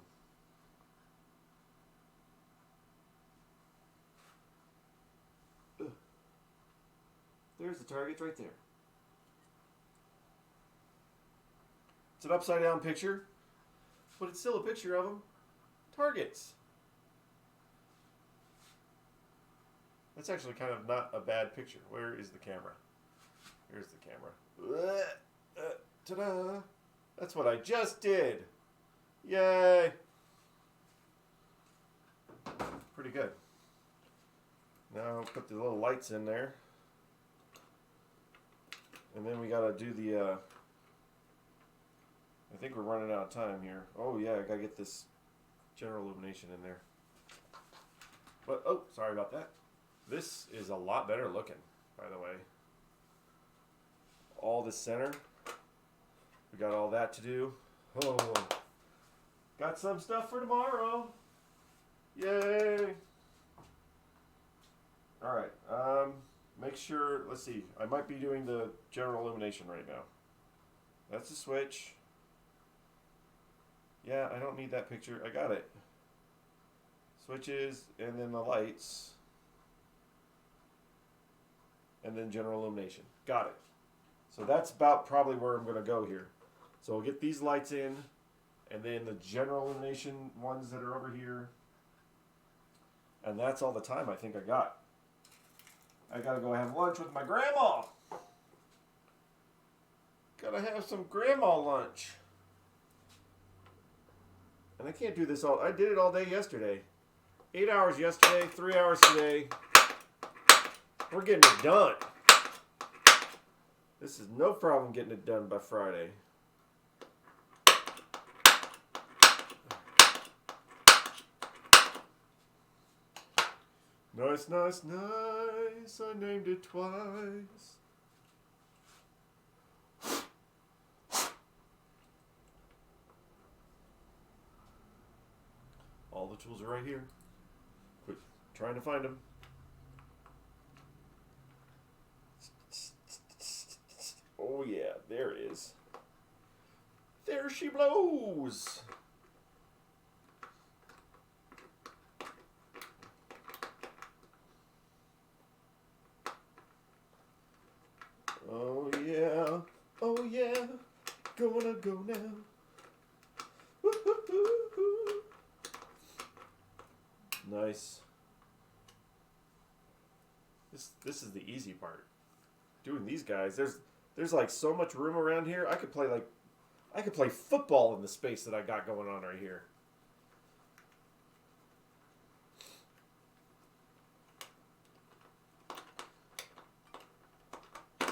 There's the targets right there. It's an upside down picture, but it's still a picture of them. Targets. That's actually kind of not a bad picture. Where is the camera? Here's the camera. Ta-da! That's what I just did. Yay! Pretty good. Now put the little lights in there. And then we gotta do the, I think we're running out of time here. Oh yeah, I gotta get this general illumination in there. But, oh, sorry about that. This is a lot better looking, by the way. All the center. We got all that to do. Oh, got some stuff for tomorrow. Yay! Alright, make sure, let's see, I might be doing the general illumination right now. That's the switch. Yeah, I don't need that picture. I got it. Switches, and then the lights. And then general illumination. Got it. So that's about probably where I'm going to go here. So we'll get these lights in, and then the general illumination ones that are over here. And that's all the time I think I got. I gotta go have lunch with my grandma. Gotta have some grandma lunch. And I can't do this all. I did it all day yesterday. 8 hours yesterday, 3 hours today. We're getting it done. This is no problem getting it done by Friday. Nice, nice, nice. I named it twice. All the tools are right here. Quit trying to find them. Oh yeah, there it is. There she blows. Oh yeah, oh yeah, gonna go now. Woo-hoo-hoo-hoo. Nice. This is the easy part. Doing these guys, there's like so much room around here. I could play football in the space that I got going on right here.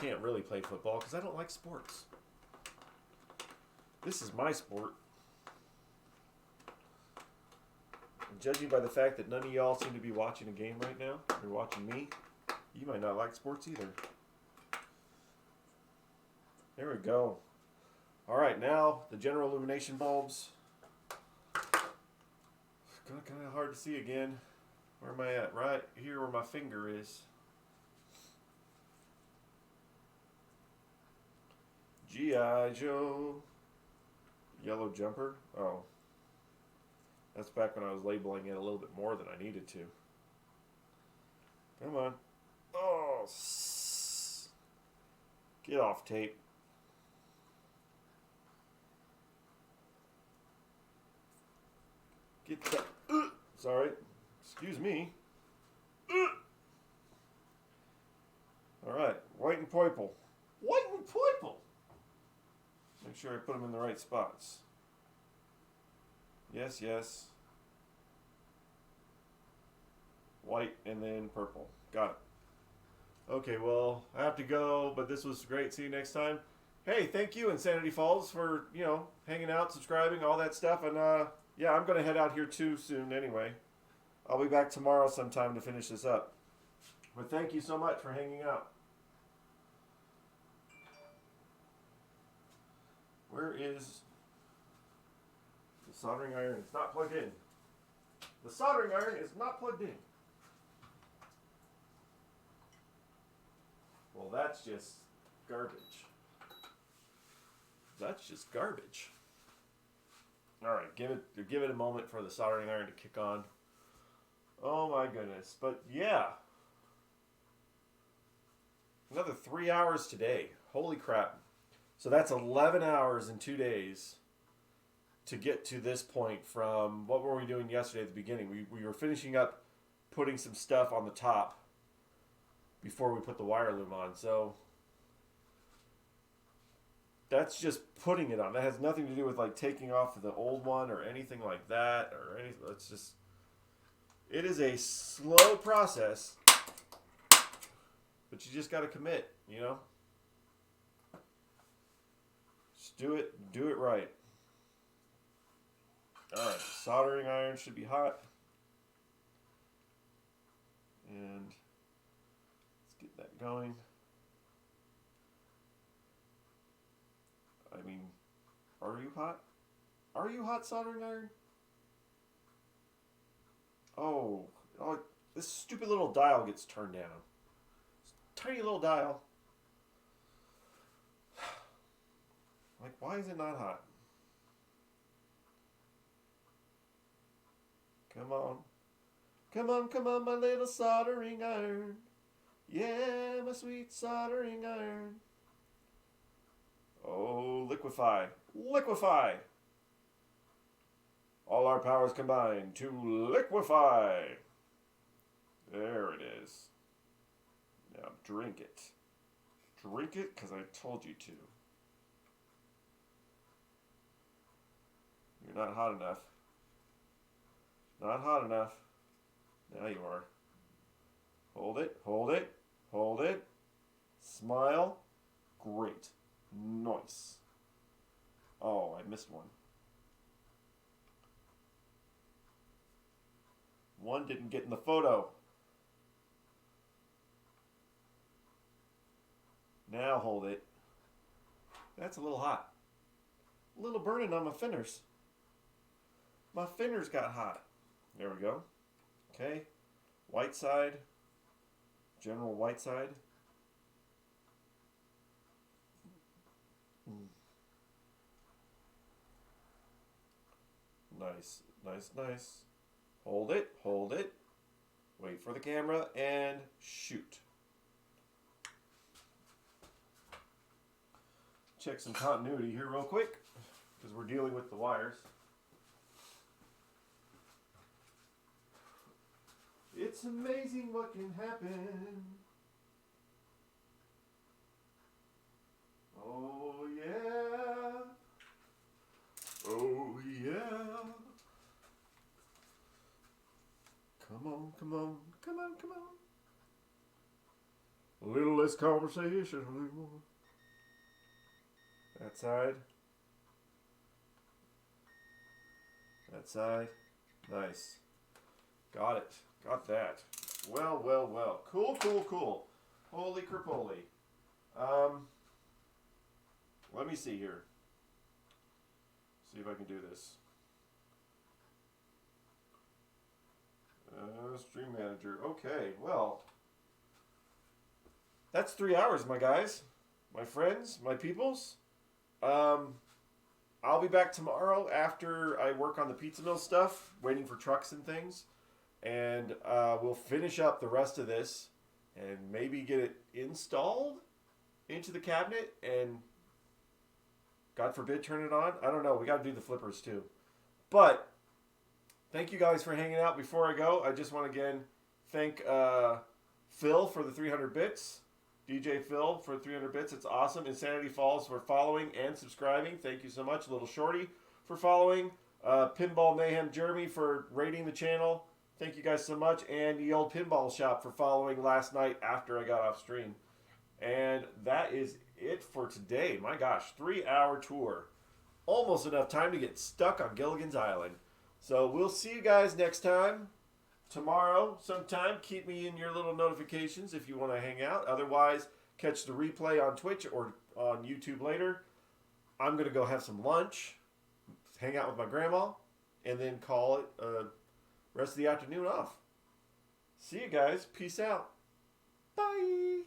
Can't really play football because I don't like sports. This is my sport. And judging by the fact that none of y'all seem to be watching a game right now, you're watching me, you might not like sports either. There we go. Alright, now the general illumination bulbs. Kind of hard to see again. Where am I at? Right here where my finger is. G.I. Joe. Yellow jumper. Oh. That's back when I was labeling it a little bit more than I needed to. Come on. Oh, get off tape. Get that. Sorry. Excuse me. All right. White and purple. White and purple. Make sure I put them in the right spots. Yes, yes. White and then purple. Got it. Okay, well, I have to go, but this was great. See you next time. Hey, thank you, Insanity Falls, for, hanging out, subscribing, all that stuff. And, yeah, I'm going to head out here too soon anyway. I'll be back tomorrow sometime to finish this up. But thank you so much for hanging out. Where is the soldering iron? It's not plugged in. The soldering iron is not plugged in. Well, that's just garbage. That's just garbage. All right, give it a moment for the soldering iron to kick on. Oh my goodness. But yeah. Another 3 hours today. Holy crap. So that's 11 hours in 2 days to get to this point from what were we doing yesterday at the beginning? We were finishing up putting some stuff on the top before we put the wire loom on. So that's just putting it on. That has nothing to do with like taking off the old one or anything like that or anything. It's just, it is a slow process, but you just got to commit, Just do it right. All right, soldering iron should be hot. And let's get that going. I mean, are you hot? Are you hot, soldering iron? Oh, this stupid little dial gets turned down. Tiny little dial. Like, why is it not hot? Come on. Come on, come on, my little soldering iron. Yeah, my sweet soldering iron. Oh, liquefy. Liquefy. All our powers combined to liquefy. There it is. Now drink it. Drink it because I told you to. You're not hot enough. Not hot enough. Now you are. Hold it, hold it, hold it. Smile. Great. Nice. Oh, I missed one. One didn't get in the photo. Now hold it. That's a little hot. A little burning on my fingers. My fingers got hot. There we go. Okay. White side. General white side. Nice, nice, nice. Hold it, hold it. Wait for the camera and shoot. Check some continuity here real quick because we're dealing with the wires. It's amazing what can happen. Oh yeah. Oh yeah. Come on, come on, come on, come on. A little less conversation, a little more. That side. That side. Nice. Got it. Got that. Well, well, well. Cool, cool, cool. Holy crapoli. Let me see here. See if I can do this. Stream manager. Okay, well. That's 3 hours, my guys. My friends, my peoples. I'll be back tomorrow after I work on the pizza mill stuff, waiting for trucks and things. And we'll finish up the rest of this. and maybe get it installed into the cabinet and, God forbid, turn it on. I don't know. We got to do the flippers too. But thank you guys for hanging out. Before I go, I just want to again thank Phil for the 300 bits. DJ Phil for 300 bits. It's awesome. Insanity Falls for following and subscribing. Thank you so much. Little Shorty for following. Pinball Mayhem Jeremy for rating the channel. Thank you guys so much. And the old Pinball Shop for following last night after I got off stream. And that is it for today. My gosh, 3-hour tour. Almost enough time to get stuck on Gilligan's Island. So we'll see you guys next time. Tomorrow sometime. Keep me in your little notifications if you want to hang out. Otherwise, catch the replay on Twitch or on YouTube later. I'm going to go have some lunch, hang out with my grandma, and then call it rest of the afternoon off. See you guys. Peace out. Bye.